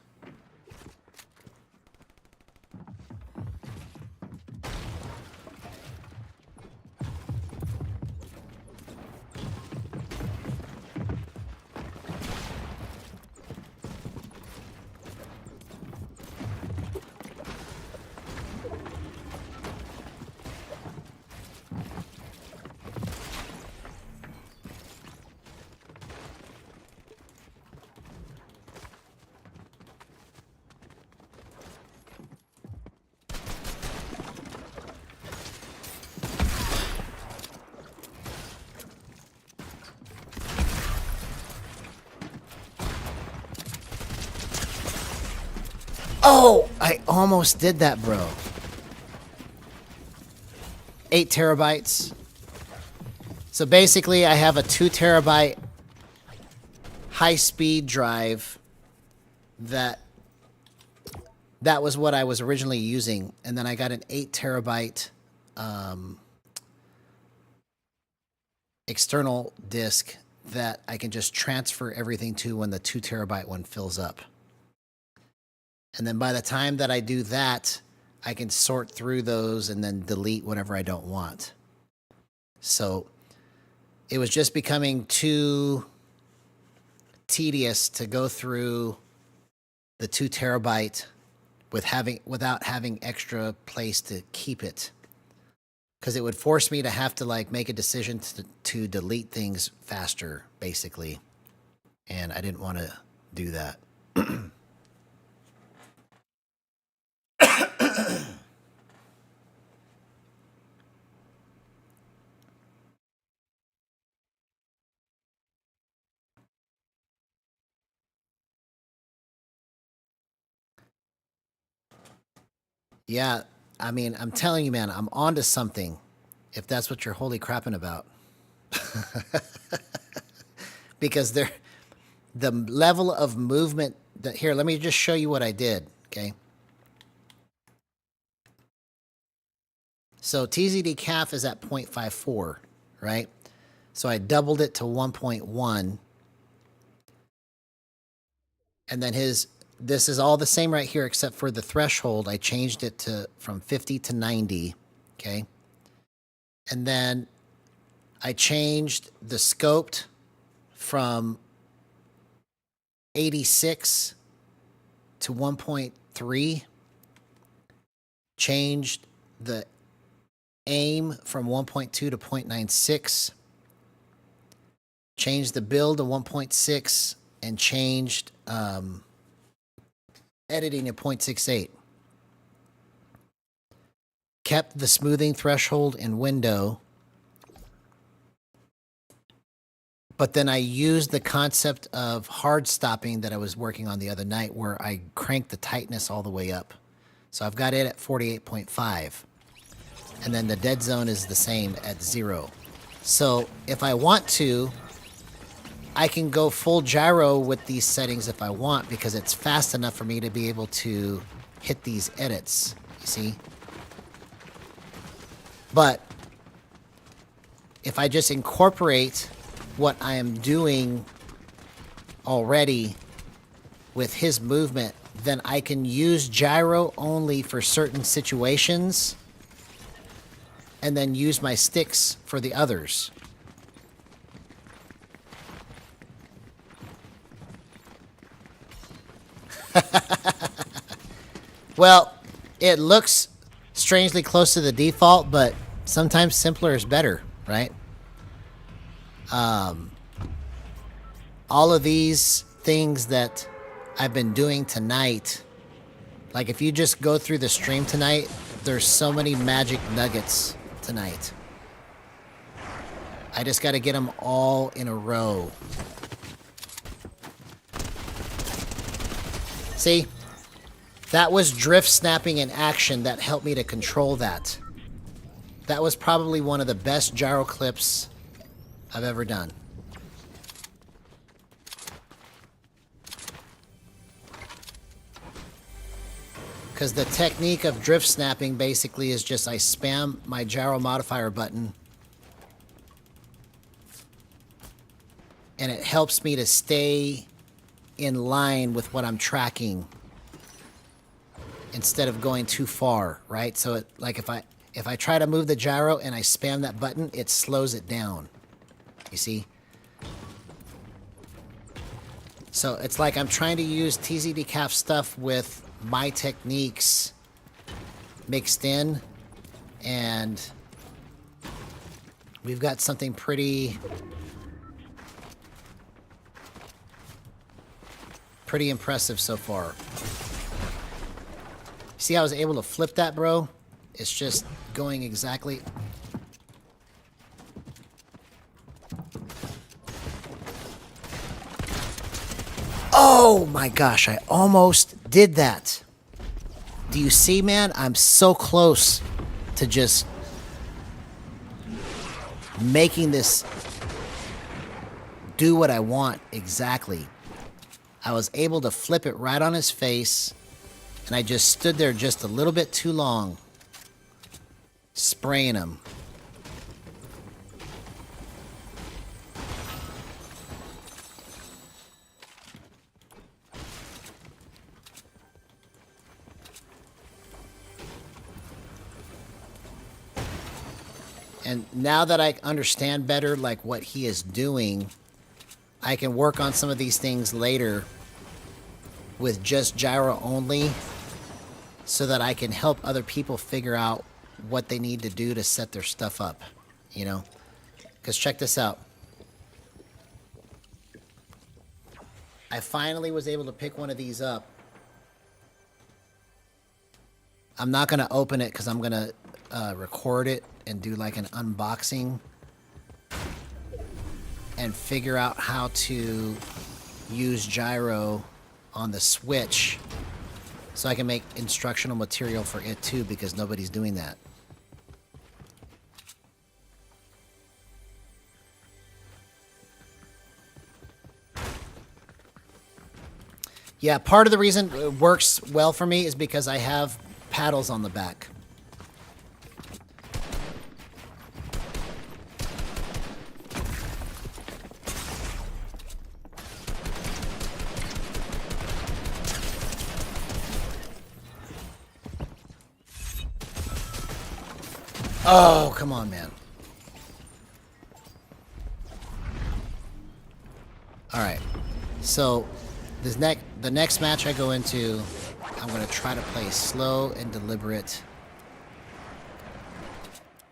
Oh, I almost did that, bro. 8 terabytes. So basically, I have a 2 terabyte high-speed drive that was what I was originally using, and then I got an 8 terabyte external disk that I can just transfer everything to when the 2 terabyte one fills up. And then by the time that I do that, I can sort through those and then delete whatever I don't want. So it was just becoming too tedious to go through the 2 terabyte without having extra place to keep it. Because it would force me to have to like make a decision to delete things faster, basically. And I didn't want to do that. Yeah, I mean, I'm telling you, man, I'm onto something, if that's what you're holy crapping about. Because the level of movement that, here, let me just show you what I did, okay? So TZD CAF is at 0.54, right? So I doubled it to 1.1. And then this is all the same right here except for the threshold. I changed it from 50 to 90, okay? And then I changed the scoped from 86 to 1.3. Changed the aim from 1.2 to 0.96. Changed the build to 1.6 and changed editing at 0.68. Kept the smoothing threshold in window, But then I used the concept of hard stopping that I was working on the other night where I cranked the tightness all the way up. So I've got it at 48.5. And then the dead zone is the same at 0. So if I want to, I can go full gyro with these settings if I want, because it's fast enough for me to be able to hit these edits, you see? But if I just incorporate what I am doing already with his movement, then I can use gyro only for certain situations and then use my sticks for the others. Well, it looks strangely close to the default, but sometimes simpler is better, right? All of these things that I've been doing tonight, like if you just go through the stream tonight, there's so many magic nuggets tonight. I just got to get them all in a row. See? That was drift snapping in action that helped me to control that. That was probably one of the best gyro clips I've ever done. Because the technique of drift snapping basically is just I spam my gyro modifier button and it helps me to stay in line with what I'm tracking instead of going too far, right? So it, like if I try to move the gyro and I spam that button, it slows it down. You see? So it's like I'm trying to use TZD CAF stuff with my techniques mixed in, and we've got something pretty impressive so far. See how I was able to flip that, bro? It's just going exactly... Oh my gosh, I almost did that. Do you see, man? I'm so close to just making this do what I want exactly. I was able to flip it right on his face, and I just stood there just a little bit too long, spraying him. And now that I understand better, like, what he is doing, I can work on some of these things later with just gyro only so that I can help other people figure out what they need to do to set their stuff up, you know? Because check this out. I finally was able to pick one of these up. I'm not going to open it because I'm going to record it and do like an unboxing and figure out how to use gyro on the Switch so I can make instructional material for it too, because nobody's doing that. Yeah, part of the reason it works well for me is because I have paddles on the back. Oh, come on, man. Alright. So, the next match I go into, I'm going to try to play slow and deliberate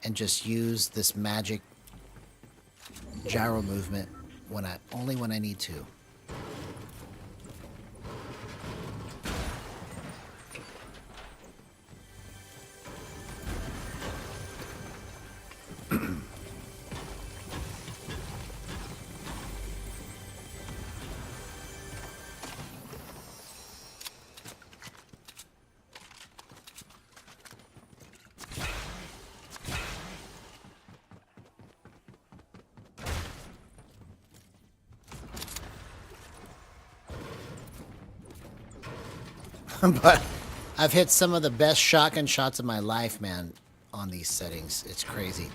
and just use this magic gyro movement only when I need to. But I've hit some of the best shotgun shots of my life, man, on these settings. It's crazy.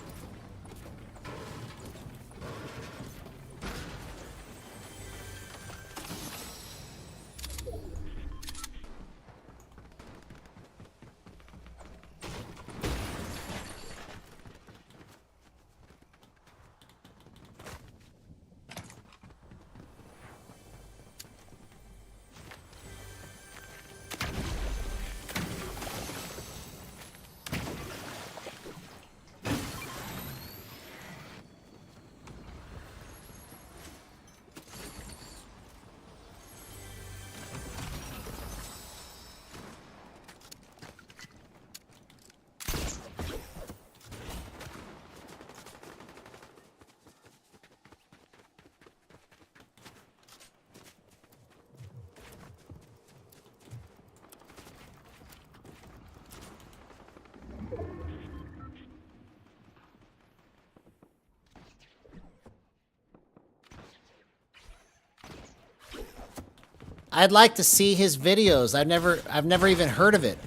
I'd like to see his videos. I've never even heard of it.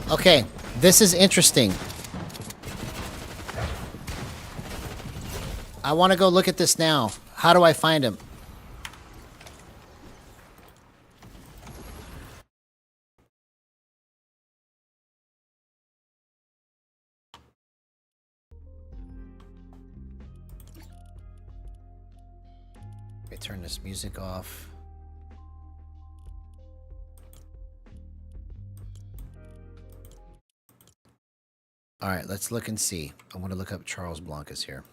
Okay, this is interesting. I want to go look at this now. How do I find him? Okay, turn this music off. All right, let's look and see. I want to look up Charles Blancas here.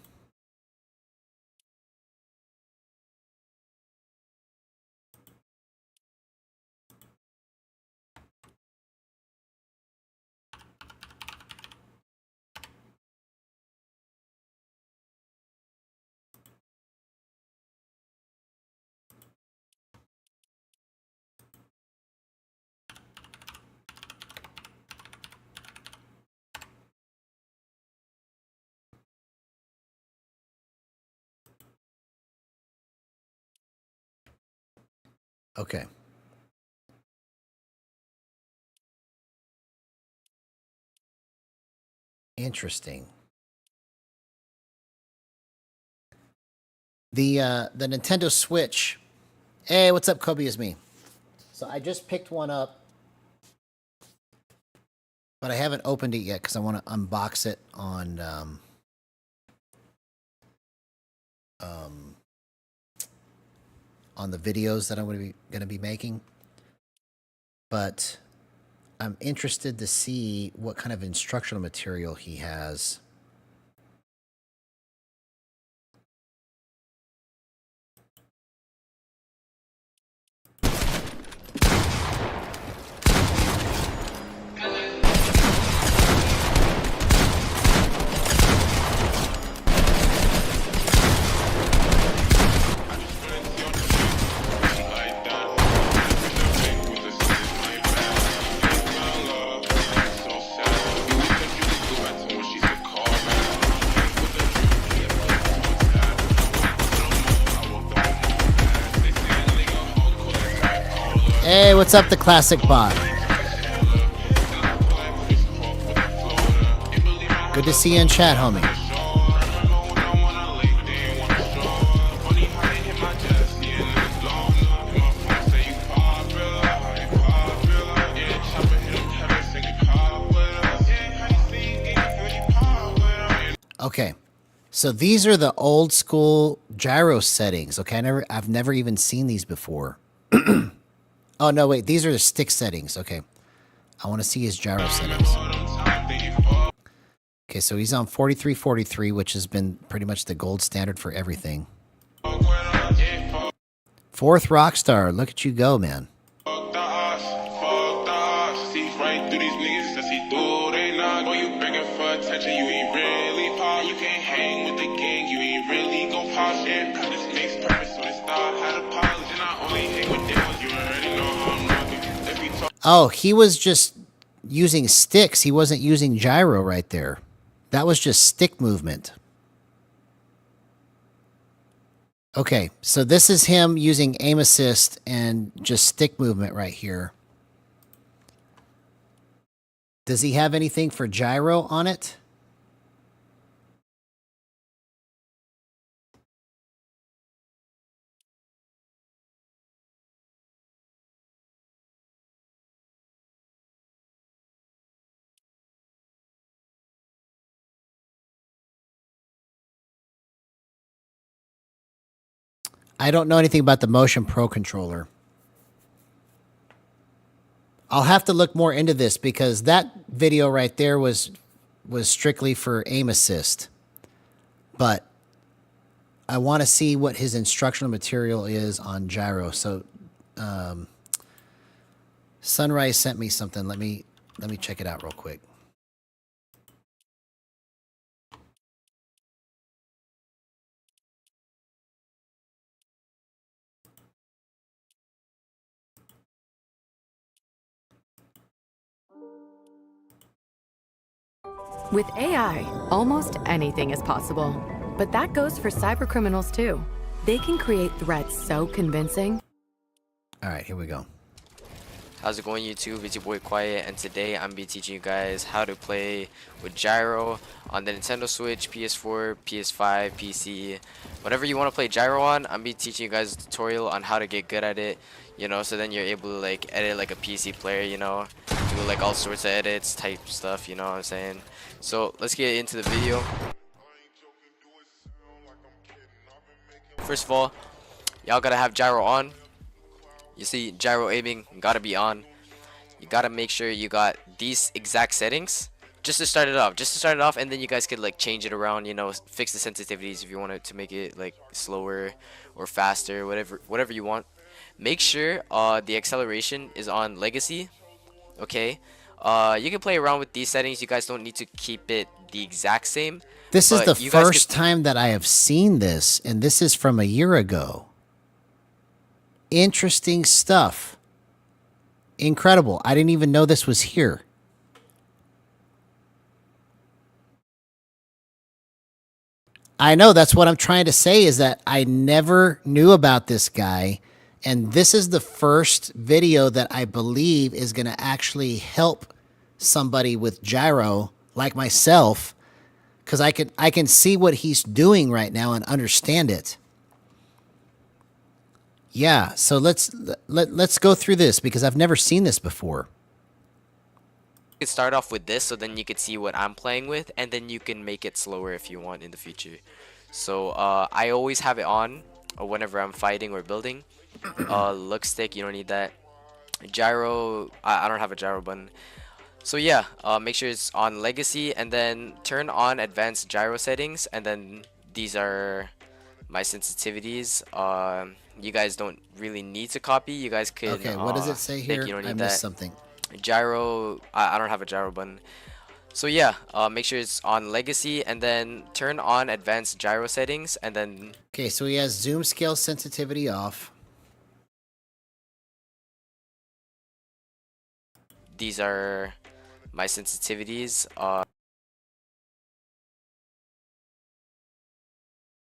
Okay. Interesting. The Nintendo Switch. Hey, what's up, Kobe? Is me. So I just picked one up, but I haven't opened it yet because I want to unbox it on the videos that I'm going to be making. But I'm interested to see what kind of instructional material he has. Hey, what's up, the classic bot? Good to see you in chat, homie. Okay, so these are the old school gyro settings. Okay, I've never even seen these before. Oh, no, wait. These are the stick settings. Okay. I want to see his gyro settings. Okay, so he's on 4343, which has been pretty much the gold standard for everything. Fourth Rockstar. Look at you go, man. Oh, he was just using sticks. He wasn't using gyro right there. That was just stick movement. Okay, so this is him using aim assist and just stick movement right here. Does he have anything for gyro on it? I don't know anything about the Motion Pro controller. I'll have to look more into this because that video right there was strictly for aim assist. But I want to see what his instructional material is on gyro. So Sunrise sent me something. Let me check it out real quick. With AI, almost anything is possible. But that goes for cybercriminals too. They can create threats so convincing. All right, here we go. How's it going, YouTube? It's your boy Quiet, and today I'm be teaching you guys how to play with gyro on the Nintendo Switch, PS4, PS5, PC, whatever you want to play gyro on. I'm be teaching you guys a tutorial on how to get good at it, you know, so then you're able to like edit like a PC player, you know, do like all sorts of edits type stuff, you know what I'm saying? So let's get into the video. First of all, y'all gotta have gyro on. You see, gyro aiming gotta be on. You gotta make sure you got these exact settings just to start it off, and then you guys could like change it around, you know, fix the sensitivities if you want it to make it like slower or faster, whatever you want. Make sure the acceleration is on legacy. Okay, you can play around with these settings. You guys don't need to keep it the exact same. This is the first time that I have seen this, and this is from a year ago. Interesting stuff. Incredible. I didn't even know this was here. I know, that's what I'm trying to say, is that I never knew about this guy, and this is the first video that I believe is going to actually help somebody with gyro like myself, because I can see what he's doing right now and understand it. Yeah, so let's go through this because I've never seen this before. You could start off with this so then you could see what I'm playing with, and then you can make it slower if you want in the future. So I always have it on whenever I'm fighting or building. Look stick, you don't need that. Gyro, I don't have a gyro button. So yeah, make sure it's on legacy, and then turn on advanced gyro settings, and then these are my sensitivities. You guys don't really need to copy. You guys could. Okay, what does it say here? You don't need I missed something. Gyro, I don't have a gyro button. So yeah, make sure it's on legacy, and then turn on advanced gyro settings, and then. Okay, so he has zoom scale sensitivity off. These are my sensitivities.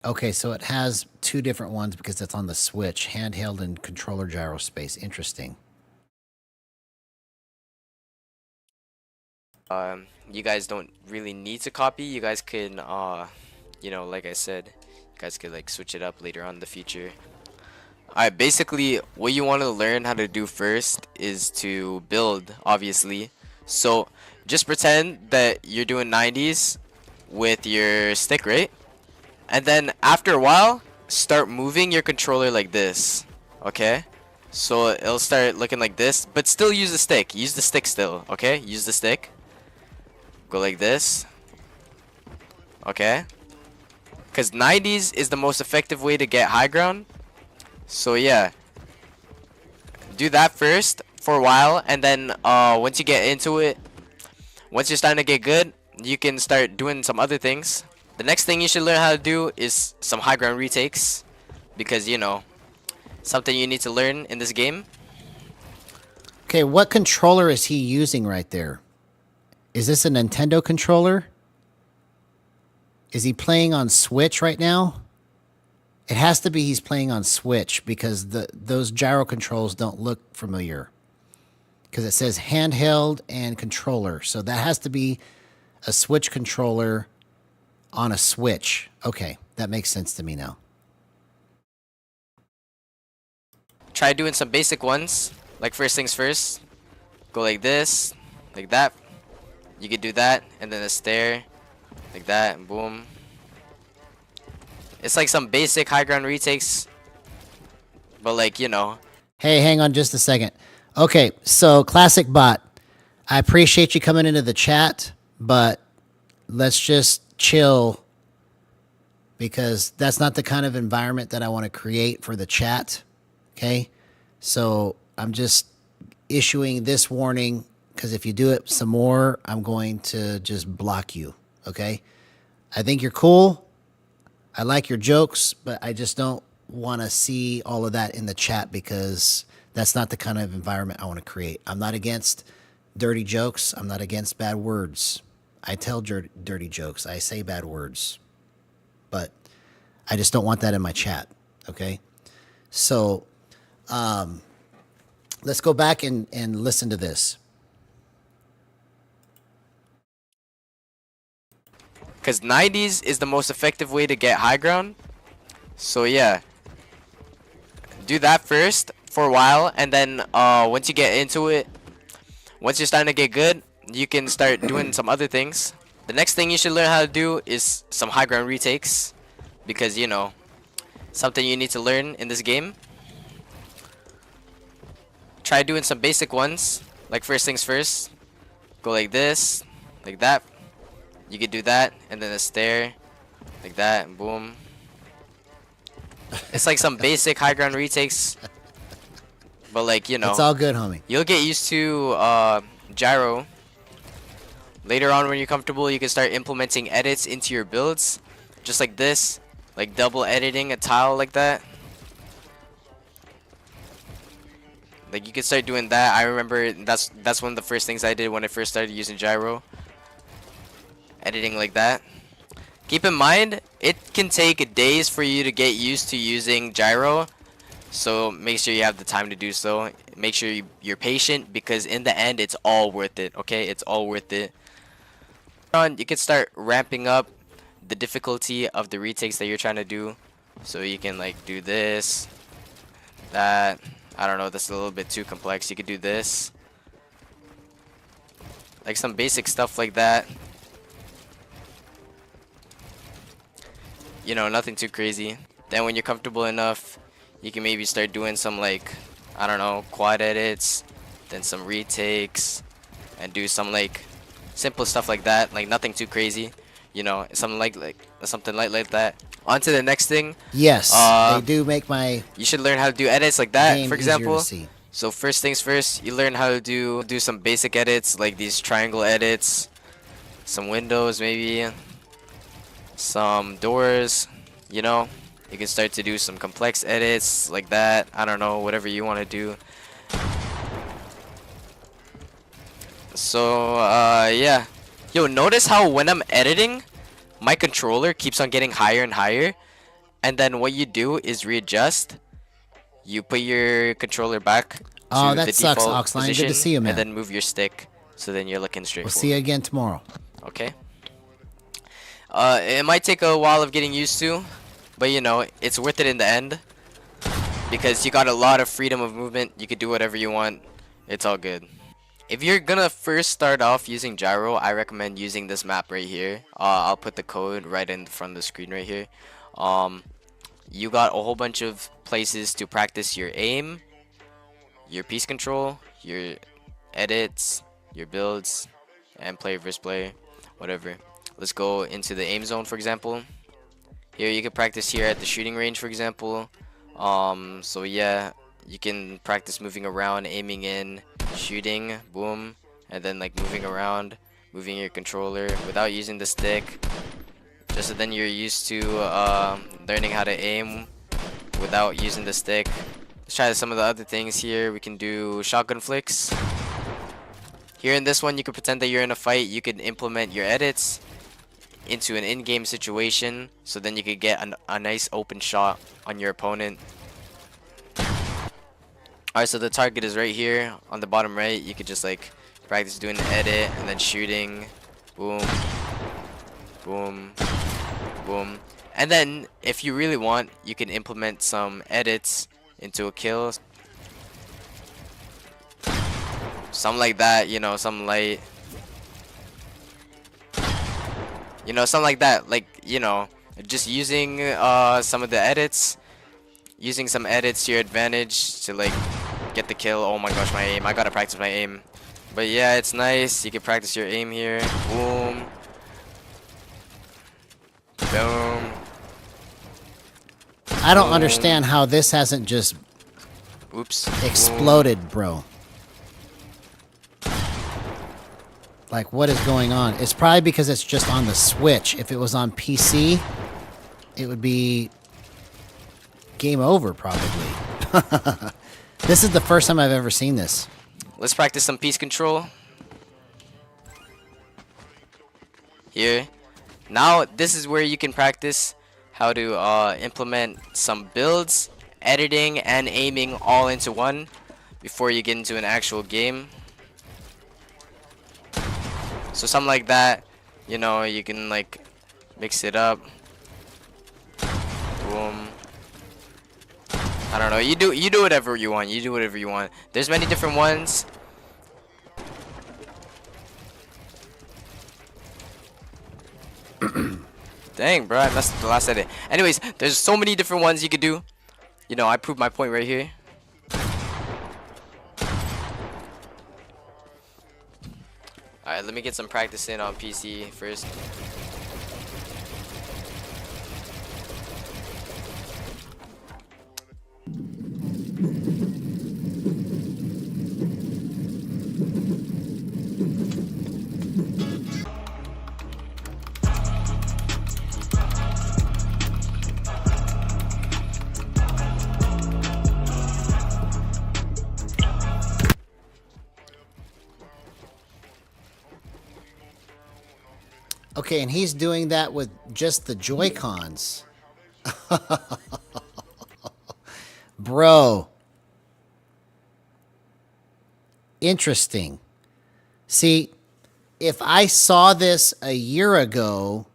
Okay, so it has two different ones because it's on the Switch, handheld and controller gyro space. Interesting. You guys don't really need to copy. You guys can, you know, like I said, you guys could like switch it up later on in the future. Alright, basically what you want to learn how to do first is to build, obviously. So just pretend that you're doing 90s with your stick, right? And then after a while, start moving your controller like this. Okay? So it'll start looking like this, but still use the stick. Use the stick still, okay? Use the stick. Go like this. Okay? Because 90s is the most effective way to get high ground. So yeah. Do that first for a while, and then once you get into it, once you're starting to get good, you can start doing some other things. The next thing you should learn how to do is some high ground retakes, because you know, something you need to learn in this game. Okay, what controller is he using right there? Is this a Nintendo controller? Is he playing on Switch right now? It has to be he's playing on Switch because those gyro controls don't look familiar. Because it says handheld and controller. So that has to be a Switch controller on a Switch. Okay, that makes sense to me now. Try doing some basic ones. Like first things first. Go like this. Like that. You could do that. And then a stair. Like that. And boom. It's like some basic high ground retakes. But like, you know. Hey, hang on just a second. Okay, so Classic Bot, I appreciate you coming into the chat, but let's just chill because that's not the kind of environment that I want to create for the chat. Okay, so I'm just issuing this warning because if you do it some more, I'm going to just block you. Okay, I think you're cool. I like your jokes, but I just don't want to see all of that in the chat because that's not the kind of environment I want to create. I'm not against dirty jokes. I'm not against bad words. I tell dirty jokes. I say bad words. But I just don't want that in my chat. Okay? So let's go back and listen to this. Because 90s is the most effective way to get high ground. So yeah. Do that first for a while, and then once you get into it, once you're starting to get good, you can start doing some other things. The next thing you should learn how to do is some high ground retakes, because you know, something you need to learn in this game. Try doing some basic ones, like first things first. Go like this, like that. You could do that, and then a stair, like that, and boom. It's like some basic high ground retakes. But like, you know, it's all good, homie. You'll get used to gyro. Later on when you're comfortable, you can start implementing edits into your builds. Just like this. Like double editing a tile like that. Like you can start doing that. I remember that's one of the first things I did when I first started using gyro. Editing like that. Keep in mind, it can take days for you to get used to using gyro. So make sure you have the time to do so. Make sure you're patient because in the end it's all worth it. Okay, it's all worth it. You can start ramping up the difficulty of the retakes that you're trying to do. So you can like do this, that. I don't know, that's a little bit too complex. You could do this. Like some basic stuff like that. You know, nothing too crazy. Then when you're comfortable enough, you can maybe start doing some like, I don't know, quad edits, then some retakes, and do some like simple stuff like that, like nothing too crazy, you know, something like something light like that. On to the next thing. Yes, they do make my. You should learn how to do edits like that, for example. See. So first things first, you learn how to do some basic edits like these triangle edits, some windows maybe, some doors, you know. You can start to do some complex edits like that. I don't know, whatever you want to do. So, yeah. Yo, notice how when I'm editing, my controller keeps on getting higher and higher. And then what you do is readjust. You put your controller back to that the sucks, default Oxline. position, Good to see you, man. and then move your stick. So then you're looking straight We'll forward. see you again tomorrow. Okay. It might take a while of getting used to, but you know, it's worth it in the end. Because you got a lot of freedom of movement. You could do whatever you want. It's all good. If you're gonna first start off using gyro, I recommend using this map right here. I'll put the code right in front of the screen right here. You got a whole bunch of places to practice your aim, your piece control, your edits, your builds, and player versus player, whatever. Let's go into the aim zone, for example. Here you can practice here at the shooting range, for example. So yeah, you can practice moving around, aiming in, shooting, boom, and then like moving around, moving your controller without using the stick, just so then you're used to learning how to aim without using the stick. Let's try some of the other things here. We can do shotgun flicks. Here in this one, you can pretend that you're in a fight. You can implement your edits. into an in-game situation, so then you could get a nice open shot on your opponent. Alright, so the target is right here on the bottom right. You could just like practice doing the edit and then shooting. Boom, boom, boom. And then if you really want, you can implement some edits into a kill. Something like that, you know, some light. You know, something like that. Like, you know, just using some of the edits. Using some edits to your advantage to like get the kill. Oh my gosh, my aim. I gotta practice my aim. But yeah, it's nice. You can practice your aim here. Boom. Boom. I don't understand how this hasn't just exploded, bro. Like, what is going on? It's probably because it's just on the Switch. If it was on PC, it would be game over, probably. This is the first time I've ever seen this. Let's practice some piece control. Here. Now, this is where you can practice how to implement some builds, editing, and aiming all into one before you get into an actual game. So something like that, you know, you can like mix it up. Boom. I don't know. You do whatever you want. You do whatever you want. There's many different ones. Dang, bro, I messed up the last edit. Anyways, there's so many different ones you could do. You know, I proved my point right here. Alright, let me get some practice in on PC first. Okay, and he's doing that with just the Joy-Cons. Bro. Interesting. See, if I saw this a year ago,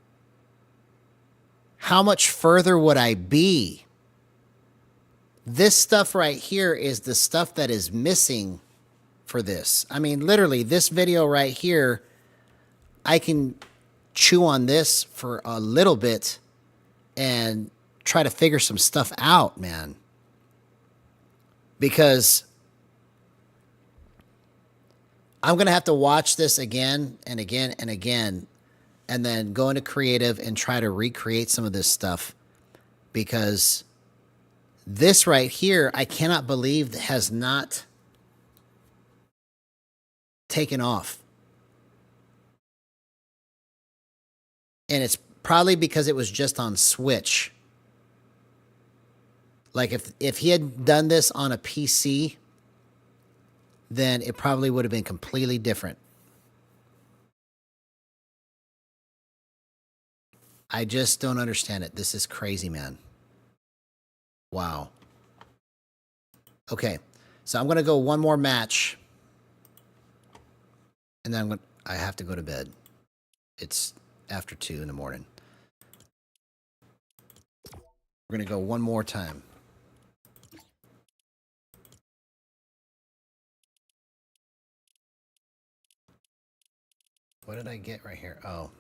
how much further would I be? This stuff right here is the stuff that is missing for this. I mean, literally, this video right here, I can chew on this for a little bit and try to figure some stuff out, man. Because I'm going to have to watch this again and again and again, and then go into creative and try to recreate some of this stuff. Because this right here, I cannot believe has not taken off. And it's probably because it was just on Switch. Like if he had done this on a PC, then it probably would have been completely different. I just don't understand it. This is crazy, man. Wow. Okay, so I'm gonna go one more match, and then I have to go to bed. It's after 2 in the morning. We're gonna go one more time. What did I get right here? Oh.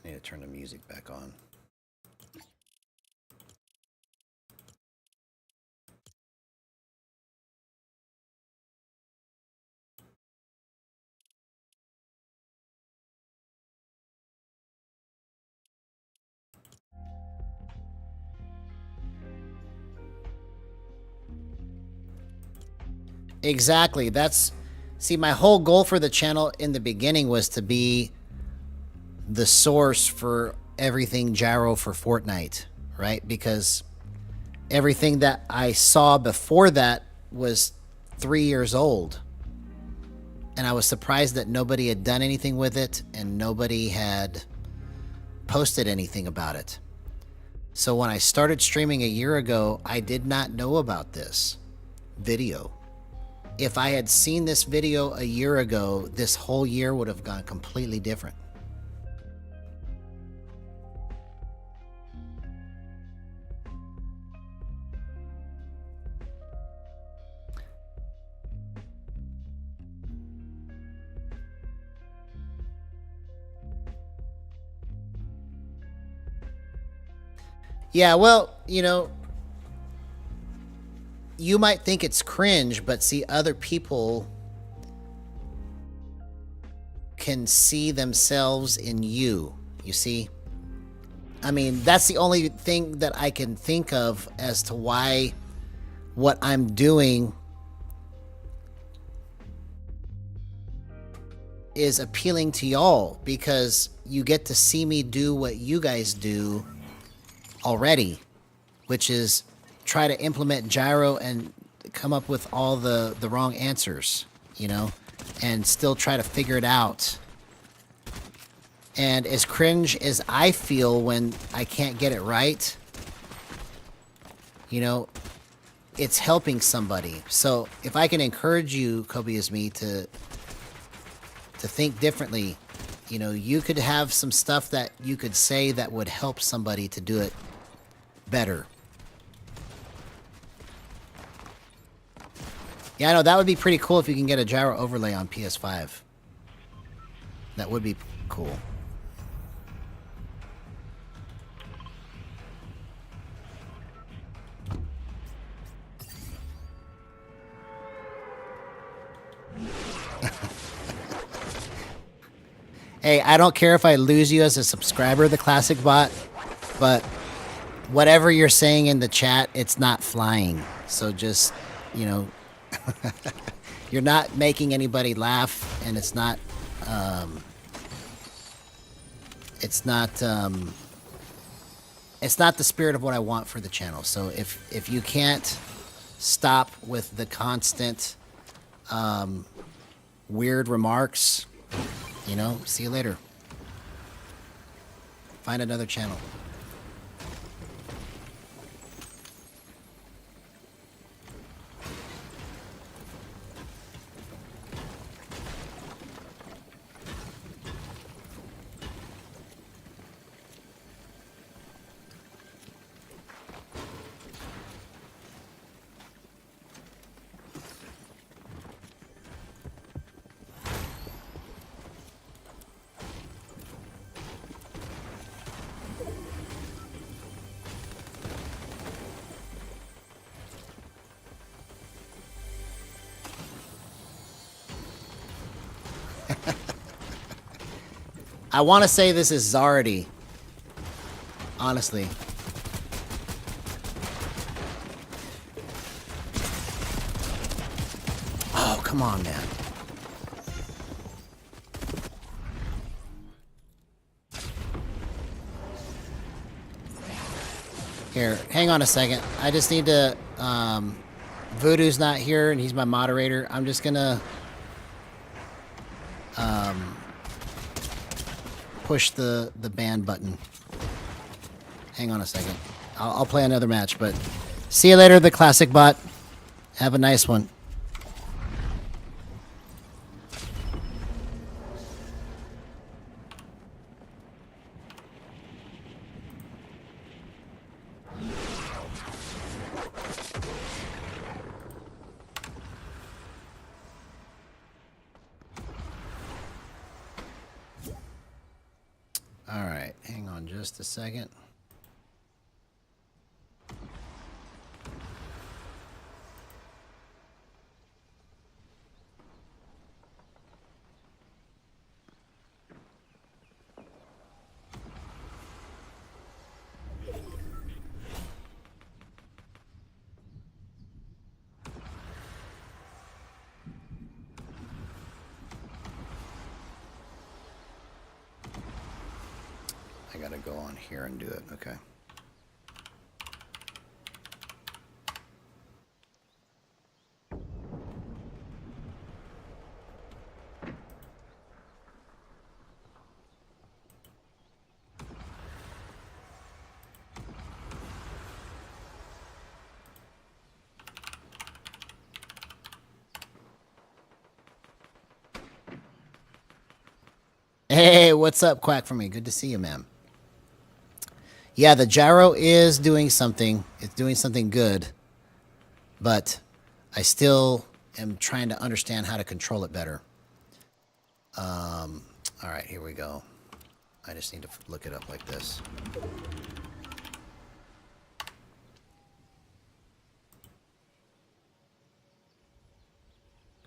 I need to turn the music back on. Exactly. See, my whole goal for the channel in the beginning was to be the source for everything gyro for Fortnite, right? Because everything that I saw before that was 3 years old. And I was surprised that nobody had done anything with it and nobody had posted anything about it. So when I started streaming a year ago, I did not know about this video. If I had seen this video a year ago, this whole year would have gone completely different. Yeah, well, you know, you might think it's cringe, but see, other people can see themselves in you, you see? I mean, that's the only thing that I can think of as to why what I'm doing is appealing to y'all, because you get to see me do what you guys do already, which is try to implement gyro and come up with all the wrong answers, you know, and still try to figure it out. And as cringe as I feel when I can't get it right, you know, it's helping somebody. So if I can encourage you, Kobe as me, to think differently, you know, you could have some stuff that you could say that would help somebody to do it better. Yeah, I know, that would be pretty cool if you can get a gyro overlay on PS5. That would be cool. Hey, I don't care if I lose you as a subscriber, the classic bot, but whatever you're saying in the chat, it's not flying. So just, you know, you're not making anybody laugh, and it's not the spirit of what I want for the channel. So if you can't stop with the constant weird remarks, you know, see you later. Find another channel. I want to say this is Zardy. Honestly. Oh, come on, man. Here, hang on a second. I just need to... Voodoo's not here, and he's my moderator. I'm just gonna... push the ban button. Hang on a second. I'll play another match, but see you later, the classic bot. Have a nice one. All right, hang on just a second. I gotta go on here and do it, okay. Hey, what's up, Quack for me? Good to see you, ma'am. Yeah, the gyro is doing something. It's doing something good. But I still am trying to understand how to control it better. All right, here we go. I just need to look it up like this.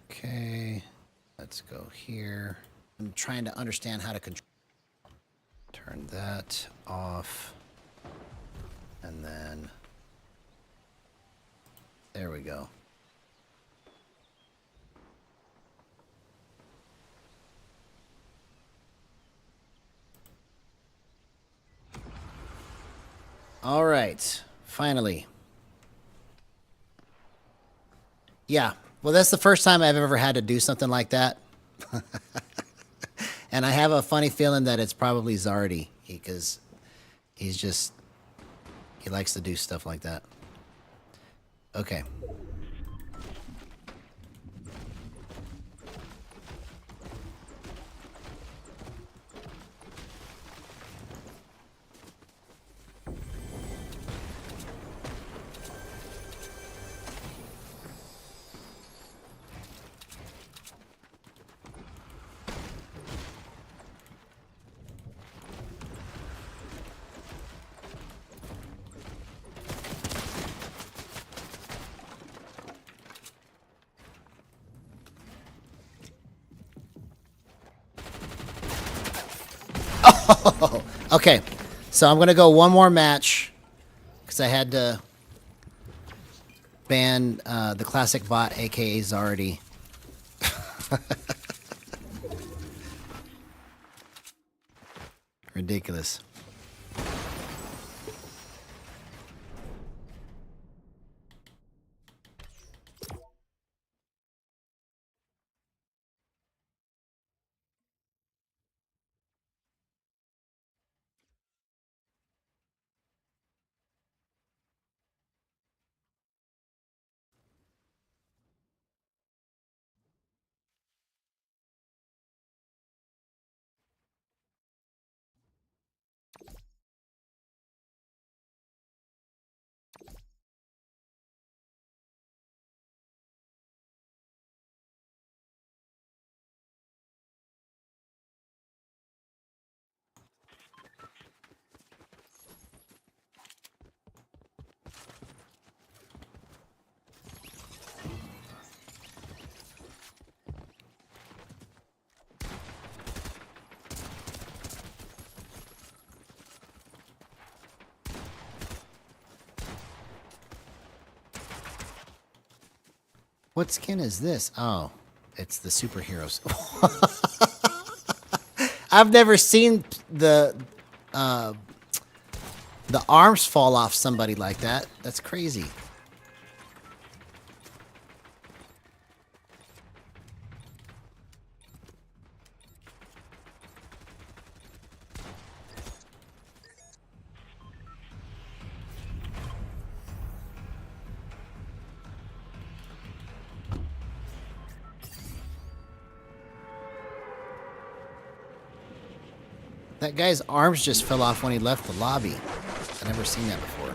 Okay, let's go here. I'm trying to understand how to control. Turn that off. And then there we go. All right, finally. Yeah, well, that's the first time I've ever had to do something like that. And I have a funny feeling that it's probably Zardy, because he likes to do stuff like that. Okay. Oh, okay. So I'm gonna go one more match because I had to ban the classic bot, aka Zardy. Ridiculous. What skin is this? Oh, it's the superheroes. I've never seen the arms fall off somebody like that. That's crazy. That guy's arms just fell off when he left the lobby. I've never seen that before.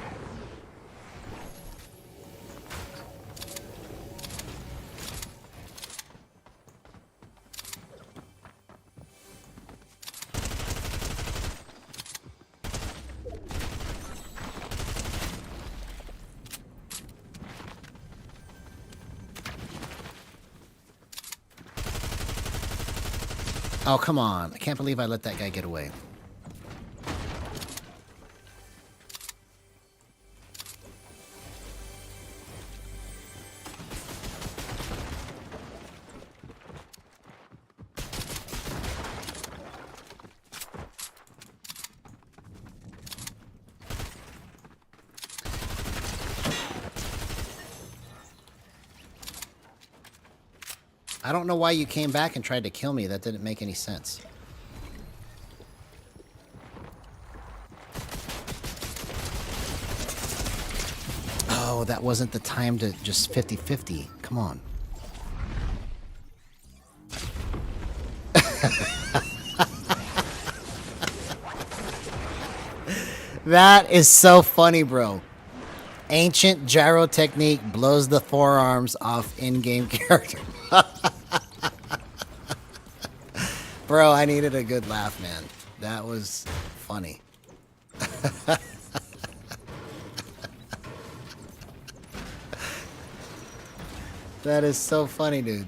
Oh, come on. I can't believe I let that guy get away. I don't know why you came back and tried to kill me. That didn't make any sense. Oh, that wasn't the time to just 50-50. Come on. That is so funny, bro. Ancient gyro technique blows the forearms off in-game character. Bro, I needed a good laugh, man. That was funny. That is so funny, dude.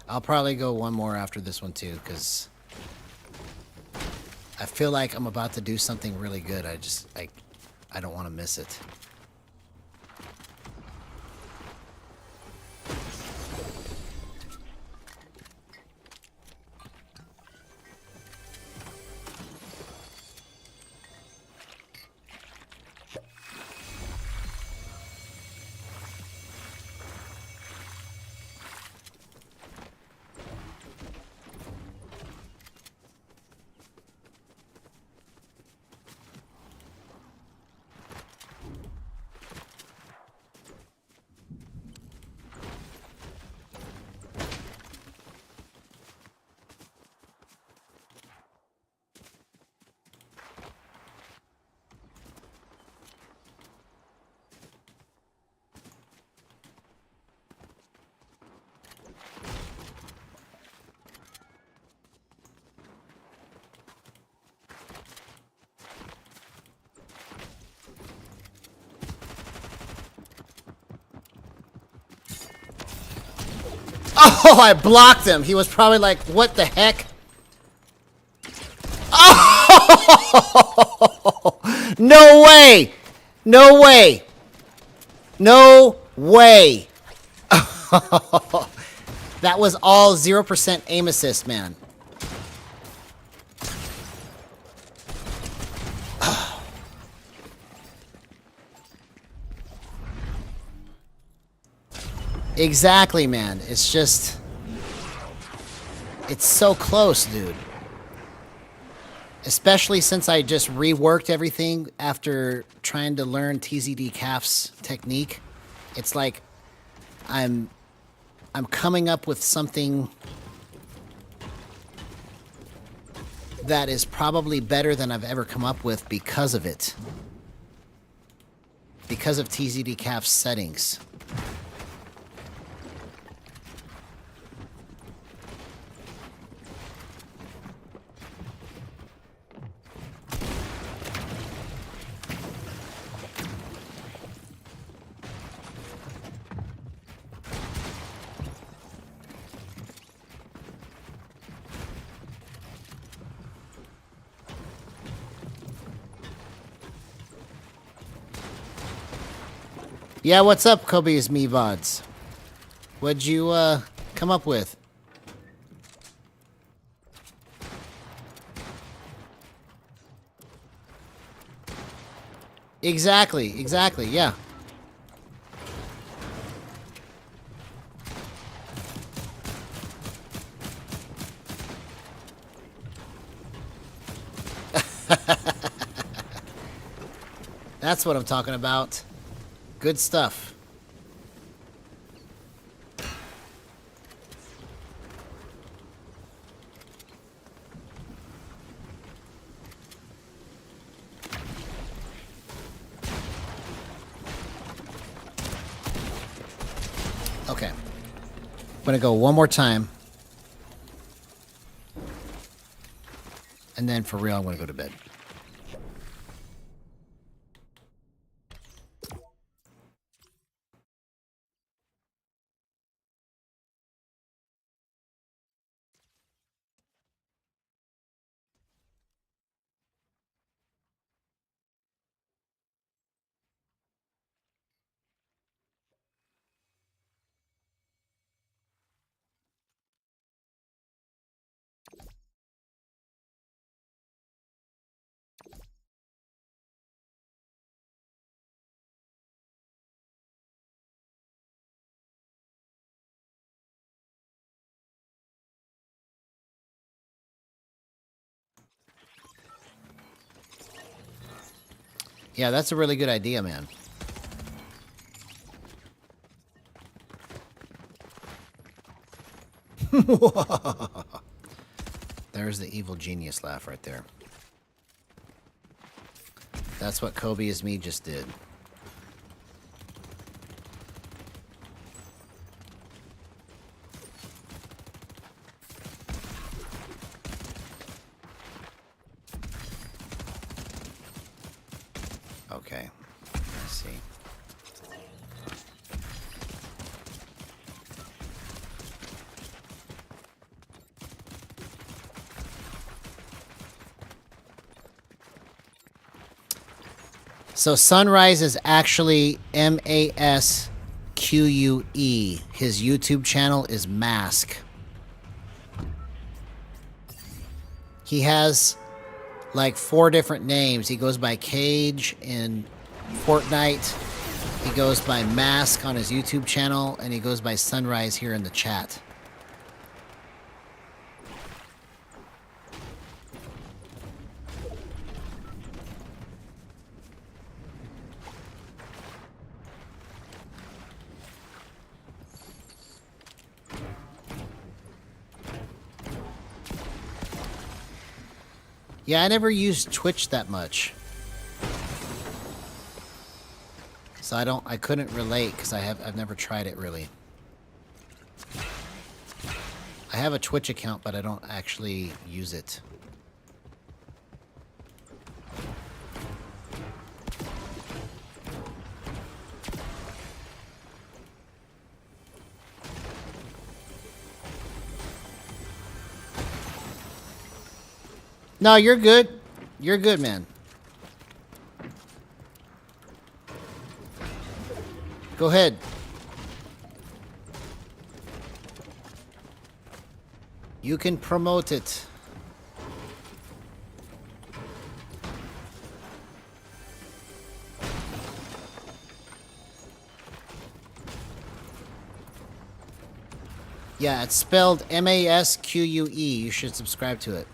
I'll probably go one more after this one too, because I feel like I'm about to do something really good. I don't want to miss it. Oh, I blocked him. He was probably like, what the heck? Oh! No way! No way! No way! That was all 0% aim assist, man. Exactly, man. It's just... It's so close, dude. Especially since I just reworked everything after trying to learn TZD Calf's technique. It's like I'm coming up with something that is probably better than I've ever come up with because of it. Because of TZD Calf's settings. Yeah, what's up, Kobe's Me VODs? What'd you, come up with? Exactly, yeah. That's what I'm talking about. Good stuff. Okay. I'm gonna go one more time. And then for real, I'm gonna go to bed. Yeah, that's a really good idea, man. There's the evil genius laugh right there. That's what Kobe is me just did. Okay, let's see. So Sunrise is actually Masque. His YouTube channel is Mask. He has like 4 different names. He goes by Cage in Fortnite. He goes by Mask on his YouTube channel, and he goes by Sunrise here in the chat. Yeah, I never used Twitch that much. So I couldn't relate because I've never tried it really. I have a Twitch account, but I don't actually use it. No, you're good. You're good, man. Go ahead. You can promote it. Yeah, it's spelled Masque. You should subscribe to it.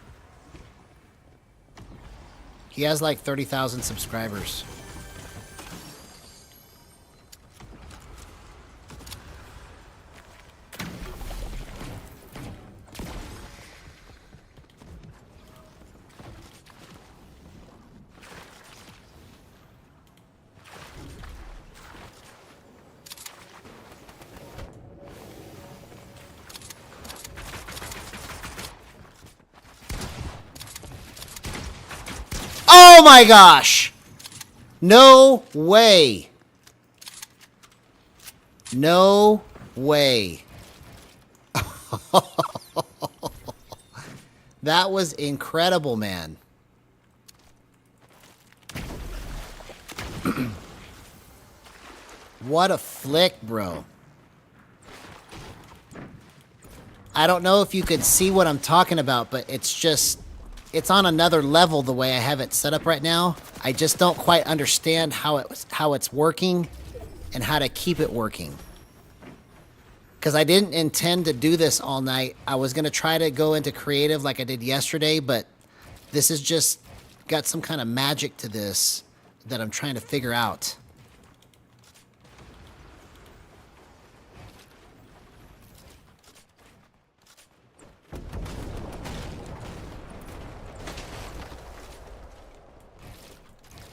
He has like 30,000 subscribers. Oh my gosh! No way. No way. That was incredible, man. What a flick, bro. I don't know if you could see what I'm talking about, but it's on another level the way I have it set up right now. I just don't quite understand how it's working and how to keep it working. Because I didn't intend to do this all night. I was going to try to go into creative like I did yesterday, but this has just got some kind of magic to this that I'm trying to figure out.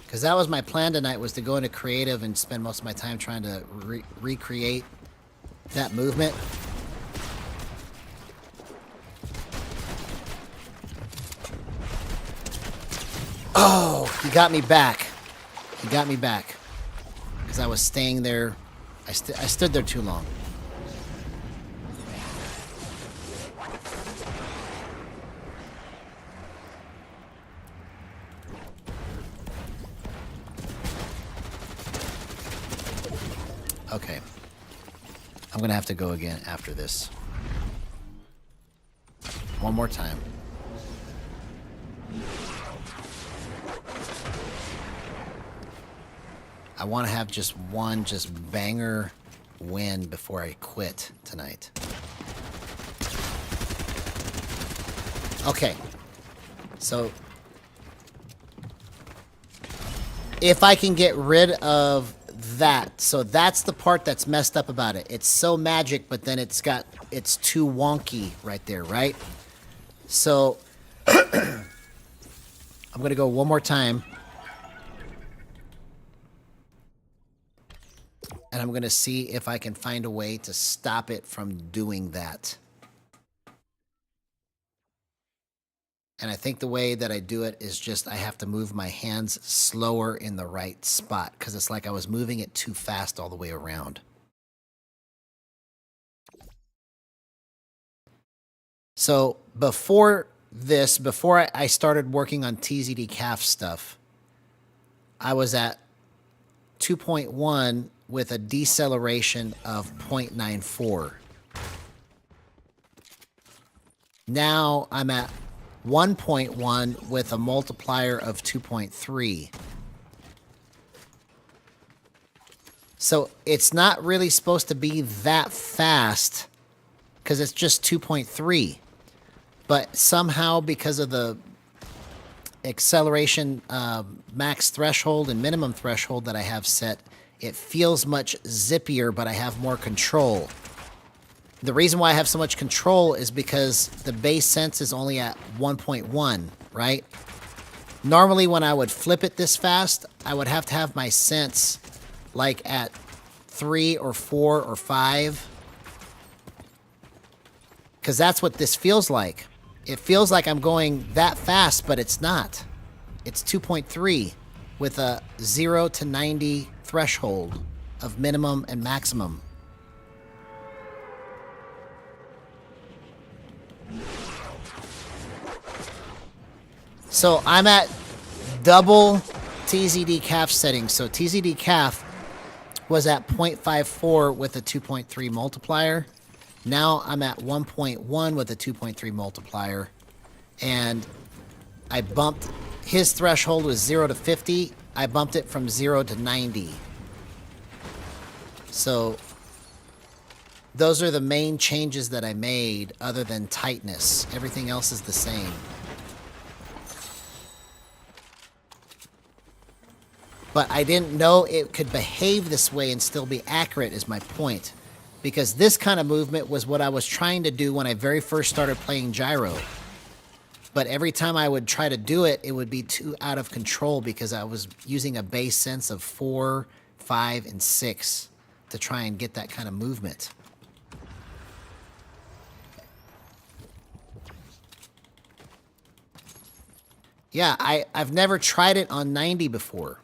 Because that was my plan tonight, was to go into creative and spend most of my time trying to recreate that movement. Oh, he got me back. He got me back. Because I was staying there. I stood there too long. Okay. I'm gonna have to go again after this. One more time. I want to have just one banger win before I quit tonight. Okay. So if I can get rid of that. So that's the part that's messed up about it. It's so magic, but then it's too wonky right there, right? So I'm going to go one more time. And I'm going to see if I can find a way to stop it from doing that. And I think the way that I do it is just I have to move my hands slower in the right spot because it's like I was moving it too fast all the way around. So before this, before I started working on TZD calf stuff, I was at 2.1 with a deceleration of 0.94. Now I'm at 1.1 with a multiplier of 2.3. So it's not really supposed to be that fast because it's just 2.3. But somehow because of the acceleration max threshold and minimum threshold that I have set, it feels much zippier, but I have more control. The reason why I have so much control is because the base sense is only at 1.1, right? Normally when I would flip it this fast, I would have to have my sense like at 3 or 4 or 5. Because that's what this feels like. It feels like I'm going that fast, but it's not. It's 2.3 with a 0 to 90 threshold of minimum and maximum. So I'm at double TZD calf settings. So TZD calf was at 0.54 with a 2.3 multiplier. Now I'm at 1.1 with a 2.3 multiplier. And I bumped, his threshold was 0 to 50. I bumped it from 0 to 90. So those are the main changes that I made other than tightness. Everything else is the same. But I didn't know it could behave this way and still be accurate is my point. Because this kind of movement was what I was trying to do when I very first started playing Gyro. But every time I would try to do it, it would be too out of control because I was using a base sense of 4, 5, and 6 to try and get that kind of movement. Yeah, I've never tried it on 90 before.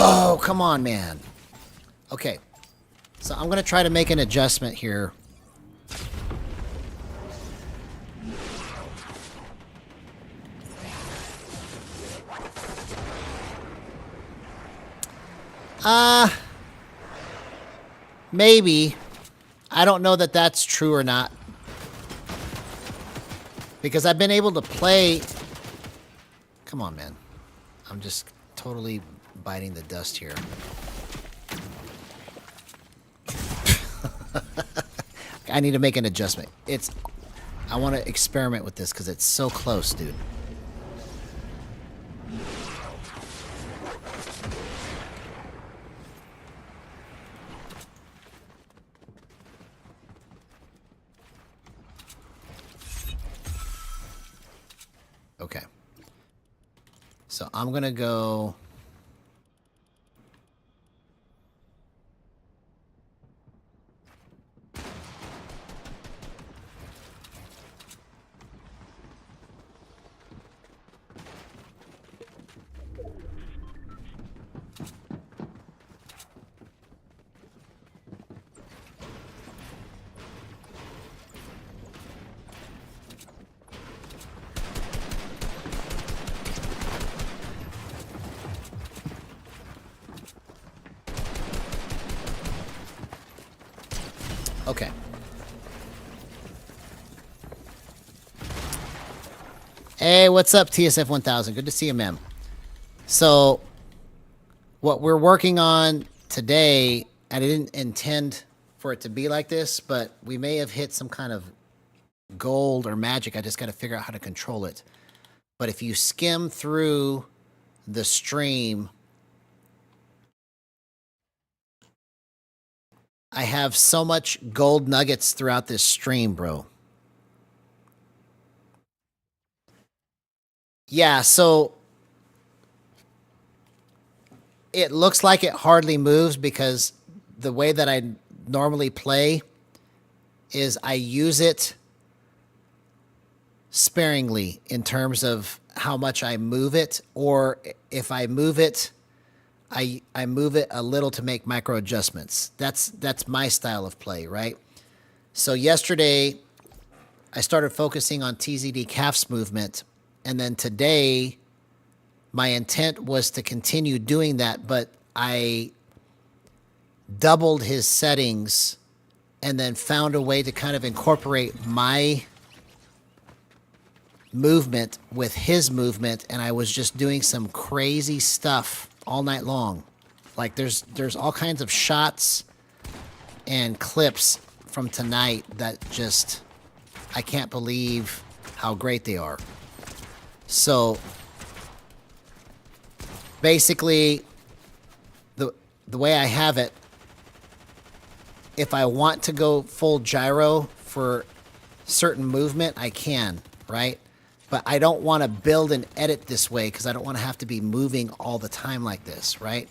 Oh, come on, man. Okay. So I'm going to try to make an adjustment here. Maybe. I don't know that that's true or not. Because I've been able to play... Come on, man. I'm just totally biting the dust here. I need to make an adjustment. I want to experiment with this because it's so close, dude. Okay. So I'm going to go... Okay. Hey, what's up, TSF 1000? Good to see you, ma'am. So, what we're working on today, I didn't intend for it to be like this, but we may have hit some kind of gold or magic. I just got to figure out how to control it. But if you skim through the stream, I have so much gold nuggets throughout this stream, bro. Yeah, so it looks like it hardly moves because the way that I normally play is I use it sparingly in terms of how much I move it, or if I move it, I move it a little to make micro adjustments. That's my style of play, right? So yesterday I started focusing on TZD calf's movement, and then today my intent was to continue doing that, but I doubled his settings and then found a way to kind of incorporate my movement with his movement, and I was just doing some crazy stuff all night long. Like there's all kinds of shots and clips from tonight that just I can't believe how great they are. So basically the way I have it, if I want to go full gyro for certain movement, I can, right? But I don't want to build and edit this way because I don't want to have to be moving all the time like this, right?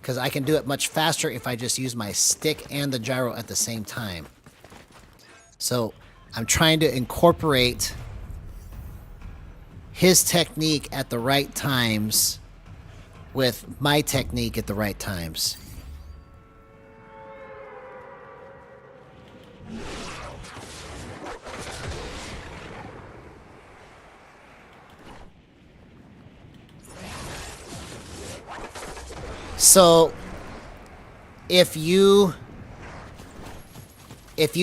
Because I can do it much faster if I just use my stick and the gyro at the same time. So I'm trying to incorporate his technique at the right times with my technique at the right times. So if you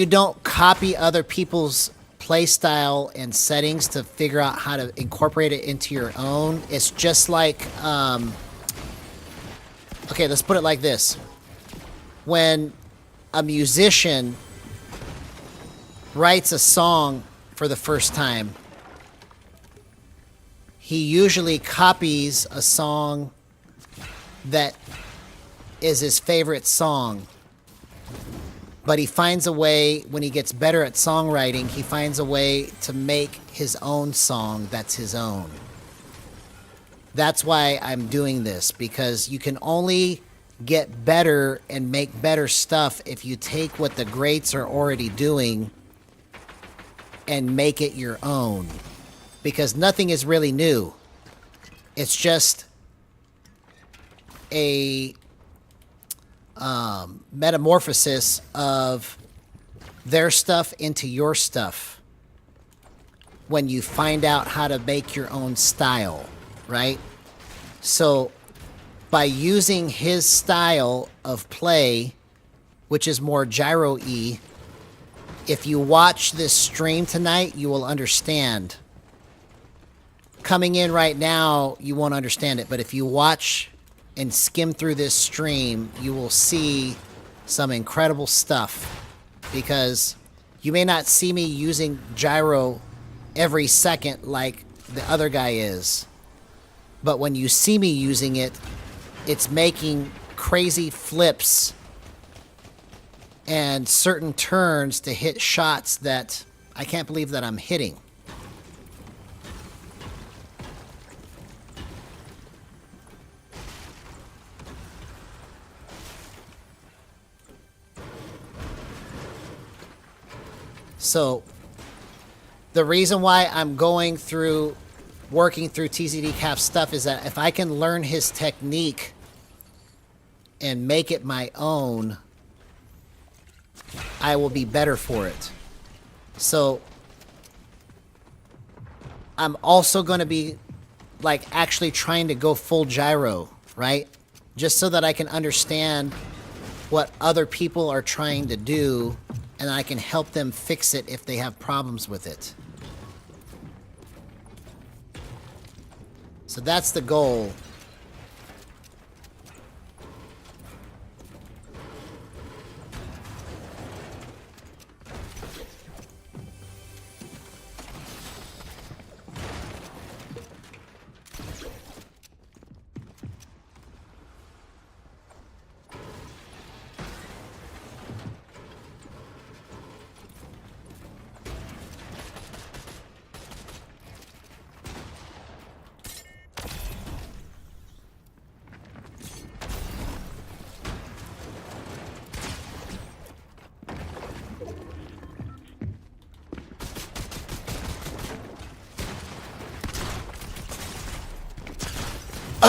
don't copy other people's playstyle and settings to figure out how to incorporate it into your own, it's just like okay, let's put it like this. When a musician writes a song for the first time, he usually copies a song that is his favorite song. But he finds a way, when he gets better at songwriting, he finds a way to make his own song that's his own. That's why I'm doing this, because you can only get better and make better stuff if you take what the greats are already doing and make it your own. Because nothing is really new. It's just a metamorphosis of their stuff into your stuff when you find out how to make your own style, right? So by using his style of play, which is more gyro-y, if you watch this stream tonight, you will understand. Coming in right now, you won't understand it, but if you watch and skim through this stream, you will see some incredible stuff, because you may not see me using gyro every second like the other guy is, but when you see me using it, it's making crazy flips and certain turns to hit shots that I can't believe that I'm hitting. So the reason why I'm working through TZD Cap stuff is that if I can learn his technique and make it my own, I will be better for it. So I'm also going to be like actually trying to go full gyro, right? Just so that I can understand what other people are trying to do, and I can help them fix it if they have problems with it. So that's the goal.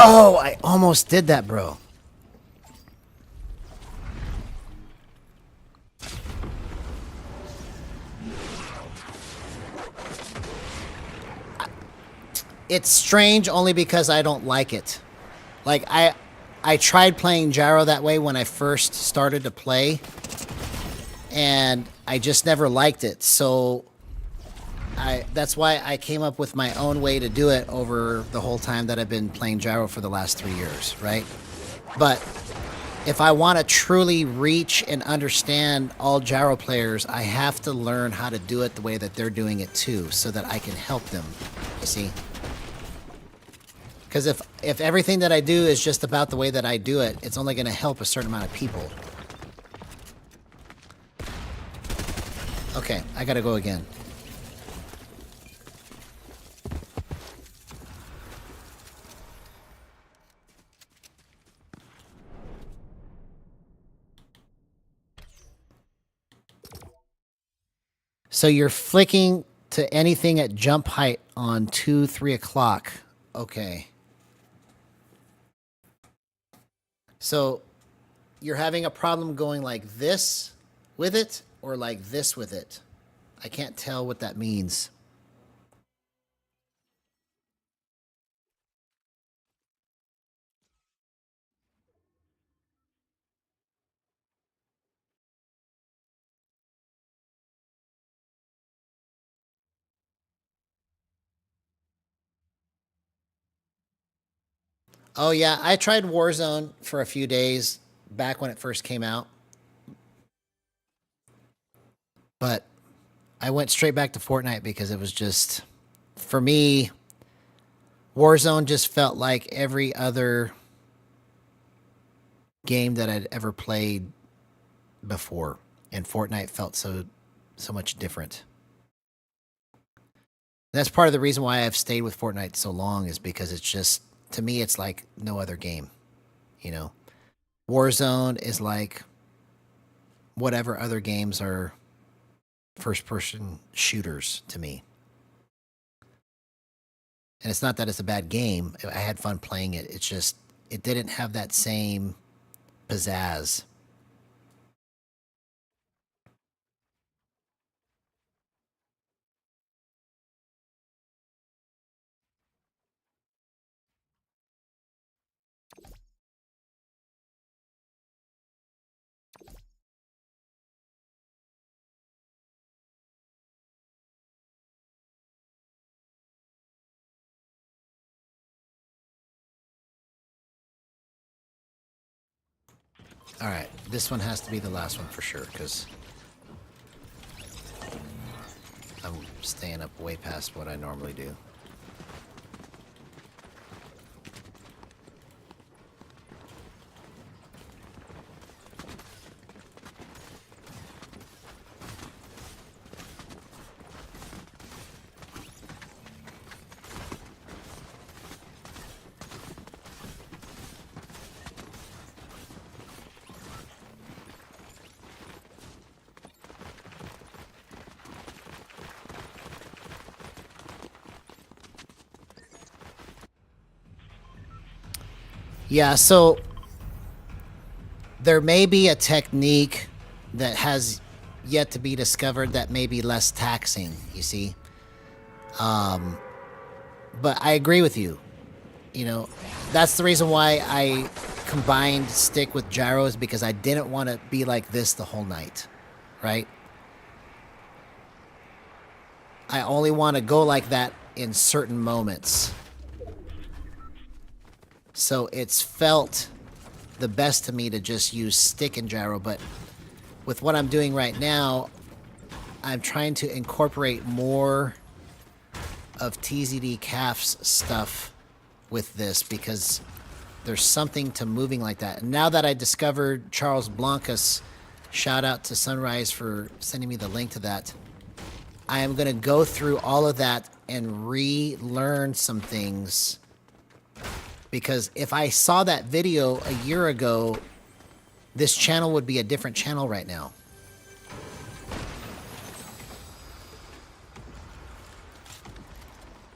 Oh, I almost did that, bro. It's strange only because I don't like it. Like, I tried playing Gyro that way when I first started to play, and I just never liked it. So that's why I came up with my own way to do it over the whole time that I've been playing Gyro for the last 3 years, right? But if I want to truly reach and understand all Gyro players, I have to learn how to do it the way that they're doing it too, so that I can help them, you see? Because if everything that I do is just about the way that I do it, it's only going to help a certain amount of people. Okay, I gotta go again. So you're flicking to anything at jump height on 2, 3 o'clock. Okay. So you're having a problem going like this with it or like this with it. I can't tell what that means. Oh yeah, I tried Warzone for a few days back when it first came out. But I went straight back to Fortnite because it was just, for me, Warzone just felt like every other game that I'd ever played before, and Fortnite felt so much different. That's part of the reason why I've stayed with Fortnite so long, is because it's just, to me, it's like no other game. You know, Warzone is like whatever other games are first-person shooters to me. And it's not that it's a bad game. I had fun playing it. It's just, it didn't have that same pizzazz. All right, this one has to be the last one for sure, because I'm staying up way past what I normally do. Yeah, so there may be a technique that has yet to be discovered that may be less taxing, you see. But I agree with you. You know, that's the reason why I combined stick with gyros, because I didn't want to be like this the whole night, right? I only want to go like that in certain moments. So it's felt the best to me to just use stick and gyro, but with what I'm doing right now, I'm trying to incorporate more of TZD Calf's stuff with this because there's something to moving like that. And now that I discovered Charles Blancas, shout out to Sunrise for sending me the link to that, I am going to go through all of that and relearn some things. Because if I saw that video a year ago, this channel would be a different channel right now.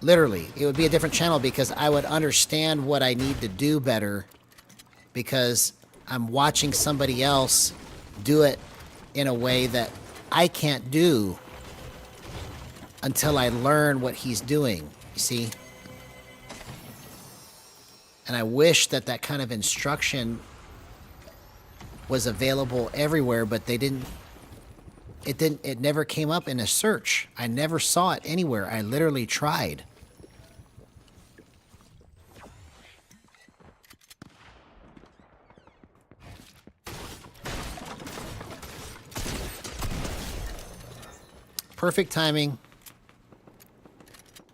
Literally, it would be a different channel because I would understand what I need to do better because I'm watching somebody else do it in a way that I can't do until I learn what he's doing, you see? And I wish that that kind of instruction was available everywhere, but they didn't. It never came up in a search. I never saw it anywhere. I literally tried. Perfect timing.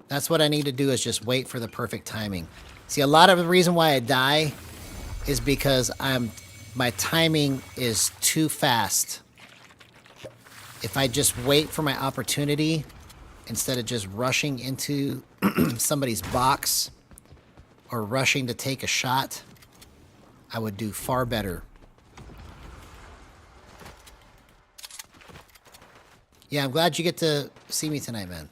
That's what I need to do, is just wait for the perfect timing. See, a lot of the reason why I die is because my timing is too fast. If I just wait for my opportunity instead of just rushing into somebody's box or rushing to take a shot, I would do far better. Yeah, I'm glad you get to see me tonight, man.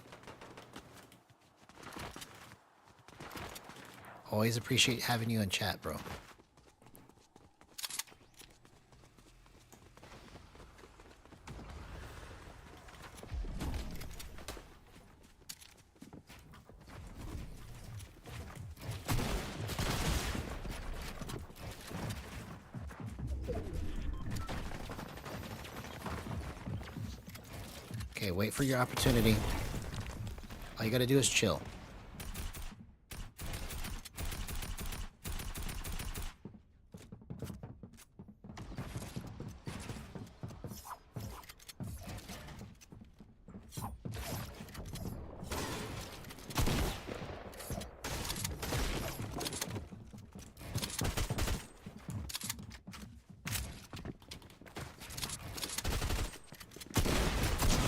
Always appreciate having you in chat, bro. Okay, wait for your opportunity. All you gotta do is chill.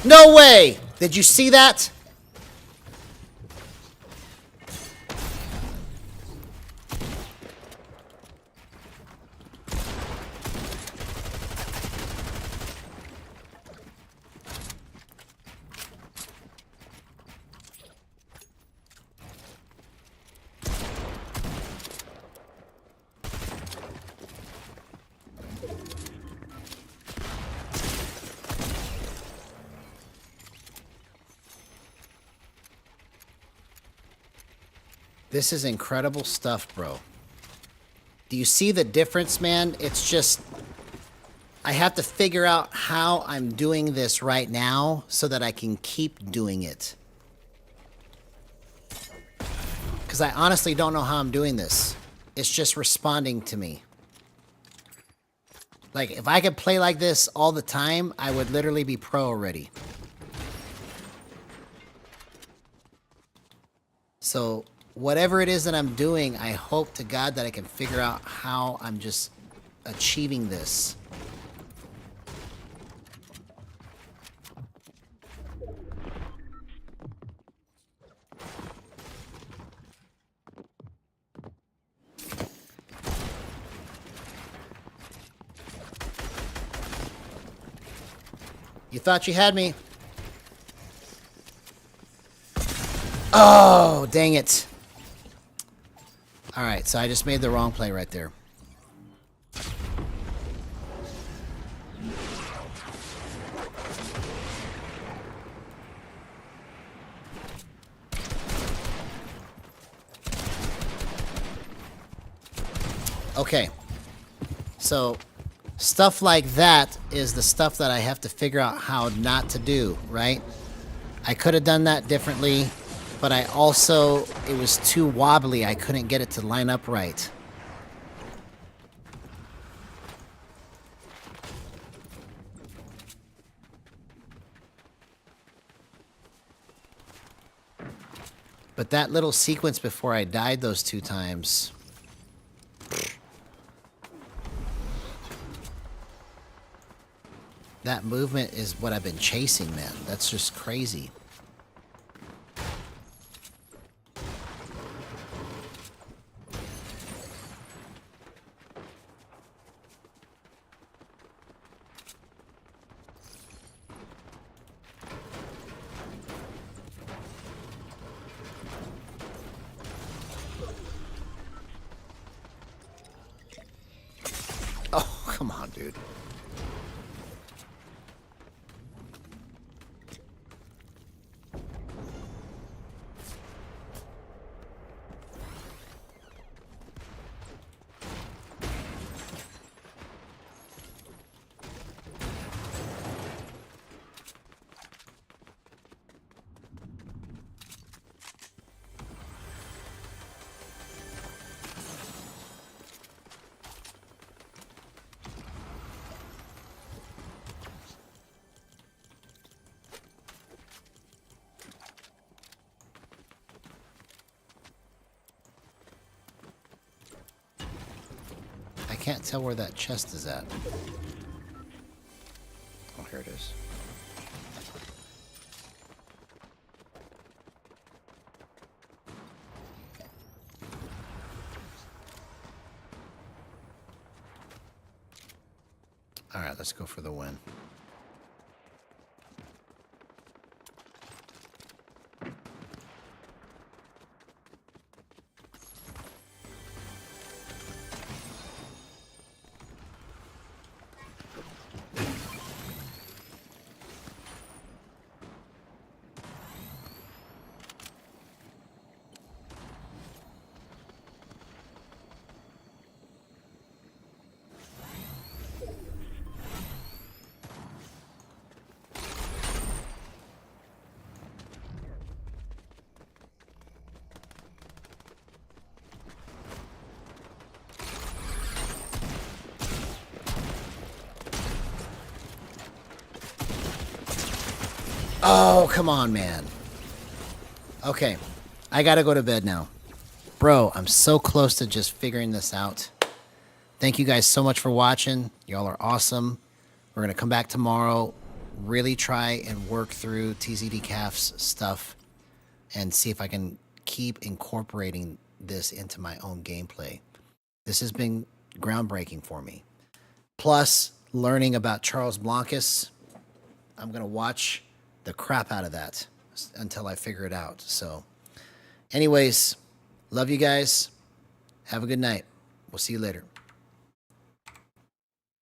No way! Did you see that? This is incredible stuff, bro. Do you see the difference, man? It's just, I have to figure out how I'm doing this right now so that I can keep doing it. Because I honestly don't know how I'm doing this. It's just responding to me. Like, if I could play like this all the time, I would literally be pro already. So whatever it is that I'm doing, I hope to God that I can figure out how I'm just achieving this. You thought you had me. Oh, dang it. All right, so I just made the wrong play right there. Okay. So, stuff like that is the stuff that I have to figure out how not to do, right? I could have done that differently, but I also, it was too wobbly. I couldn't get it to line up right. But that little sequence before I died those 2 times... That movement is what I've been chasing, man. That's just crazy. Oh, come on, dude. I can't tell where that chest is at. Oh, here it is. All right, let's go for the win. Oh, come on, man. Okay, I gotta go to bed now. Bro, I'm so close to just figuring this out. Thank you guys so much for watching. Y'all are awesome. We're gonna come back tomorrow, really try and work through TZD Calf's stuff and see if I can keep incorporating this into my own gameplay. This has been groundbreaking for me. Plus, learning about Charles Blancas. I'm gonna watch the crap out of that until I figure it out. So anyways, love you guys. Have a good night. We'll see you later.